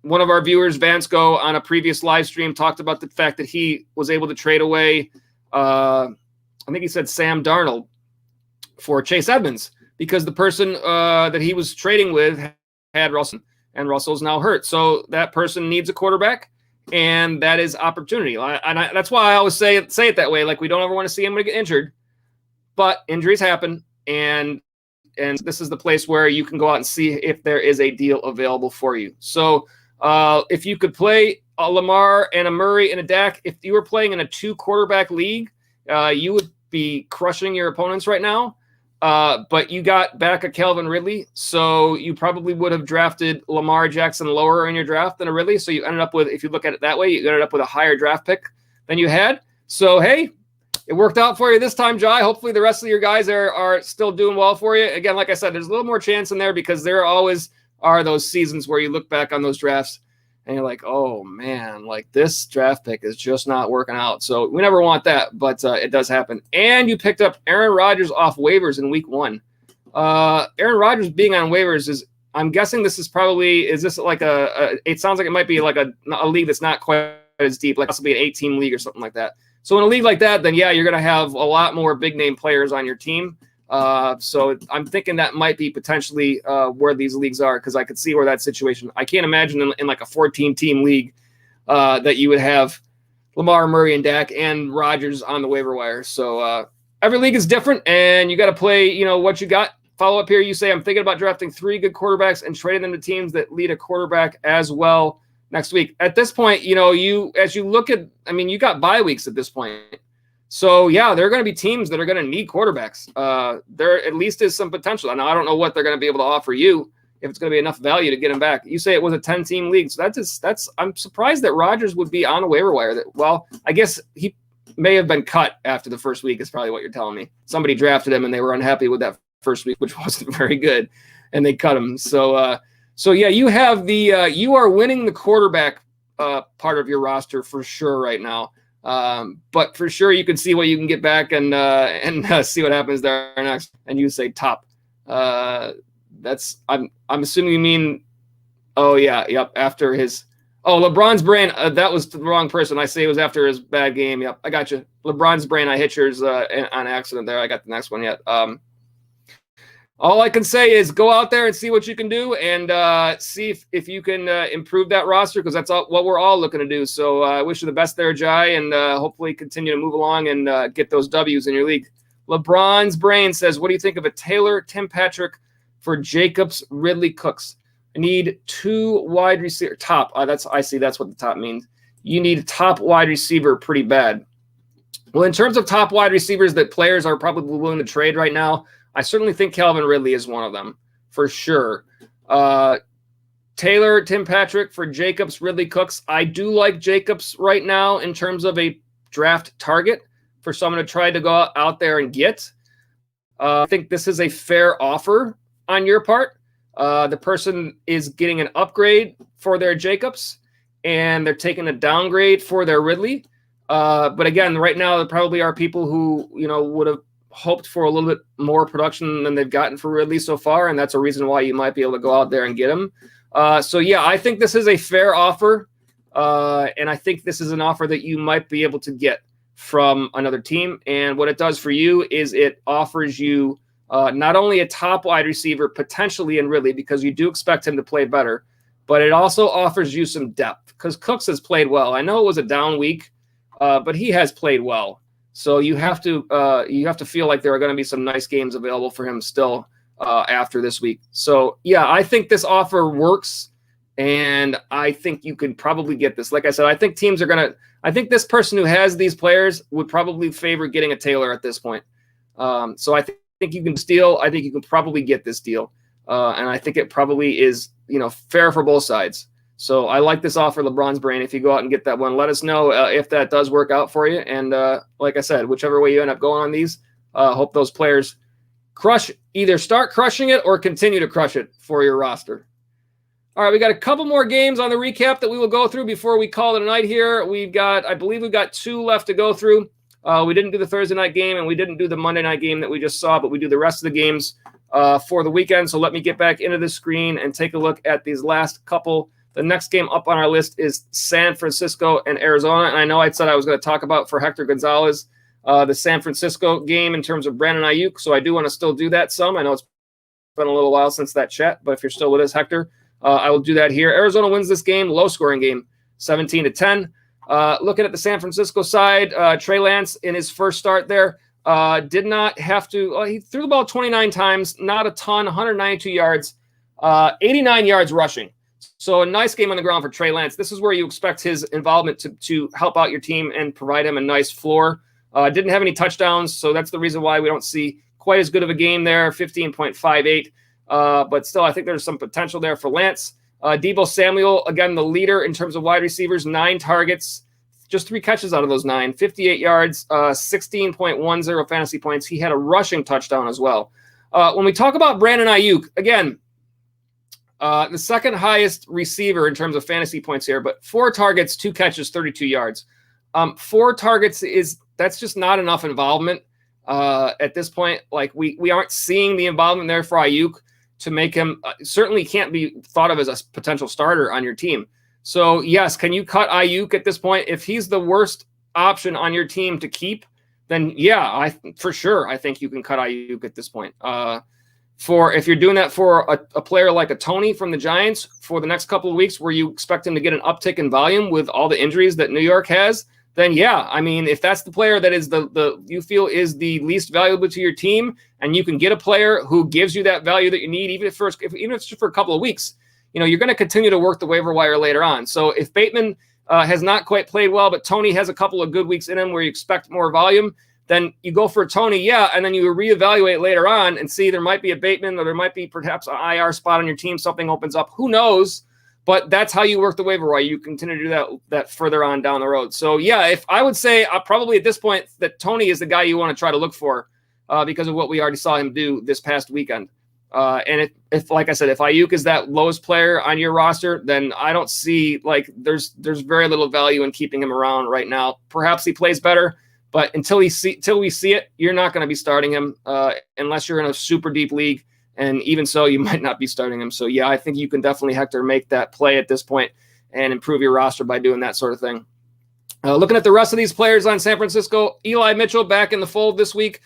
one of our viewers, Vansco, on a previous live stream talked about the fact that he was able to trade away, I think he said Sam Darnold for Chase Edmonds because the person that he was trading with had Russell, and Russell's now hurt. So that person needs a quarterback, and that is opportunity. That's why I always say it that way. Like, we don't ever want to see anybody get injured, but injuries happen, and this is the place where you can go out and see if there is a deal available for you. So if you could play a Lamar and a Murray and a Dak, if you were playing in a 2-quarterback league, you would be crushing your opponents right now. But you got back a Calvin Ridley, so you probably would have drafted Lamar Jackson lower in your draft than a Ridley. So you ended up with, if you look at it that way, you ended up with a higher draft pick than you had. So, hey, it worked out for you this time, Jai. Hopefully the rest of your guys are still doing well for you. Again, like I said, there's a little more chance in there because there always are those seasons where you look back on those drafts and you're like, oh, man, like this draft pick is just not working out. So we never want that, but it does happen. And you picked up Aaron Rodgers off waivers in week 1. Aaron Rodgers being on waivers is, I'm guessing this is probably, is this like it sounds like it might be like a league that's not quite as deep, like possibly an 8-team league or something like that. So in a league like that, then yeah, you're going to have a lot more big name players on your team. So I'm thinking that might be potentially where these leagues are, because I could see where that situation. I can't imagine in like a 14-team league that you would have Lamar, Murray, and Dak and Rodgers on the waiver wire. So every league is different, and you got to play, what you got. Follow up here, you say, I'm thinking about drafting 3 good quarterbacks and trading them to teams that lead a quarterback as well next week. At this point, as you look at, you got bye weeks at this point. So, yeah, there are going to be teams that are going to need quarterbacks. There at least is some potential. Now, I don't know what they're going to be able to offer you, if it's going to be enough value to get him back. You say it was a 10-team league. So I'm surprised that Rodgers would be on the waiver wire. Well, I guess he may have been cut after the first week is probably what you're telling me. Somebody drafted him and they were unhappy with that first week, which wasn't very good, and they cut him. So yeah, you have you are winning the quarterback part of your roster for sure right now. But for sure, you can see what you can get back and see what happens there next. And you say top. I'm assuming you mean. Oh yeah, yep. After his LeBron's brain. That was the wrong person. I say it was after his bad game. Yep, I got you. LeBron's brain. I hit yours on accident there. I got the next one yet. All I can say is go out there and see what you can do and see if you can improve that roster, because that's what we're all looking to do. So I wish you the best there, Jai, and hopefully continue to move along and get those W's in your league. LeBron's brain says, what do you think of a Taylor, Tim Patrick for Jacobs, Ridley, Cooks? I need 2 wide receiver top. I see that's what the top means. You need a top wide receiver pretty bad. Well, in terms of top wide receivers that players are probably willing to trade right now, I certainly think Calvin Ridley is one of them for sure. Taylor, Tim Patrick for Jacobs, Ridley, Cooks. I do like Jacobs right now in terms of a draft target for someone to try to go out there and get. I think this is a fair offer on your part. The person is getting an upgrade for their Jacobs, and they're taking a downgrade for their Ridley. But again, right now, there probably are people who, would have hoped for a little bit more production than they've gotten for Ridley so far, and that's a reason why you might be able to go out there and get him. So yeah, I think this is a fair offer, and I think this is an offer that you might be able to get from another team. And what it does for you is it offers you not only a top wide receiver potentially in Ridley, because you do expect him to play better, but it also offers you some depth, because Cooks has played well. I know it was a down week, but he has played well. So you have to feel like there are going to be some nice games available for him still after this week. So yeah, I think this offer works And I think you could probably get this. Like I said, I think teams are going to – I think this person who has these players would probably favor getting a Taylor at this point. So I think you can steal. I think you can probably get this deal. And I think it probably is, fair for both sides. So I like this offer, LeBron's brain. If you go out and get that one, let us know if that does work out for you. And like I said, whichever way you end up going on these, hope those players either start crushing it or continue to crush it for your roster. All right, we got a couple more games on the recap that we will go through before we call it a night here. I believe we've got 2 left to go through. We didn't do the Thursday night game, and we didn't do the Monday night game that we just saw, but we do the rest of the games for the weekend. So let me get back into the screen and take a look at these last couple. The next game up on our list is San Francisco and Arizona. And I know I said I was going to talk about for Hector Gonzalez the San Francisco game in terms of Brandon Ayuk. So I do want to still do that some. I know it's been a little while since that chat, but if you're still with us, Hector, I will do that here. Arizona wins this game, low-scoring game, 17-10. Looking at the San Francisco side, Trey Lance in his first start there did not have to he threw the ball 29 times, not a ton, 192 yards, 89 yards rushing. So a nice game on the ground for Trey Lance. This is where you expect his involvement to help out your team and provide him a nice floor. Didn't have any touchdowns, so that's the reason why we don't see quite as good of a game there, 15.58. But still, I think there's some potential there for Lance. Deebo Samuel, again, the leader in terms of wide receivers, 9 targets, just 3 catches out of those 9, 58 yards, 16.10 fantasy points. He had a rushing touchdown as well. When we talk about Brandon Ayuk, again, the second highest receiver in terms of fantasy points here, but 4 targets, 2 catches, 32 yards. 4 targets that's just not enough involvement at this point. Like we aren't seeing the involvement there for Ayuk to make him certainly can't be thought of as a potential starter on your team. So yes, can you cut Ayuk at this point? If he's the worst option on your team to keep, then yeah, for sure, I think you can cut Ayuk at this point. If you're doing that for a player like a Tony from the Giants for the next couple of weeks, where you expect him to get an uptick in volume with all the injuries that New York has, then yeah, I mean, if that's the player that is the you feel is the least valuable to your team, and you can get a player who gives you that value that you need, even if it's just for a couple of weeks, you're going to continue to work the waiver wire later on. So if Bateman has not quite played well, but Tony has a couple of good weeks in him where you expect more volume, then you go for Tony, yeah, and then you reevaluate later on and see there might be a Bateman or there might be perhaps an IR spot on your team, something opens up. Who knows? But that's how you work the waiver wire. You continue to do that further on down the road. So, yeah, if I would say probably at this point that Tony is the guy you want to try to look for because of what we already saw him do this past weekend. And if like I said, if Ayuk is that lowest player on your roster, then I don't see there's very little value in keeping him around right now. Perhaps he plays better, but until we see it, you're not going to be starting him unless you're in a super deep league. And even so, you might not be starting him. So, yeah, I think you can definitely, Hector, make that play at this point and improve your roster by doing that sort of thing. Looking at the rest of these players on San Francisco, Eli Mitchell back in the fold this week.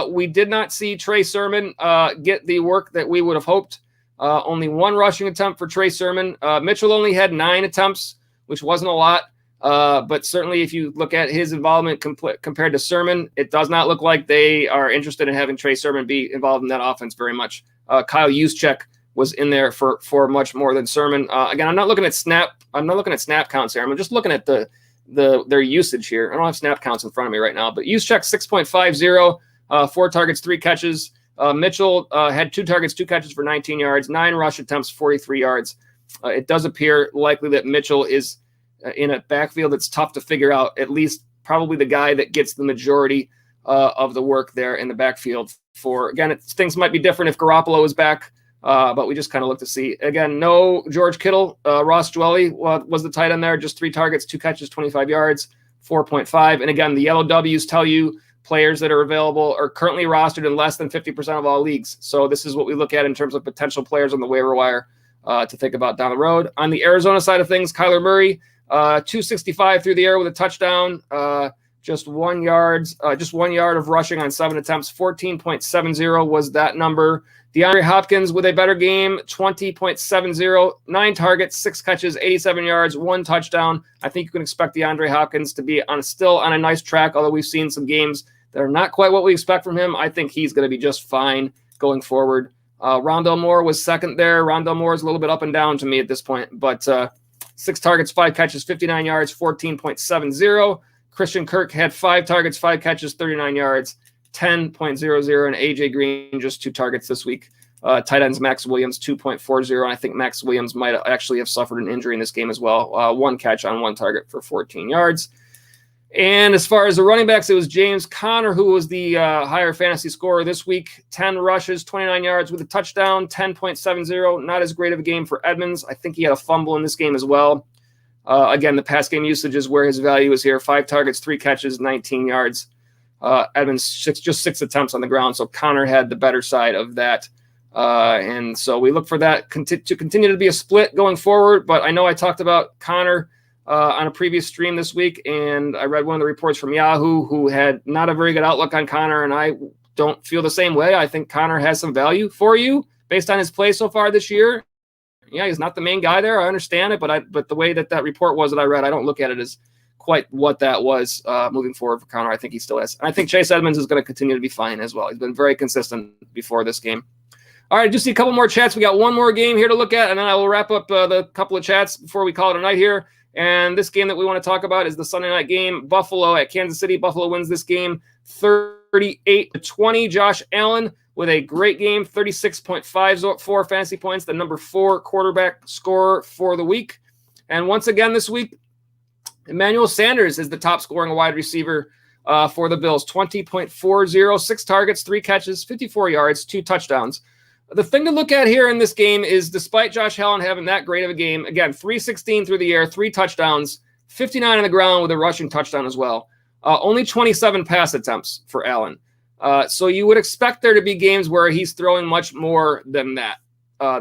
We did not see Trey Sermon get the work that we would have hoped. Only 1 rushing attempt for Trey Sermon. Mitchell only had 9 attempts, which wasn't a lot. But certainly if you look at his involvement compared to Sermon, it does not look like they are interested in having Trey Sermon be involved in that offense very much. Kyle Juszczyk was in there for much more than Sermon. Again, I'm not looking at snap counts here. I'm just looking at their usage here. I don't have snap counts in front of me right now, but Juszczyk 6.50, 4 targets, 3 catches. Mitchell had 2 targets, 2 catches for 19 yards, 9 rush attempts, 43 yards. It does appear likely that Mitchell is in a backfield that's tough to figure out, at least probably the guy that gets the majority of the work there in the backfield. Things might be different if Garoppolo is back, but we just kind of look to see. Again, no George Kittle. Ross Dwelly was the tight end there, just 3 targets, 2 catches, 25 yards, 4.5. And again, the yellow W's tell you players that are available are currently rostered in less than 50% of all leagues. So this is what we look at in terms of potential players on the waiver wire to think about down the road. On the Arizona side of things, Kyler Murray, 265 through the air with a touchdown, just 1 yard of rushing on 7 attempts. 14.70 was that number. DeAndre Hopkins with a better game, 20.70, 9 targets, 6 catches, 87 yards, 1 touchdown. I think you can expect DeAndre Hopkins to be still on a nice track, although we've seen some games that are not quite what we expect from him. I think he's going to be just fine going forward. Rondale Moore was second there. Rondale Moore is a little bit up and down to me at this point, but 6 targets, 5 catches, 59 yards, 14.70. Christian Kirk had 5 targets, 5 catches, 39 yards, 10.00. And A.J. Green, just 2 targets this week. Tight ends Max Williams, 2.40. And I think Max Williams might actually have suffered an injury in this game as well. 1 catch on 1 target for 14 yards. And as far as the running backs, it was James Conner who was the higher fantasy scorer this week. 10 rushes, 29 yards with a touchdown, 10.70. Not as great of a game for Edmonds. I think he had a fumble in this game as well. Again, the pass game usage is where his value is here. 5 targets, 3 catches, 19 yards. Edmonds just 6 attempts on the ground. So Conner had the better side of that. And so we look for that to continue to be a split going forward. But I know I talked about Conner on a previous stream this week, and I read one of the reports from Yahoo who had not a very good outlook on Conner, and I don't feel the same way. I think Conner has some value for you based on his play so far this year. Yeah, he's not the main guy there. I understand it, but the way that report was that I read, I don't look at it as quite what that was moving forward for Conner. I think he still has. And I think Chase Edmonds is going to continue to be fine as well. He's been very consistent before this game. All right, just see a couple more chats. We got one more game here to look at, and then I will wrap up the couple of chats before we call it a night here. And this game that we want to talk about is the Sunday night game. Buffalo at Kansas City. Buffalo wins this game 38-20. Josh Allen with a great game, 36.54 fantasy points, the number 4 quarterback scorer for the week. And once again this week, Emmanuel Sanders is the top scoring wide receiver for the Bills, 20.40, 6 targets, 3 catches, 54 yards, 2 touchdowns. The thing to look at here in this game is despite Josh Allen having that great of a game, again, 316 through the air, 3 touchdowns, 59 on the ground with a rushing touchdown as well. Only 27 pass attempts for Allen. So you would expect there to be games where he's throwing much more than that.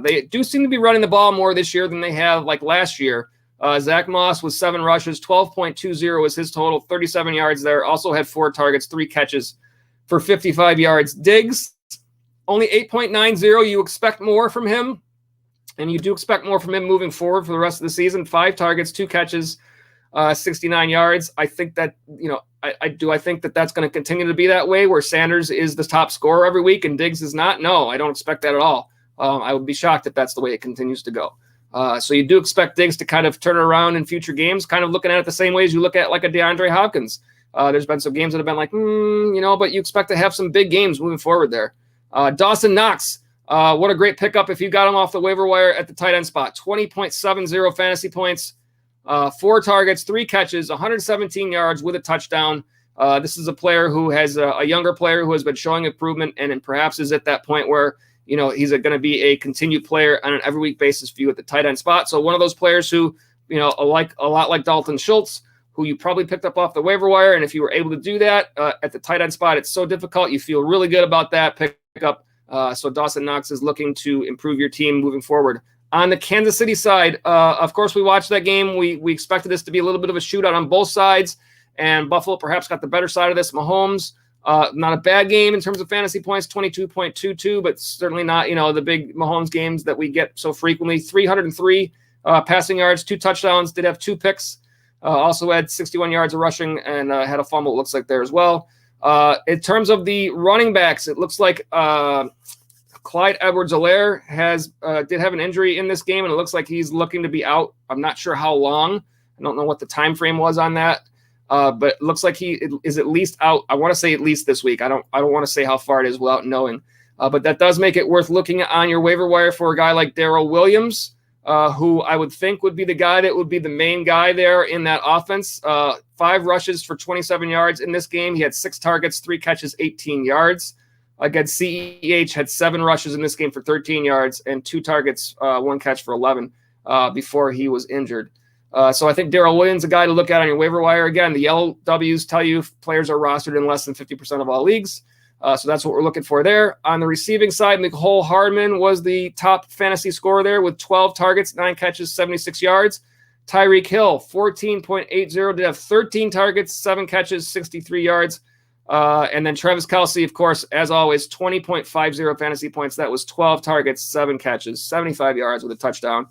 They do seem to be running the ball more this year than they have like last year. Zach Moss with 7 rushes, 12.20 was his total, 37 yards there. Also had 4 targets, 3 catches for 55 yards. Diggs, only 8.90. You expect more from him, and you do expect more from him moving forward for the rest of the season. 5 targets, 2 catches, 69 yards. I think that, I think that that's going to continue to be that way where Sanders is the top scorer every week and Diggs is not. No, I don't expect that at all. I would be shocked if that's the way it continues to go. So you do expect Diggs to kind of turn around in future games, kind of looking at it the same way as you look at like a DeAndre Hopkins. There's been some games that have been like, but you expect to have some big games moving forward there. Dawson Knox, what a great pickup if you got him off the waiver wire at the tight end spot. 20.70 fantasy points, 4 targets, 3 catches, 117 yards with a touchdown. This is a player who has a younger player who has been showing improvement and perhaps is at that point where, he's going to be a continued player on an every week basis for you at the tight end spot. So one of those players who, a lot like Dalton Schultz, who you probably picked up off the waiver wire. And if you were able to do that at the tight end spot, it's so difficult. You feel really good about that pickup. So Dawson Knox is looking to improve your team moving forward. On the Kansas City side, of course, we watched that game. We expected this to be a little bit of a shootout on both sides, and Buffalo perhaps got the better side of this. Mahomes, not a bad game in terms of fantasy points, 22.22, but certainly not, the big Mahomes games that we get so frequently. 303 passing yards, 2 touchdowns, did have 2 picks. Also had 61 yards of rushing and had a fumble, it looks like, there as well. In terms of the running backs, it looks like Clyde Edwards-Helaire did have an injury in this game, and it looks like he's looking to be out. I'm not sure how long. I don't know what the time frame was on that, but it looks like he is at least out. I want to say at least this week. I don't want to say how far it is without knowing, but that does make it worth looking at on your waiver wire for a guy like Daryl Williams, who I would think would be the guy that would be the main guy there in that offense. 5 rushes for 27 yards in this game. He had 6 targets, 3 catches, 18 yards. Against CEH, had 7 rushes in this game for 13 yards and 2 targets, 1 catch for 11 before he was injured. So I think Daryl Williams, a guy to look at on your waiver wire. Again, the yellow W's tell you players are rostered in less than 50% of all leagues. So that's what we're looking for there. On the receiving side, Mecole Hardman was the top fantasy scorer there with 12 targets, 9 catches, 76 yards. Tyreek Hill, 14.80, did have 13 targets, 7 catches, 63 yards. And then Travis Kelce, of course, as always, 20.50 fantasy points. That was 12 targets, 7 catches, 75 yards with a touchdown.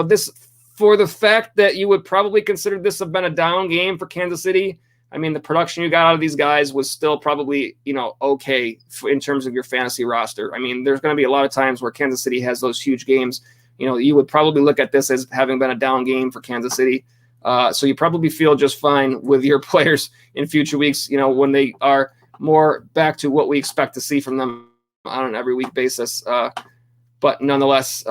This, for the fact that you would probably consider this have been a down game for Kansas City, I mean, the production you got out of these guys was still probably, okay in terms of your fantasy roster. I mean, there's going to be a lot of times where Kansas City has those huge games. You would probably look at this as having been a down game for Kansas City. So you probably feel just fine with your players in future weeks, when they are more back to what we expect to see from them on an every week basis. But nonetheless,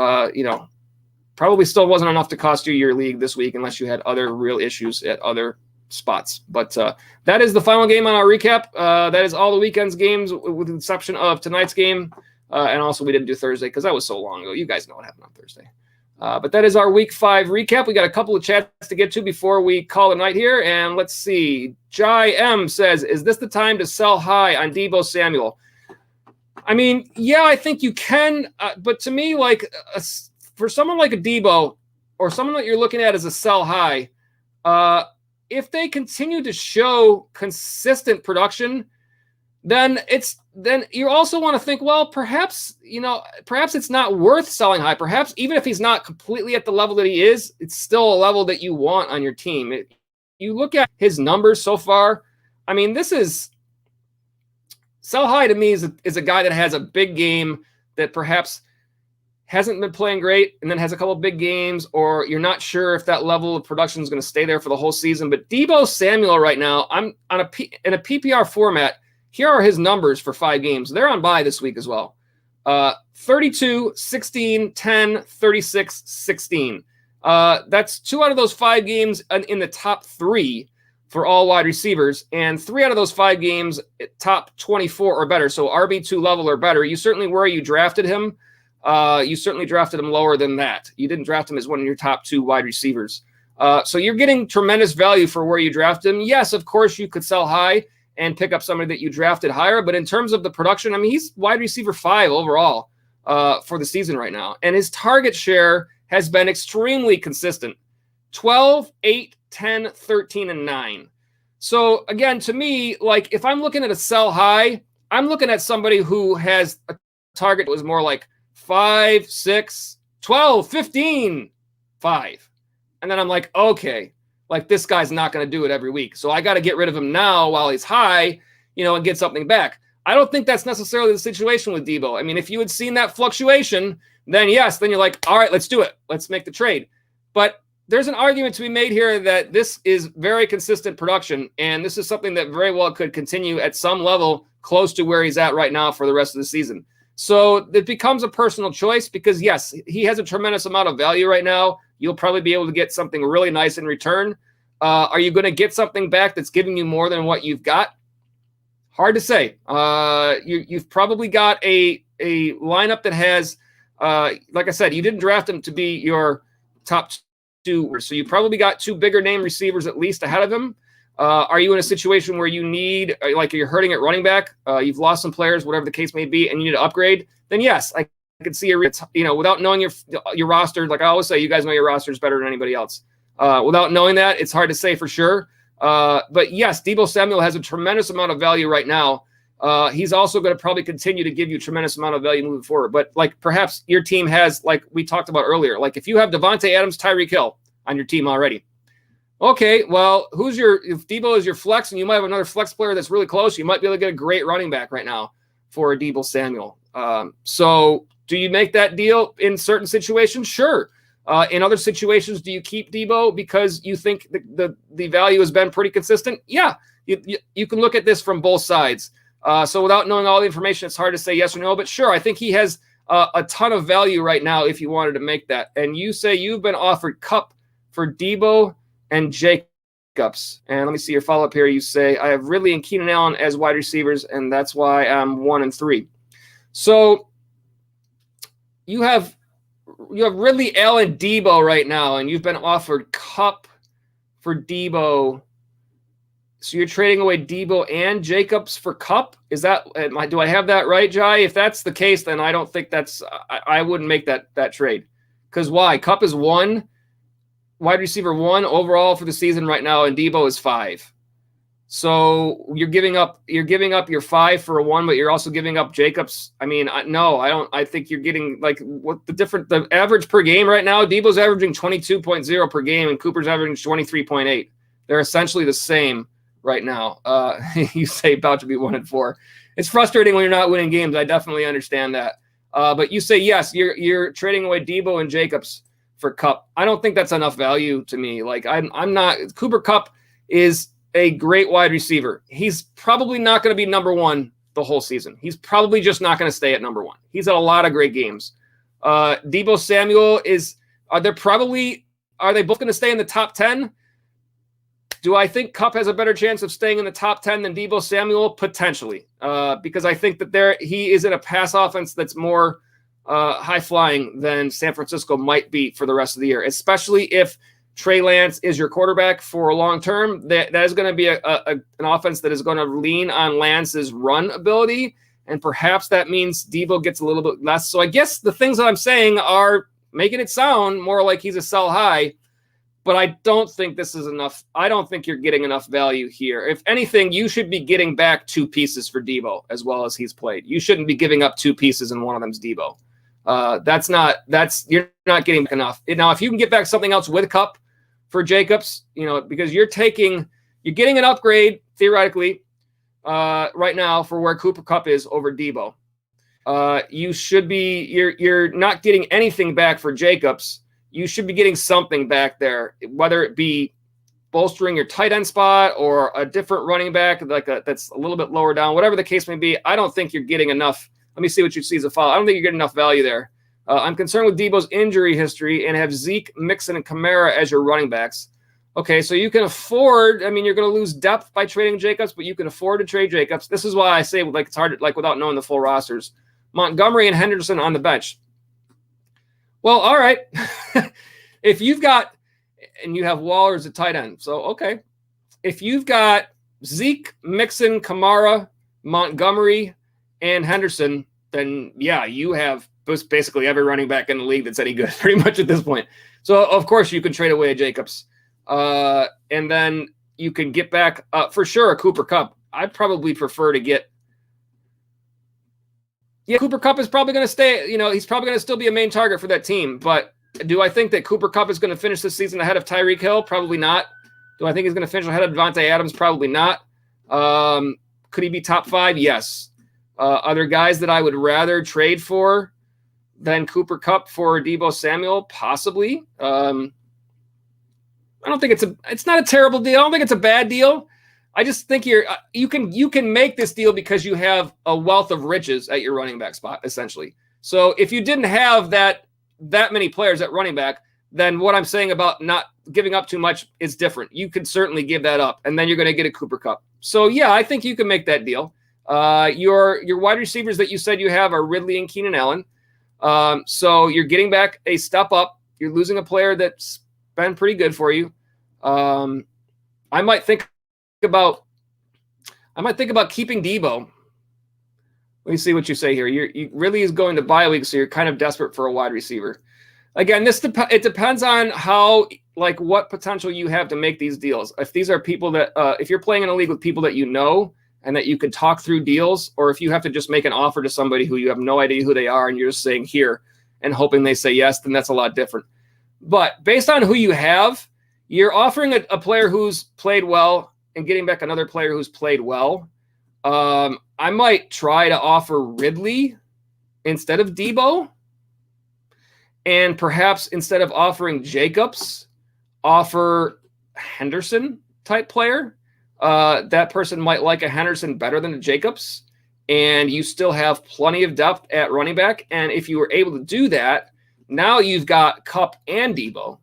probably still wasn't enough to cost you your league this week unless you had other real issues at other spots. But that is the final game on our recap. That is all the weekend's games with the exception of tonight's game. And also we didn't do Thursday because that was so long ago. You guys know what happened on Thursday. But that is our week 5 recap. We got a couple of chats to get to before we call it night here. And let's see. Jai M says, is this the time to sell high on Deebo Samuel? I mean, yeah, I think you can. But to me, for someone like a Deebo or someone that you're looking at as a sell high, if they continue to show consistent production, then you also want to think, well, perhaps it's not worth selling high. Perhaps even if he's not completely at the level that he is, it's still a level that you want on your team. You look at his numbers so far. I mean, this is sell high to me is a guy that has a big game that perhaps hasn't been playing great and then has a couple of big games, or you're not sure if that level of production is going to stay there for the whole season. But Deebo Samuel right now, I'm in a PPR format. Here are his numbers for 5 games. They're on bye this week as well. 32, 16, 10, 36, 16. That's 2 out of those 5 games in the top 3 for all wide receivers, and 3 out of those 5 games top 24 or better. So RB2 level or better. You certainly where you drafted him. You certainly drafted him lower than that. You didn't draft him as one of your top 2 wide receivers. So you're getting tremendous value for where you draft him. Yes, of course, you could sell high and pick up somebody that you drafted higher. But in terms of the production, I mean, he's wide receiver 5 overall for the season right now. And his target share has been extremely consistent. 12, 8, 10, 13, and 9. So again, to me, if I'm looking at a sell high, I'm looking at somebody who has a target that was more like 5, 6, 12, 15, 5. And then I'm like, okay, this guy's not going to do it every week. So I got to get rid of him now while he's high, and get something back. I don't think that's necessarily the situation with Deebo. I mean, if you had seen that fluctuation, then yes, then you're like, all right, let's do it. Let's make the trade. But there's an argument to be made here that this is very consistent production, and this is something that very well could continue at some level close to where he's at right now for the rest of the season. So it becomes a personal choice because, yes, he has a tremendous amount of value right now. You'll probably be able to get something really nice in return. Are you going to get something back that's giving you more than what you've got? Hard to say. You've probably got a lineup that has, like I said, you didn't draft him to be your top 2. So you probably got 2 bigger name receivers at least ahead of him. Are you in a situation where you need, you're hurting at running back, you've lost some players, whatever the case may be, and you need to upgrade? Then yes, I could see without knowing your roster. Like I always say, you guys know your roster is better than anybody else. Without knowing that, it's hard to say for sure. But yes, Deebo Samuel has a tremendous amount of value right now. He's also going to probably continue to give you a tremendous amount of value moving forward. But perhaps your team has, like we talked about earlier, if you have Devontae Adams, Tyreek Hill on your team already. Okay, well, if Deebo is your flex and you might have another flex player that's really close, you might be able to get a great running back right now for a Deebo Samuel. So do you make that deal in certain situations? Sure. In other situations, do you keep Deebo because you think the value has been pretty consistent? Yeah, you can look at this from both sides. So without knowing all the information, it's hard to say yes or no. But sure, I think he has a ton of value right now if you wanted to make that. And you say you've been offered Kupp for Deebo and Jacobs. And let me see your follow-up here. You say, I have Ridley and Keenan Allen as wide receivers, and that's why I'm 1 and 3. So you have Ridley, Allen, Deebo right now, and you've been offered Kupp for Deebo. So you're trading away Deebo and Jacobs for Kupp? Do I have that right, Jai? If that's the case, then I don't think I wouldn't make that trade. Because why? Kupp is 1, wide receiver 1 overall for the season right now, and Deebo is 5. So you're giving up your 5 for a 1, but you're also giving up Jacobs. I mean, no, I don't. I think you're getting the average per game right now. Deebo's averaging 22.0 per game, and Cooper's averaging 23.8. They're essentially the same right now. You say about to be 1-4. It's frustrating when you're not winning games. I definitely understand that. But you say, yes, you're trading away Debo and Jacobs for Kupp. I don't think that's enough value to me. Like I'm not. Cooper Kupp is a great wide receiver. He's probably not going to be number one the whole season. He's probably just not going to stay at number one. He's had a lot of great games. Debo Samuel are they both going to stay in the top 10? Do I think Kupp has a better chance of staying in the top 10 than Debo Samuel? Potentially, because I think that he is in a pass offense that's more high-flying than San Francisco might be for the rest of the year, especially if Trey Lance is your quarterback for long term. That is going to be an offense that is going to lean on Lance's run ability, and perhaps that means Debo gets a little bit less. So I guess the things that I'm saying are making it sound more like he's a sell high, but I don't think this is enough. I don't think you're getting enough value here. If anything, you should be getting back 2 pieces for Debo as well as he's played. You shouldn't be giving up 2 pieces and one of them's Debo. You're not getting back enough. Now, if you can get back something else with Kupp for Jacobs, because you're getting an upgrade theoretically right now for where Cooper Kupp is over Debo. You're not getting anything back for Jacobs. You should be getting something back there, whether it be bolstering your tight end spot or a different running back that's a little bit lower down, whatever the case may be. I don't think you're getting enough. Let me see what you see as a follow. I don't think you're getting enough value there. I'm concerned with Debo's injury history and have Zeke, Mixon, and Kamara as your running backs. Okay, so you can afford. I mean, you're going to lose depth by trading Jacobs, but you can afford to trade Jacobs. This is why I say it's hard without knowing the full rosters. Montgomery and Henderson on the bench. Well, all right. If you've got, and you have Waller as a tight end, so okay. If you've got Zeke, Mixon, Kamara, Montgomery, and Henderson, then yeah, you have basically every running back in the league that's any good pretty much at this point. So of course you can trade away a Jacobs. And then you can get back for sure a Cooper Kupp. I'd probably prefer to get. Yeah, Cooper Kupp is probably going to stay. He's probably going to still be a main target for that team. But do I think that Cooper Kupp is going to finish the season ahead of Tyreek Hill? Probably not. Do I think he's going to finish ahead of Devontae Adams? Probably not. Could he be top 5? Yes. Other guys that I would rather trade for than Cooper Kupp for Debo Samuel? Possibly. I don't think it's not a terrible deal. I don't think it's a bad deal. I just think you can make this deal because you have a wealth of riches at your running back spot, essentially. So if you didn't have that many players at running back, then what I'm saying about not giving up too much is different. You could certainly give that up, and then you're going to get a Cooper Kupp. So yeah, I think you can make that deal. Your wide receivers that you said you have are Ridley and Keenan Allen. So you're getting back a step up. You're losing a player that's been pretty good for you. I might think about keeping Debo. Let me see what you say here. You really is going to bye week, so you're kind of desperate for a wide receiver. Again, it depends on what potential you have to make these deals. If these are people that if you're playing in a league with people that you know and that you could talk through deals, or if you have to just make an offer to somebody who you have no idea who they are and you're just saying here and hoping they say yes, then that's a lot different. But based on who you have, you're offering a player who's played well and getting back another player who's played well. I might try to offer Ridley instead of Debo. And perhaps instead of offering Jacobs, offer Henderson type player. That person might like a Henderson better than a Jacobs. And you still have plenty of depth at running back. And if you were able to do that, now you've got Kupp and Debo.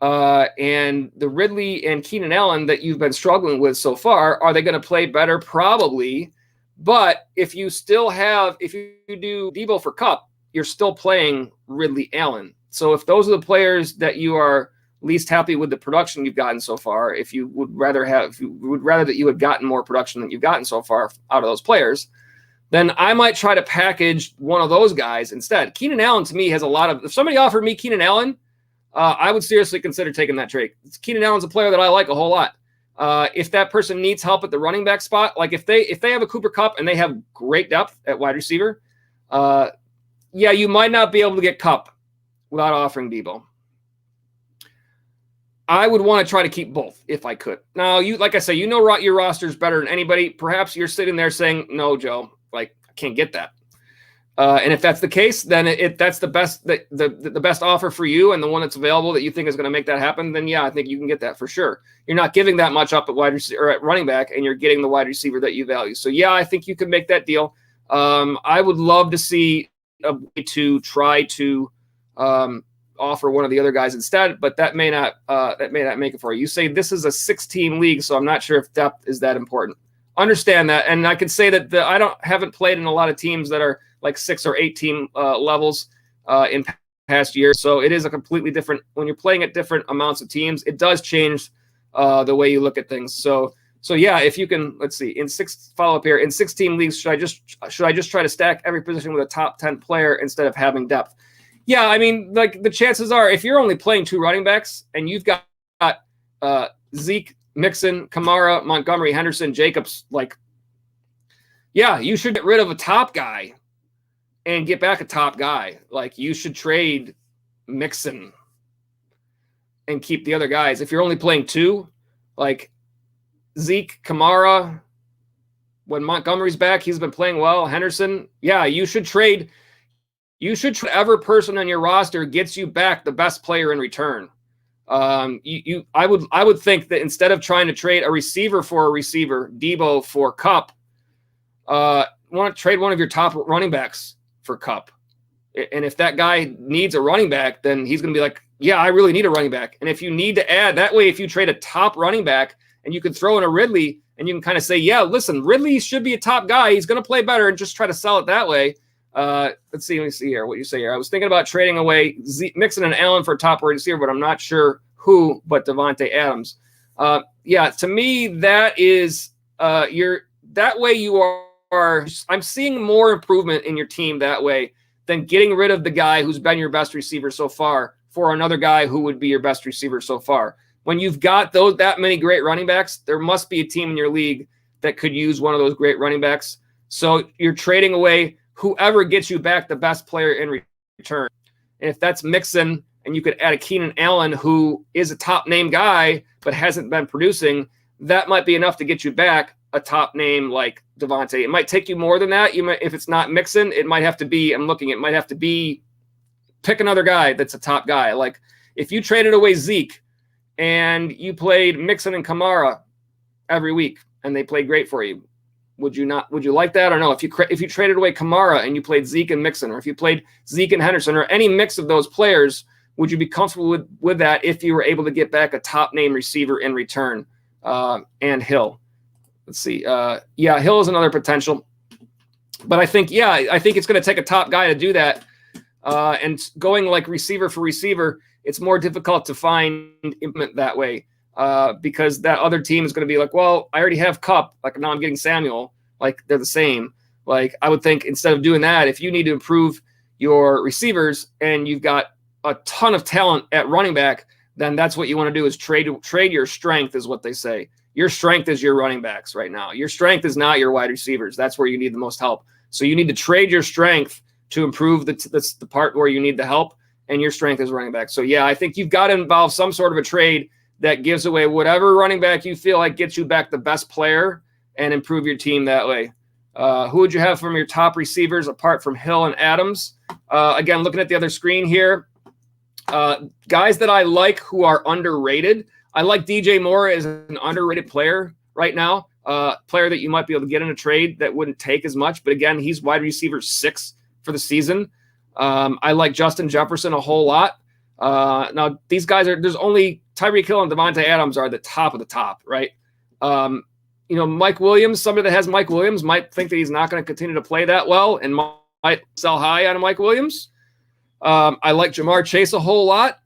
And the Ridley and Keenan Allen that you've been struggling with so far, are they going to play better? Probably. But if you do Debo for Kupp, you're still playing Ridley Allen. So if those are the players that you are least happy with the production you've gotten so far, if you would rather that you had gotten more production than you've gotten so far out of those players, then I might try to package one of those guys instead. Keenan Allen to me has if somebody offered me Keenan Allen, I would seriously consider taking that trade. Keenan Allen's a player that I like a whole lot. If that person needs help at the running back spot, like if they have a Cooper Kupp and they have great depth at wide receiver, you might not be able to get Kupp without offering Debo. I would want to try to keep both if I could. Now, like I say, your roster is better than anybody. Perhaps you're sitting there saying, no, Joe, like I can't get that. And if that's the case, then that's the best the best offer for you and the one that's available that you think is going to make that happen. Then yeah, I think you can get that for sure. You're not giving that much up at wide receiver or at running back, and you're getting the wide receiver that you value. So yeah, I think you could make that deal. I would love to see a way to try to offer one of the other guys instead, but that may not make it for you. You say this is a 6-team league, so I'm not sure if depth is that important. Understand that, and I can say that I haven't played in a lot of teams that are like 6 or 8 team levels in past years. So it is a completely different, when you're playing at different amounts of teams, it does change the way you look at things. So yeah, if you can, let's see, in 6-team leagues, should I just try to stack every position with a top 10 player instead of having depth? Yeah, I mean, like the chances are, if you're only playing 2 running backs and you've got Zeke, Mixon, Kamara, Montgomery, Henderson, Jacobs, like, yeah, you should get rid of a top guy and get back a top guy. Like, you should trade Mixon and keep the other guys. If you're only playing 2, like Zeke, Kamara, when Montgomery's back, he's been playing well. Henderson, yeah, you should trade whatever person on your roster gets you back the best player in return. I would think that instead of trying to trade a receiver for a receiver, Debo for Kupp, want to trade one of your top running backs for Kupp. And if that guy needs a running back, then he's going to be like, yeah, I really need a running back. And if you need to add that way, if you trade a top running back and you can throw in a Ridley and you can kind of say, yeah, listen, Ridley should be a top guy. He's going to play better, and just try to sell it that way. Let me see here. What you say here? I was thinking about trading away Mixon and Allen for a top receiver, but I'm not sure who but Devontae Adams. Yeah, to me, that is that way you are. I'm seeing more improvement in your team that way than getting rid of the guy who's been your best receiver so far for another guy who would be your best receiver so far. When you've got that many great running backs, there must be a team in your league that could use one of those great running backs. So you're trading away whoever gets you back the best player in return. And if that's Mixon, and you could add a Keenan Allen who is a top name guy but hasn't been producing, that might be enough to get you back a top name like Devontae. It might take you more than that. If it's not Mixon, it might have to be pick another guy that's a top guy. Like if you traded away Zeke and you played Mixon and Kamara every week and they played great for you, would you like that or no? If you traded away Kamara and you played Zeke and Mixon, or if you played Zeke and Henderson, or any mix of those players, would you be comfortable with that if you were able to get back a top name receiver in return? And Hill. Let's see. Yeah, Hill is another potential. But I think it's going to take a top guy to do that. And going like receiver for receiver, it's more difficult to implement that way. Because that other team is going to be like, well, I already have Kupp. Like now I'm getting Samuel. Like they're the same. Like I would think instead of doing that, if you need to improve your receivers and you've got a ton of talent at running back, then that's what you want to do is trade your strength, is what they say. Your strength is your running backs right now. Your strength is not your wide receivers. That's where you need the most help. So you need to trade your strength to improve the part where you need the help, and your strength is running back. So yeah, I think you've got to involve some sort of a trade that gives away whatever running back you feel like gets you back the best player and improve your team that way. Who would you have from your top receivers apart from Hill and Adams? Again, looking at the other screen here, guys that I like who are underrated. I like DJ Moore as an underrated player right now. Player that you might be able to get in a trade that wouldn't take as much. But again, he's wide receiver 6 for the season. I like Justin Jefferson a whole lot. Now, these guys there's only Tyreek Hill and Devontae Adams are the top of the top, right? Mike Williams, somebody that has Mike Williams might think that he's not going to continue to play that well and might sell high on Mike Williams. I like Jamar Chase a whole lot.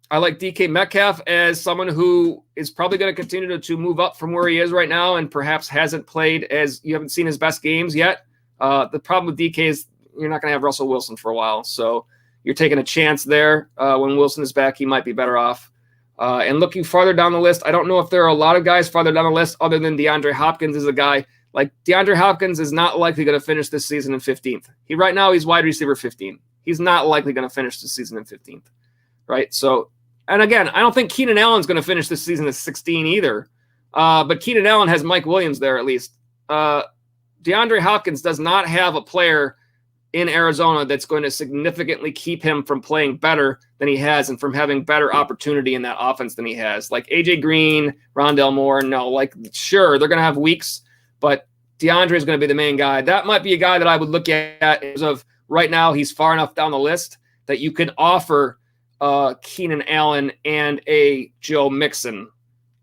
I like DK Metcalf as someone who is probably going to continue to move up from where he is right now and perhaps hasn't played as you haven't seen his best games yet. The problem with DK is you're not going to have Russell Wilson for a while. So you're taking a chance there. When Wilson is back, he might be better off. And looking farther down the list, I don't know if there are a lot of guys farther down the list other than DeAndre Hopkins is a guy. Like DeAndre Hopkins is not likely going to finish this season in 15th. Right now he's wide receiver 15. He's not likely going to finish the season in 15th, right? So And again, I don't think Keenan Allen's going to finish this season at 16 either. But Keenan Allen has Mike Williams there at least. DeAndre Hopkins does not have a player in Arizona that's going to significantly keep him from playing better than he has and from having better opportunity in that offense than he has. Like AJ Green, Rondell Moore, no. Like, sure, they're going to have weeks, but DeAndre is going to be the main guy. That might be a guy that I would look at as of right now. He's far enough down the list that you can offer Keenan Allen and a Joe Mixon,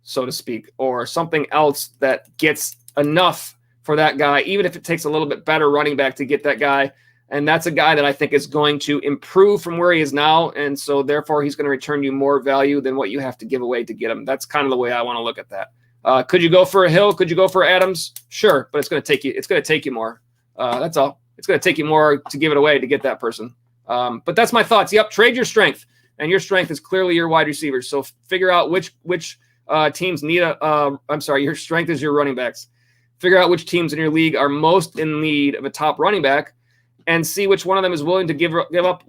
so to speak, or something else that gets enough for that guy, even if it takes a little bit better running back to get that guy. And that's a guy that I think is going to improve from where he is now. And so therefore he's going to return you more value than what you have to give away to get him. That's kind of the way I want to look at that. Could you go for a Hill? Could you go for Adams? Sure. But it's going to take you more. That's all. It's going to take you more to give it away to get that person. But that's my thoughts. Yep. Trade your strength, and your strength is clearly your wide receivers. So figure out which teams need your strength is your running backs. Figure out which teams in your league are most in need of a top running back, and see which one of them is willing to give up,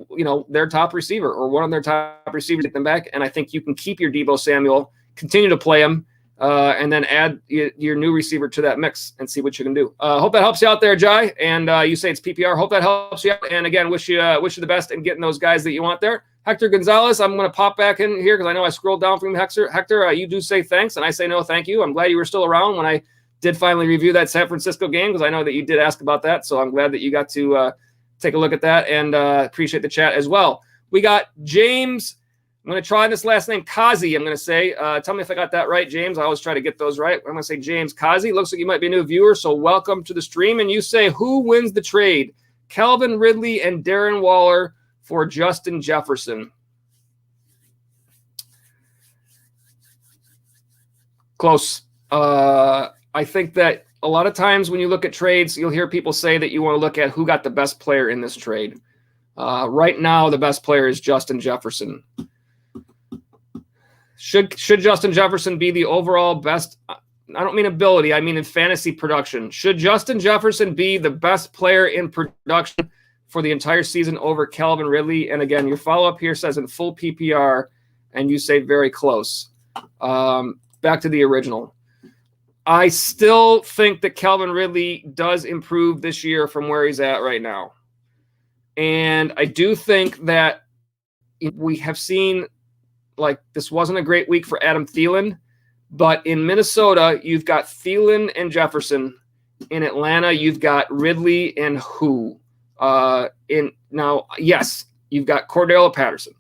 their top receiver or one of their top receivers to get them back. And I think you can keep your Deebo Samuel, continue to play him, and then add your new receiver to that mix and see what you can do. Hope that helps you out there, Jai. And you say it's PPR. Hope that helps you out. And again, wish you the best in getting those guys that you want there. Hector Gonzalez, I'm going to pop back in here because I know I scrolled down from Hector. Hector, you do say thanks, and I say no thank you. I'm glad you were still around when I did finally review that San Francisco game because I know that you did ask about that. So I'm glad that you got to take a look at that, and appreciate the chat as well. We got James. I'm going to try this last name, Kazi, I'm going to say. Tell me if I got that right, James. I always try to get those right. I'm going to say James Kazi. Looks like you might be a new viewer, so welcome to the stream. And you say, who wins the trade? Calvin Ridley and Darren Waller for Justin Jefferson. Close. I think that a lot of times when you look at trades, you'll hear people say that you want to look at who got the best player in this trade. Right now, the best player is Justin Jefferson. Should Justin Jefferson be the overall best? I don't mean ability. I mean in fantasy production. Should Justin Jefferson be the best player in production for the entire season over Calvin Ridley? And again, your follow-up here says in full PPR, and you say very close. Back to the original. I still think that Calvin Ridley does improve this year from where he's at right now. And I do think that we have seen, like, this wasn't a great week for Adam Thielen, but in Minnesota, you've got Thielen and Jefferson. In Atlanta, you've got Ridley and who? Yes, you've got Cordell Patterson.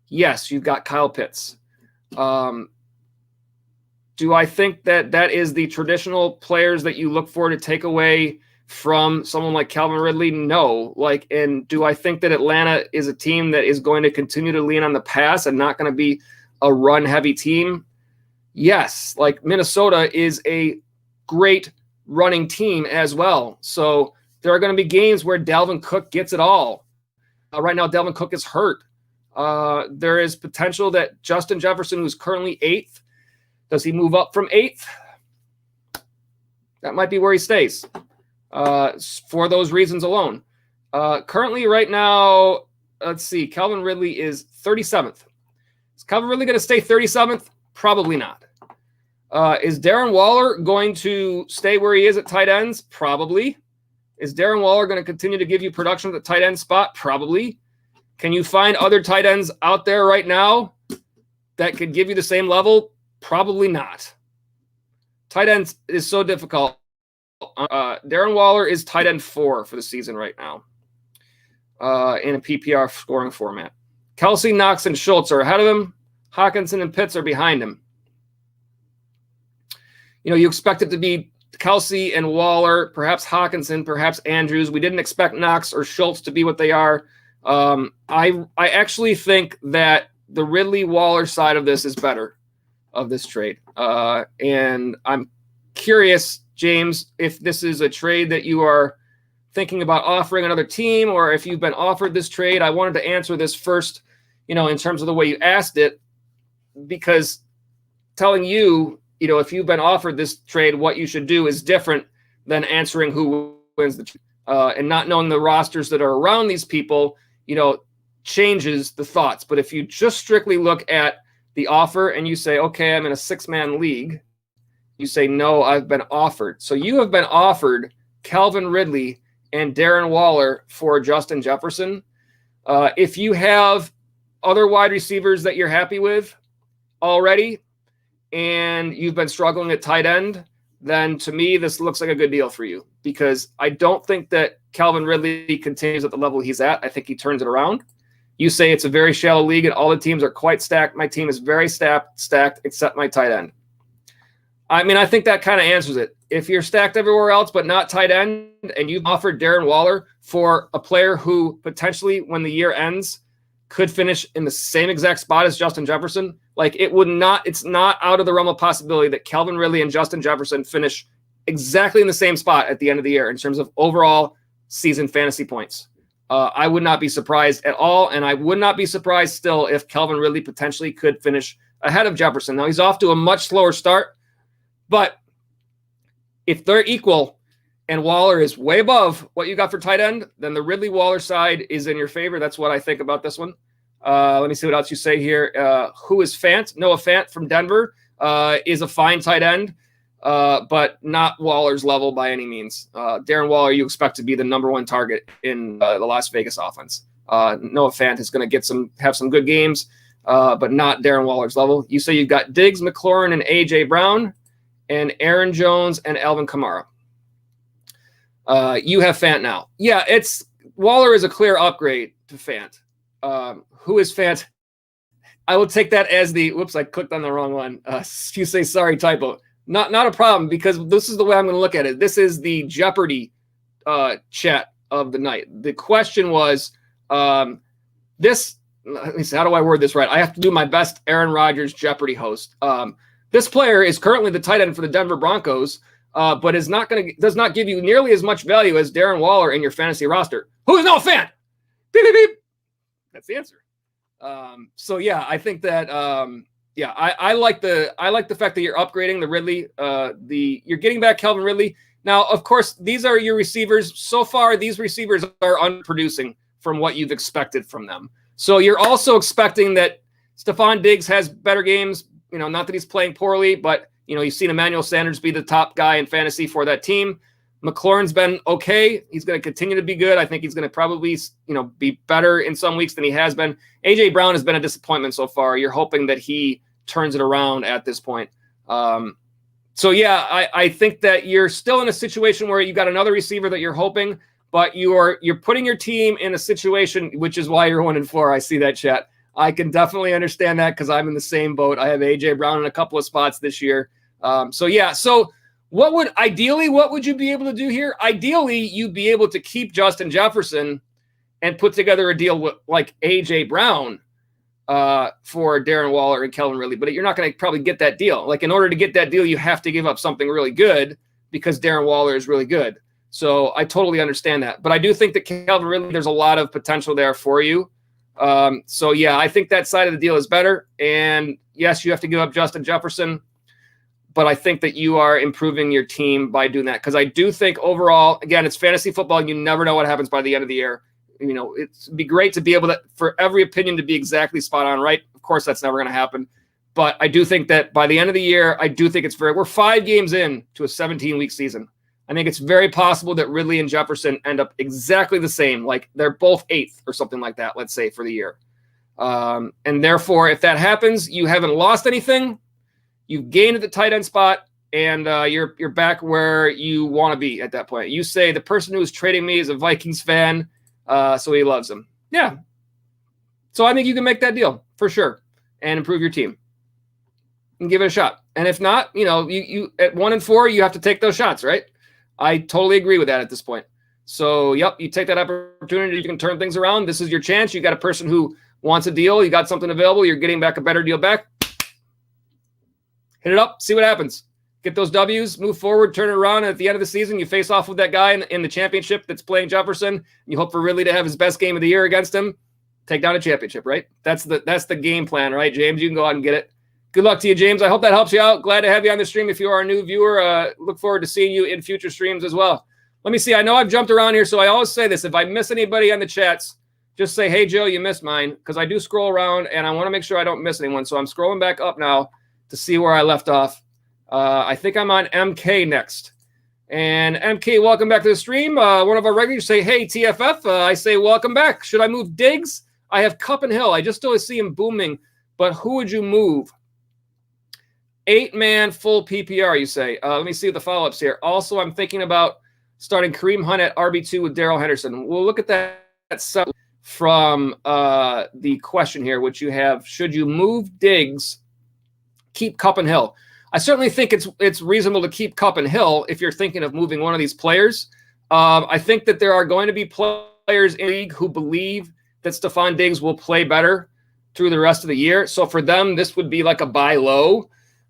Yes, you've got Kyle Pitts. Do I think that is the traditional players that you look for to take away from someone like Calvin Ridley? No. And do I think that Atlanta is a team that is going to continue to lean on the pass and not going to be a run-heavy team? Yes. Minnesota is a great running team as well. So there are going to be games where Dalvin Cook gets it all. Right now, Dalvin Cook is hurt. There is potential that Justin Jefferson, who's currently 8th, does he move up from 8th? That might be where he stays for those reasons alone. Currently, right now, let's see, Calvin Ridley is 37th. Is Calvin Ridley going to stay 37th? Probably not. Is Darren Waller going to stay where he is at tight ends? Probably. Is Darren Waller going to continue to give you production at the tight end spot? Probably. Can you find other tight ends out there right now that could give you the same level? Probably not. Tight ends is so difficult. Darren Waller is tight end 4 for the season right now in a PPR scoring format. Kelsey, Knox, and Schultz are ahead of him. Hawkinson and Pitts are behind him. You expect it to be Kelsey and Waller, perhaps Hawkinson, perhaps Andrews. We didn't expect Knox or Schultz to be what they are. I actually think that the Ridley-Waller side of this is better. Of this trade. And I'm curious, James, if this is a trade that you are thinking about offering another team, or if you've been offered this trade. I wanted to answer this first, in terms of the way you asked it, because telling you, if you've been offered this trade, what you should do is different than answering who wins the trade. And not knowing the rosters that are around these people, changes the thoughts. But if you just strictly look at the offer and you say, okay, I'm in a 6-man league, you say, no, I've been offered. So you have been offered Calvin Ridley and Darren Waller for Justin Jefferson. If you have other wide receivers that you're happy with already and you've been struggling at tight end, then to me, this looks like a good deal for you, because I don't think that Calvin Ridley continues at the level he's at. I think he turns it around. You say it's a very shallow league and all the teams are quite stacked. My team is very stacked except my tight end. I mean, I think that kind of answers it. If you're stacked everywhere else but not tight end, and you've offered Darren Waller for a player who potentially, when the year ends, could finish in the same exact spot as Justin Jefferson, like it's not out of the realm of possibility that Calvin Ridley and Justin Jefferson finish exactly in the same spot at the end of the year in terms of overall season fantasy points. I would not be surprised at all, and I would not be surprised still if Calvin Ridley potentially could finish ahead of Jefferson. Now, he's off to a much slower start, but if they're equal and Waller is way above what you got for tight end, then the Ridley-Waller side is in your favor. That's what I think about this one. Let me see what else you say here. Who is Fant? Noah Fant from Denver is a fine tight end, but not Waller's level by any means. Darren Waller, you expect to be the number one target in the Las Vegas offense. Noah Fant is going to have some good games, but not Darren Waller's level. You say you've got Diggs, McLaurin, and A.J. Brown, and Aaron Jones and Alvin Kamara. You have Fant now. Yeah, Waller is a clear upgrade to Fant. Who is Fant? I will take that as whoops, I clicked on the wrong one. You say, sorry, typo. Not a problem, because this is the way I'm going to look at it. This is the Jeopardy chat of the night. The question was, let me see, how do I word this right? I have to do my best Aaron Rodgers Jeopardy host. This player is currently the tight end for the Denver Broncos, but does not give you nearly as much value as Darren Waller in your fantasy roster. Who is Noah Fant? Beep, beep, beep. That's the answer. So yeah, I think that I like the fact that you're upgrading the Ridley. You're getting back Calvin Ridley. Now, of course, these are your receivers. So far, these receivers are underproducing from what you've expected from them. So you're also expecting that Stefan Diggs has better games. Not that he's playing poorly, but you've seen Emmanuel Sanders be the top guy in fantasy for that team. McLaurin's been okay. He's going to continue to be good. I think he's going to probably, be better in some weeks than he has been. A.J. Brown has been a disappointment so far. You're hoping that he turns it around at this point. So yeah, I think that you're still in a situation where you got another receiver that you're hoping, but you're putting your team in a situation, which is why you're 1-4. I see that, chat. I can definitely understand that, because I'm in the same boat. I have A.J. Brown in a couple of spots this year. So what would you be able to do here? Ideally, you'd be able to keep Justin Jefferson and put together a deal with like A.J. Brown for Darren Waller and Calvin Ridley, but you're not going to probably get that deal. Like, in order to get that deal, you have to give up something really good, because Darren Waller is really good. So I totally understand that. But I do think that Calvin Ridley, there's a lot of potential there for you. So yeah, I think that side of the deal is better. And yes, you have to give up Justin Jefferson, but I think that you are improving your team by doing that. Because I do think overall, again, it's fantasy football, and you never know what happens by the end of the year. It'd be great to be able to, for every opinion to be exactly spot on, right? Of course, that's never going to happen. But I do think that by the end of the year, we're 5 games in to a 17-week season. I think it's very possible that Ridley and Jefferson end up exactly the same. Like, they're both 8th or something like that, let's say, for the year. And therefore, if that happens, you haven't lost anything. You've gained at the tight end spot, and you're back where you want to be at that point. You say the person who's trading me is a Vikings fan, so he loves them. Yeah. So I think you can make that deal for sure and improve your team and give it a shot. And if not, you at 1-4, you have to take those shots, right? I totally agree with that at this point. So, yep, you take that opportunity. You can turn things around. This is your chance. You got a person who wants a deal. You got something available. You're getting back a better deal back. Hit it up. See what happens. Get those W's, move forward, turn it around. And at the end of the season, you face off with that guy in the championship that's playing Jefferson. You hope for Ridley to have his best game of the year against him. Take down a championship, right? That's the game plan, right, James? You can go out and get it. Good luck to you, James. I hope that helps you out. Glad to have you on the stream. If you are a new viewer, look forward to seeing you in future streams as well. Let me see. I know I've jumped around here, so I always say this. If I miss anybody on the chats, just say, hey, Joe, you missed mine, because I do scroll around and I want to make sure I don't miss anyone. So I'm scrolling back up now to see where I left off. I think I'm on MK next. And MK, welcome back to the stream. One of our regulars say, hey, TFF. I say, welcome back. Should I move Diggs? I have Cup and Hill. I just always see him booming. But who would you move? 8-man full PPR, you say. Let me see the follow-ups here. Also, I'm thinking about starting Kareem Hunt at RB2 with Daryl Henderson. We'll look at that from the question here, which you have, should you move Diggs, keep Cup and Hill? I certainly think it's reasonable to keep Cup and Hill if you're thinking of moving one of these players. I think that there are going to be players in the league who believe that Stefan Diggs will play better through the rest of the year. So for them, this would be like a buy low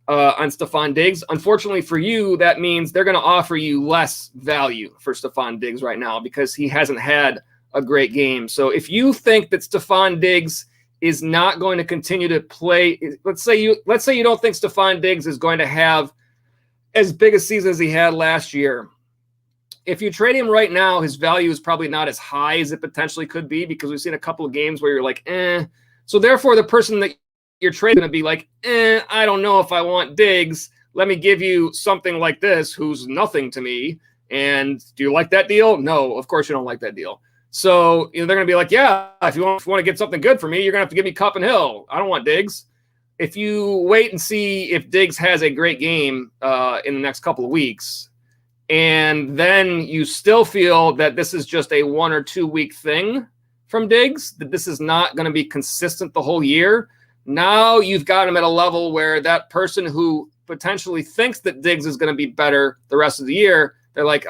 on Stefan Diggs. Unfortunately for you, that means they're going to offer you less value for Stefan Diggs right now because he hasn't had a great game. So if you think that Stefan Diggs is not going to continue to play, let's say you don't think Stefan Diggs is going to have as big a season as he had last year. If you trade him right now, his value is probably not as high as it potentially could be because we've seen a couple of games where you're like, eh. So therefore, the person that you're trading going to be like, I don't know if I want Diggs. Let me give you something like this who's nothing to me. And do you like that deal? No, of course you don't like that deal. So they're going to be like, yeah, if you want to get something good for me, you're going to have to give me Cup and Hill. I don't want Diggs. If you wait and see if Diggs has a great game in the next couple of weeks, and then you still feel that this is just a 1 or 2 week thing from Diggs, that this is not going to be consistent the whole year, now you've got him at a level where that person who potentially thinks that Diggs is going to be better the rest of the year, they're like,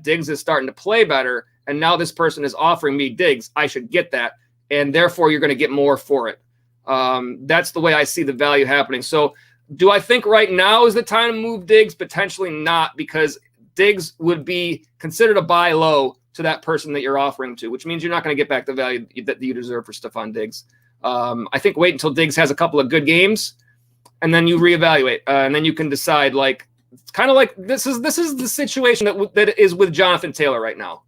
Diggs is starting to play better. And now this person is offering me Diggs. I should get that. And therefore, you're going to get more for it. That's the way I see the value happening. So do I think right now is the time to move Diggs? Potentially not, because Diggs would be considered a buy low to that person that you're offering to, which means you're not going to get back the value that you deserve for Stefan Diggs. I think wait until Diggs has a couple of good games, and then you reevaluate. And then you can decide, like, it's kind of like this is the situation that is with Jonathan Taylor right now.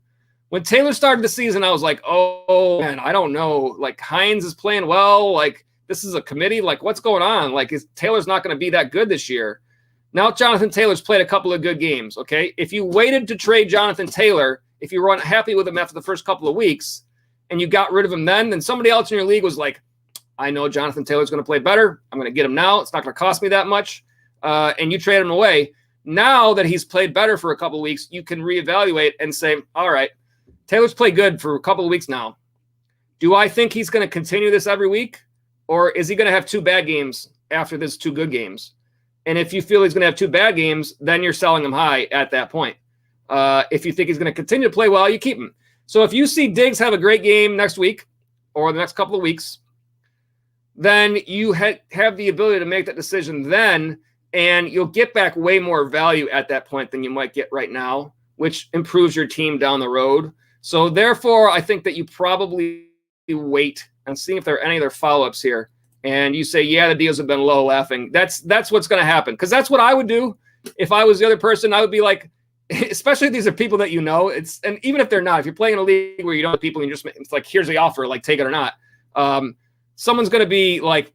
When Taylor started the season, I was like, oh, man, I don't know. Like, Heinz is playing well. Like, this is a committee. Like, what's going on? Like, Taylor's not going to be that good this year. Now Jonathan Taylor's played a couple of good games, okay? If you waited to trade Jonathan Taylor, if you were unhappy with him after the first couple of weeks, and you got rid of him then somebody else in your league was like, I know Jonathan Taylor's going to play better. I'm going to get him now. It's not going to cost me that much. And you trade him away. Now that he's played better for a couple of weeks, you can reevaluate and say, all right, Taylor's played good for a couple of weeks now. Do I think he's going to continue this every week? Or is he going to have 2 bad games after this 2 good games? And if you feel he's going to have 2 bad games, then you're selling him high at that point. If you think he's going to continue to play well, you keep him. So if you see Diggs have a great game next week or the next couple of weeks, then you have the ability to make that decision then, and you'll get back way more value at that point than you might get right now, which improves your team down the road. So therefore, I think that you probably wait and see if there are any other follow-ups here. And you say, yeah, the deals have been low, laughing. That's what's going to happen, because that's what I would do if I was the other person. I would be like, especially if these are people that you know. And even if they're not, if you're playing in a league where you know people and it's like, here's the offer, like take it or not. Someone's going to be like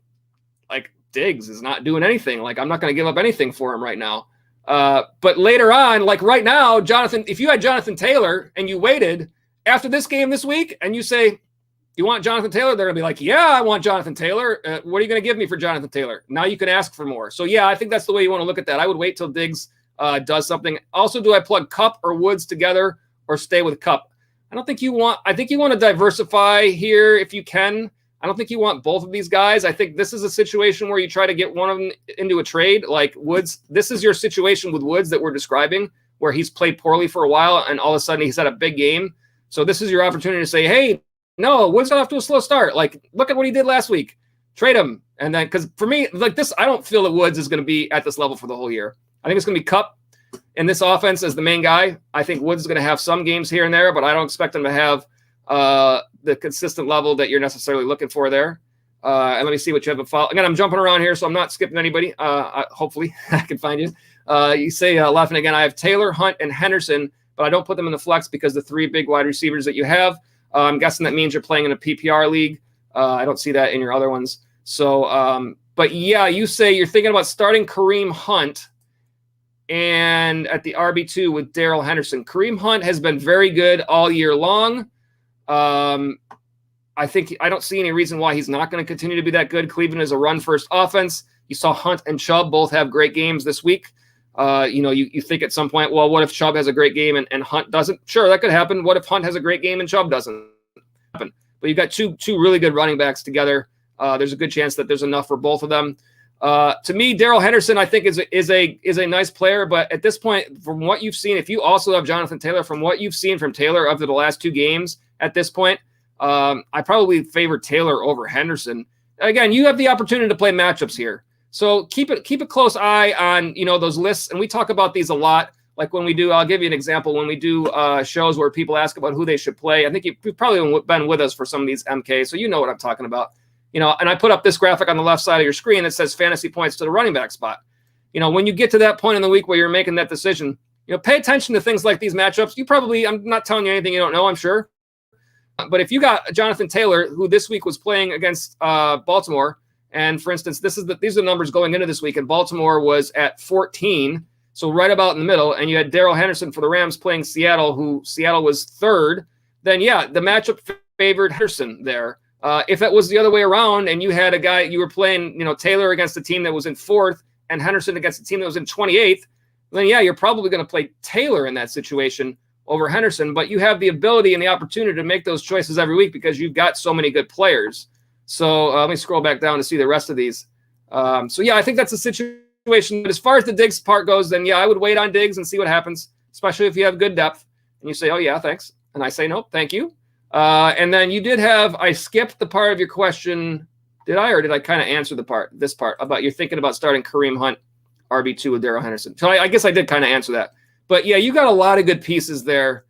Diggs is not doing anything. Like, I'm not going to give up anything for him right now. But later on, like right now, Jonathan, if you had Jonathan Taylor and you waited after this game this week and you say, do you want Jonathan Taylor? They're going to be like, yeah, I want Jonathan Taylor. What are you going to give me for Jonathan Taylor? Now you can ask for more. So yeah, I think that's the way you want to look at that. I would wait till Diggs does something. Also, do I plug Cup or Woods together or stay with Cup? I think you want to diversify here if you can. I don't think you want both of these guys. I think this is a situation where you try to get one of them into a trade, like Woods. This is your situation with Woods that we're describing, where he's played poorly for a while and all of a sudden he's had a big game. So this is your opportunity to say, hey, no, Woods got off to a slow start. Like, look at what he did last week. Trade him. And then, because for me, like this, I don't feel that Woods is going to be at this level for the whole year. I think it's going to be Cup in this offense as the main guy. I think Woods is going to have some games here and there, but I don't expect him to have the consistent level that you're necessarily looking for there. And let me see what you have a follow. Again, I'm jumping around here, so I'm not skipping anybody. Hopefully I can find you. You say, laughing again, I have Taylor, Hunt, and Henderson, but I don't put them in the flex because the 3 big wide receivers that you have I'm guessing that means you're playing in a PPR league. I don't see that in your other ones. So, but yeah, you say you're thinking about starting Kareem Hunt and at the RB2 with Darrell Henderson. Kareem Hunt has been very good all year long. I don't see any reason why he's not going to continue to be that good. Cleveland is a run-first offense. You saw Hunt and Chubb both have great games this week. You think at some point, well, what if Chubb has a great game and Hunt doesn't? Sure, that could happen. What if Hunt has a great game and Chubb doesn't? Happen. But you've got two really good running backs together. There's a good chance that there's enough for both of them. To me, Darrell Henderson, I think, is a nice player. But at this point, from what you've seen, if you also have Jonathan Taylor, from what you've seen from Taylor after the last 2 games at this point, I probably favor Taylor over Henderson. Again, you have the opportunity to play matchups here. So keep a close eye on, those lists. And we talk about these a lot. Like when we do, I'll give you an example. When we do shows where people ask about who they should play, I think you've probably been with us for some of these MK, so you know what I'm talking about. And I put up this graphic on the left side of your screen that says fantasy points to the running back spot. When you get to that point in the week where you're making that decision, pay attention to things like these matchups. I'm not telling you anything you don't know, I'm sure. But if you got Jonathan Taylor, who this week was playing against Baltimore, and for instance, these are the numbers going into this week, and Baltimore was at 14, so right about in the middle, and you had Darrell Henderson for the Rams playing Seattle, who Seattle was 3rd, then yeah, the matchup favored Henderson there. If it was the other way around and you had a guy, you were playing, Taylor against a team that was in 4th and Henderson against a team that was in 28th, then yeah, you're probably going to play Taylor in that situation over Henderson, but you have the ability and the opportunity to make those choices every week because you've got so many good players. So let me scroll back down to see the rest of these. So yeah, I think that's a situation. But as far as the Diggs part goes, then yeah, I would wait on Diggs and see what happens, especially if you have good depth and you say, oh yeah, thanks. And I say, no, thank you. And then you did I skipped the part of your question. Did I kind of answer this part about you're thinking about starting Kareem Hunt RB2 with Darrell Henderson? So I guess I did kind of answer that. But yeah, you got a lot of good pieces there.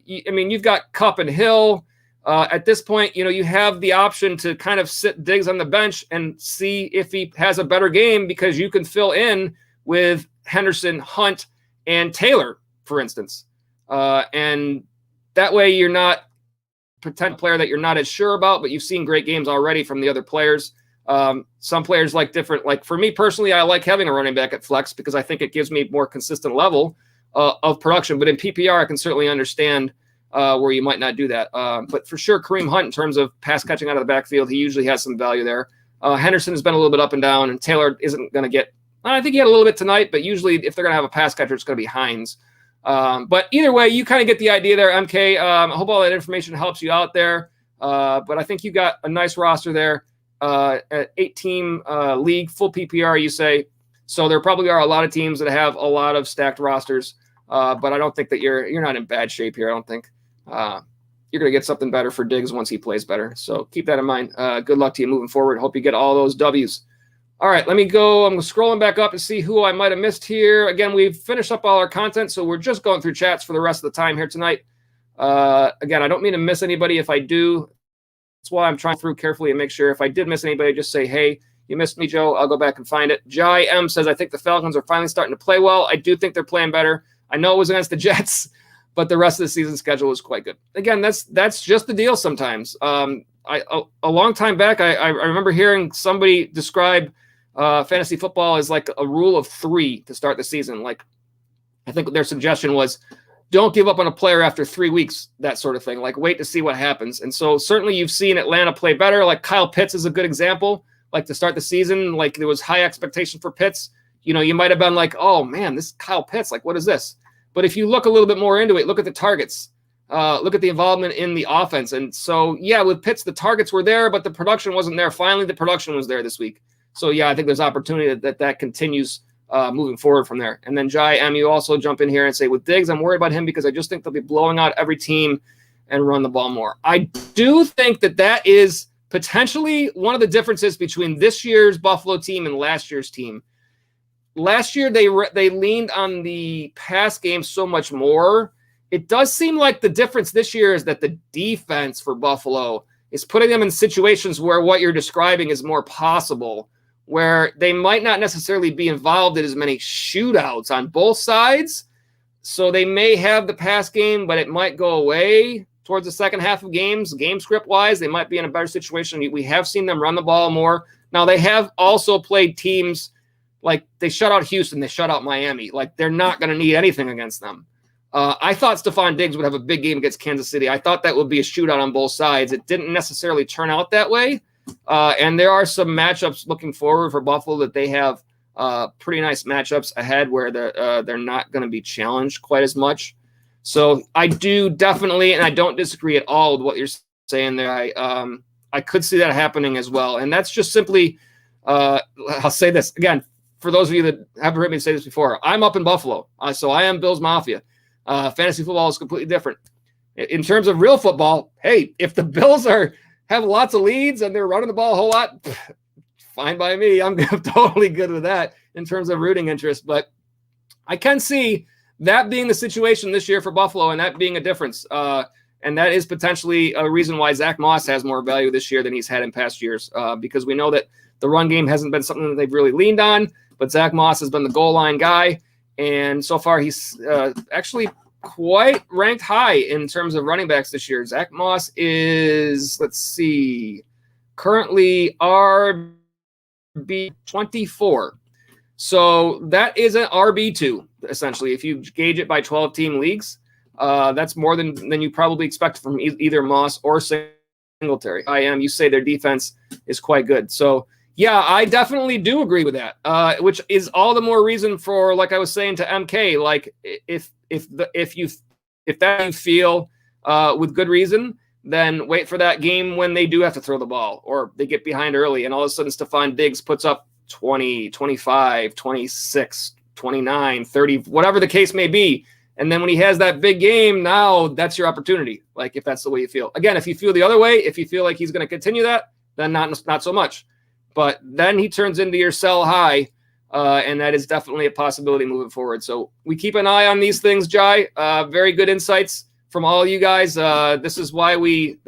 You've got Kupp and Hill. At this point, you have the option to kind of sit Diggs on the bench and see if he has a better game because you can fill in with Henderson, Hunt, and Taylor, for instance. And that way you're not pretend player that you're not as sure about, but you've seen great games already from the other players. Some players like for me personally, I like having a running back at flex because I think it gives me more consistent level of production. But in PPR, I can certainly understand where you might not do that. But for sure, Kareem Hunt, in terms of pass catching out of the backfield, he usually has some value there. Henderson has been a little bit up and down, and Taylor isn't going to get – I think he had a little bit tonight, but usually if they're going to have a pass catcher, it's going to be Heinz. But either way, you kind of get the idea there, MK. I hope all that information helps you out there. But I think you got a nice roster there. At 8-team league, full PPR, you say. So there probably are a lot of teams that have a lot of stacked rosters. But I don't think that you're not in bad shape here, I don't think. You're going to get something better for Diggs once he plays better. So keep that in mind. Good luck to you moving forward. Hope you get all those W's. All right, let me go. I'm scrolling back up to see who I might have missed here. Again, we've finished up all our content, so we're just going through chats for the rest of the time here tonight. Again, I don't mean to miss anybody if I do. That's why I'm trying through carefully and make sure if I did miss anybody, just say, hey, you missed me, Joe. I'll go back and find it. Jai M says, I think the Falcons are finally starting to play well. I do think they're playing better. I know it was against the Jets, but the rest of the season schedule is quite good. Again, that's just the deal sometimes. A long time back, I remember hearing somebody describe fantasy football as like a rule of 3 to start the season. Like, I think their suggestion was don't give up on a player after 3 weeks, that sort of thing. Like, wait to see what happens. And so certainly you've seen Atlanta play better. Like Kyle Pitts is a good example. Like to start the season, like there was high expectation for Pitts. You might have been like, oh man, this Kyle Pitts, like what is this? But if you look a little bit more into it, look at the targets, look at the involvement in the offense. And so, yeah, with Pitts, the targets were there, but the production wasn't there. Finally, the production was there this week. So, yeah, I think there's opportunity that continues moving forward from there. And then, Jai M, you also jump in here and say, with Diggs, I'm worried about him because I just think they'll be blowing out every team and run the ball more. I do think that is potentially one of the differences between this year's Buffalo team and last year's team. Last year, they leaned on the pass game so much more. It does seem like the difference this year is that the defense for Buffalo is putting them in situations where what you're describing is more possible, where they might not necessarily be involved in as many shootouts on both sides. So they may have the pass game, but it might go away. towards the second half of games, game script wise, they might be in a better situation. We have seen them run the ball more. Now, they have also played teams like they shut out Houston, they shut out Miami. Like, they're not going to need anything against them. I thought Stefan Diggs would have a big game against Kansas City. I thought that would be a shootout on both sides. It didn't necessarily turn out that way. And there are some matchups looking forward for Buffalo that they have pretty nice matchups ahead where they're not going to be challenged quite as much. So I do definitely, and I don't disagree at all with what you're saying there. I could see that happening as well. And that's just simply, I'll say this again, for those of you that haven't heard me say this before, I'm up in Buffalo. So I am Bills Mafia. Fantasy football is completely different. In terms of real football, hey, if the Bills have lots of leads and they're running the ball a whole lot, fine by me. I'm totally good with that in terms of rooting interest. But I can see that being the situation this year for Buffalo and that being a difference. And that is potentially a reason why Zach Moss has more value this year than he's had in past years, because we know that the run game hasn't been something that they've really leaned on, but Zach Moss has been the goal line guy. And so far, he's actually quite ranked high in terms of running backs this year. Zach Moss is, currently RB24. So that is an RB2, essentially. If you gauge it by 12-team leagues, that's more than you probably expect from either Moss or Singletary. You say their defense is quite good. So, yeah, I definitely do agree with that, which is all the more reason for, like I was saying to MK, like if you feel with good reason, then wait for that game when they do have to throw the ball or they get behind early and all of a sudden Stefan Diggs puts up 20, 25, 26, 29, 30, whatever the case may be. And then when he has that big game, now that's your opportunity. Like if that's the way you feel. Again, if you feel the other way, if you feel like he's going to continue that, then not so much. But then he turns into your sell high, and that is definitely a possibility moving forward. So we keep an eye on these things, Jai. Very good insights from all you guys. This is why we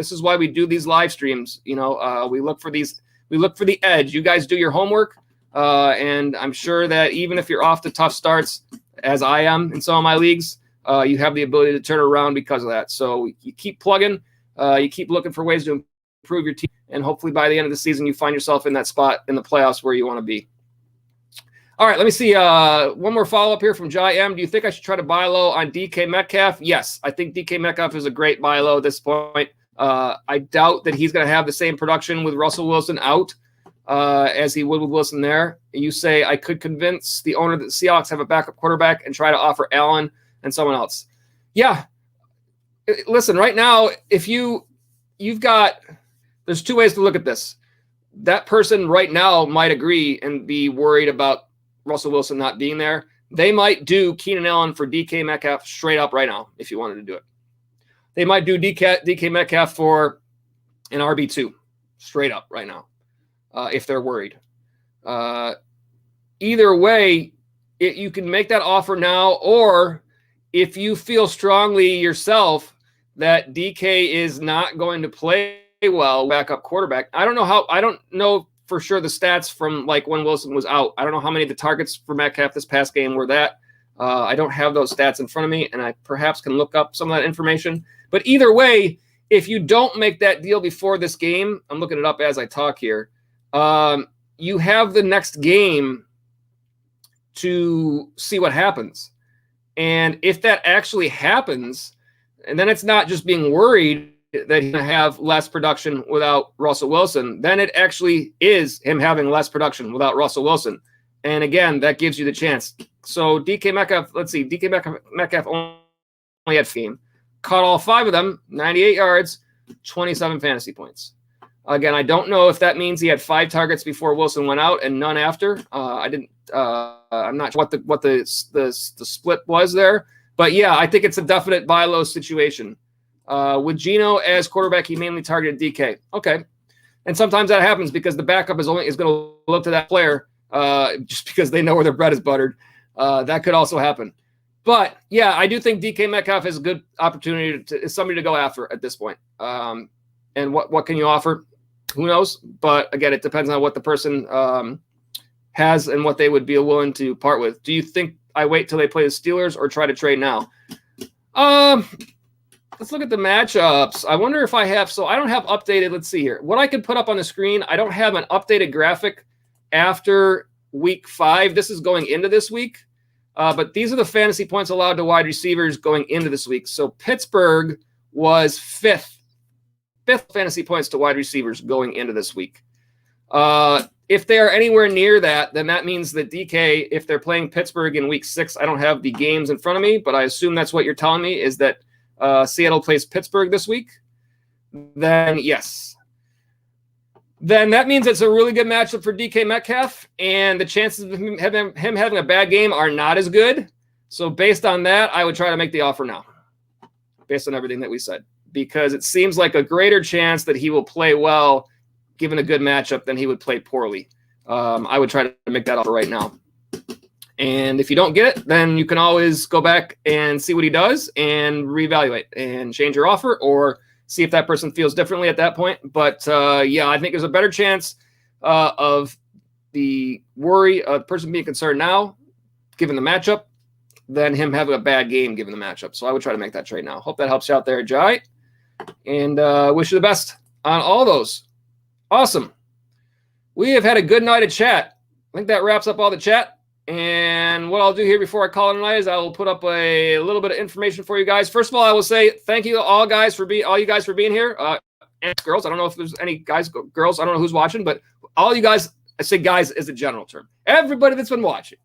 do these live streams. We look for these. We look for the edge. You guys do your homework, and I'm sure that even if you're off to tough starts, as I am in some of my leagues, you have the ability to turn around because of that. So you keep plugging. You keep looking for ways to improve your team, and hopefully by the end of the season, you find yourself in that spot in the playoffs where you want to be. All right, let me see. One more follow-up here from Jai M. Do you think I should try to buy low on DK Metcalf? Yes, I think DK Metcalf is a great buy low at this point. I doubt that he's going to have the same production with Russell Wilson out as he would with Wilson there. You say I could convince the owner that the Seahawks have a backup quarterback and try to offer Allen and someone else. Yeah. Listen, right now, if you've got – there's two ways to look at this. That person right now might agree and be worried about Russell Wilson not being there. They might do Keenan Allen for DK Metcalf straight up right now if you wanted to do it. They might do DK Metcalf for an RB2 straight up right now if they're worried. Either way, you can make that offer now, or if you feel strongly yourself that DK is not going to play well, backup quarterback. I don't know for sure the stats from like when Wilson was out. I don't know how many of the targets for Metcalf this past game were that. I don't have those stats in front of me, and I perhaps can look up some of that information. But either way, if you don't make that deal before this game, I'm looking it up as I talk here, you have the next game to see what happens. And if that actually happens, and then it's not just being worried that he's going to have less production without Russell Wilson, then it actually is him having less production without Russell Wilson. And again, that gives you the chance. So DK Metcalf, let's see, DK Metcalf only had game. Caught all 5 of them, 98 yards, 27 fantasy points. Again, I don't know if that means he had 5 targets before Wilson went out and none after. I'm not sure what the split was there. But yeah, I think it's a definite buy low situation. With Geno as quarterback, he mainly targeted DK. Okay. And sometimes that happens because the backup is going to look to that player just because they know where their bread is buttered. That could also happen. But, yeah, I do think DK Metcalf is a good opportunity is somebody to go after at this point. And what can you offer? Who knows? But, again, it depends on what the person has and what they would be willing to part with. Do you think I wait till they play the Steelers or try to trade now? let's look at the matchups. I wonder if I have, so I don't have updated, let's see here. What I could put up on the screen, I don't have an updated graphic after week 5. This is going into this week. But these are the fantasy points allowed to wide receivers going into this week. So Pittsburgh was fifth fantasy points to wide receivers going into this week. If they are anywhere near that, then that means that DK, if they're playing Pittsburgh in week 6, I don't have the games in front of me, but I assume that's what you're telling me is that Seattle plays Pittsburgh this week. Then yes. Then that means it's a really good matchup for DK Metcalf, and the chances of him having a bad game are not as good. So based on that, I would try to make the offer now, based on everything that we said, because it seems like a greater chance that he will play well given a good matchup than he would play poorly. I would try to make that offer right now. And if you don't get it, then you can always go back and see what he does and reevaluate and change your offer or see if that person feels differently at that point. But yeah, I think there's a better chance of the worry of the person being concerned now, given the matchup, than him having a bad game given the matchup. So I would try to make that trade now. Hope that helps you out there, Jai. And wish you the best on all those. Awesome. We have had a good night of chat. I think that wraps up all the chat. And what I'll do here before I call it a night is I will put up a little bit of information for you guys. First of all, I will say thank you all you guys for being here. And girls, I don't know if there's any guys, girls, I don't know who's watching, but all you guys, I say guys is a general term. Everybody that's been watching.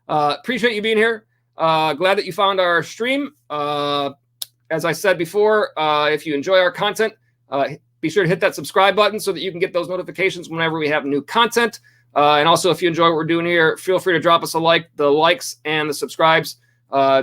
Appreciate you being here. Glad that you found our stream. As I said before, if you enjoy our content, be sure to hit that subscribe button so that you can get those notifications whenever we have new content. And also, if you enjoy what we're doing here, feel free to drop us a like. The likes and the subscribes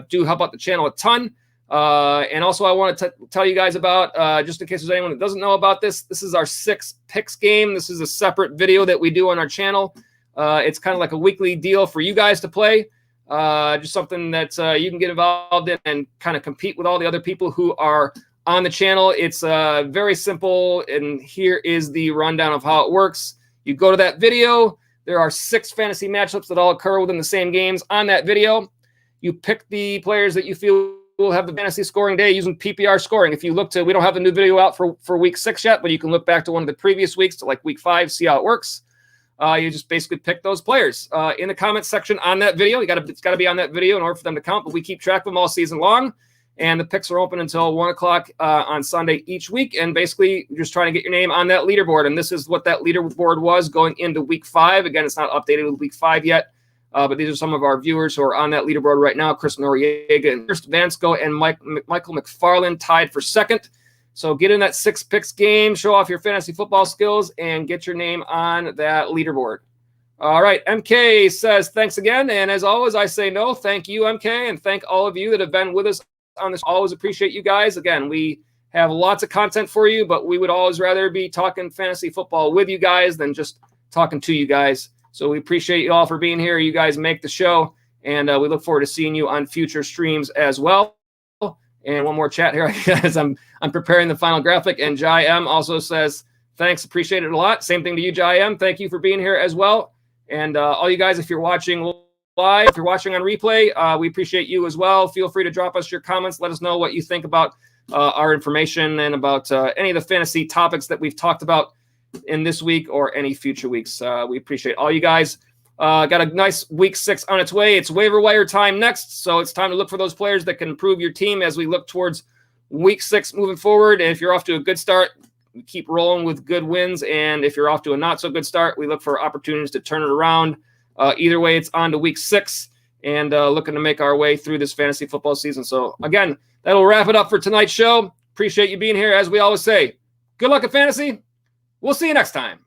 do help out the channel a ton. And also, I want to tell you guys about, just in case there's anyone that doesn't know about this, this is our 6 picks game. This is a separate video that we do on our channel. It's kind of like a weekly deal for you guys to play. Just something that you can get involved in and kind of compete with all the other people who are on the channel. It's very simple, and here is the rundown of how it works. You go to that video. There are 6 fantasy matchups that all occur within the same games on that video. You pick the players that you feel will have the fantasy scoring day using PPR scoring. If you look to, we don't have the new video out for week 6 yet, but you can look back to one of the previous weeks to like week 5, see how it works. You just basically pick those players. In the comments section on that video, it's got to be on that video in order for them to count, but we keep track of them all season long. And the picks are open until 1 o'clock on Sunday each week. And basically, you're just trying to get your name on that leaderboard. And this is what that leaderboard was going into week 5. Again, it's not updated with week 5 yet. But these are some of our viewers who are on that leaderboard right now. Chris Noriega and First Vansco and Michael McFarland tied for 2nd. So get in that 6 picks game, show off your fantasy football skills, and get your name on that leaderboard. All right, MK says, thanks again. And as always, I say no. Thank you, MK, and thank all of you that have been with us on this. Always appreciate you guys. Again, we have lots of content for you, but we would always rather be talking fantasy football with you guys than just talking to you guys. So we appreciate you all for being here. You guys make the show, and we look forward to seeing you on future streams as well. And one more chat here, guys. I'm preparing the final graphic, and Jai M also says, thanks, appreciate it a lot. Same thing to you, Jai M. Thank you for being here as well. And all you guys, if you're watching live, if you're watching on replay, we appreciate you as well. Feel free to drop us your comments. Let us know what you think about our information and about any of the fantasy topics that we've talked about in this week or any future weeks. We appreciate all you guys. Got a nice week 6 on its way. It's waiver wire time next, so it's time to look for those players that can improve your team as we look towards week 6 moving forward. And if you're off to a good start, we keep rolling with good wins. And if you're off to a not so good start, we look for opportunities to turn it around. Either way, it's on to week 6 and looking to make our way through this fantasy football season. So again, that'll wrap it up for tonight's show. Appreciate you being here. As we always say, good luck at fantasy. We'll see you next time.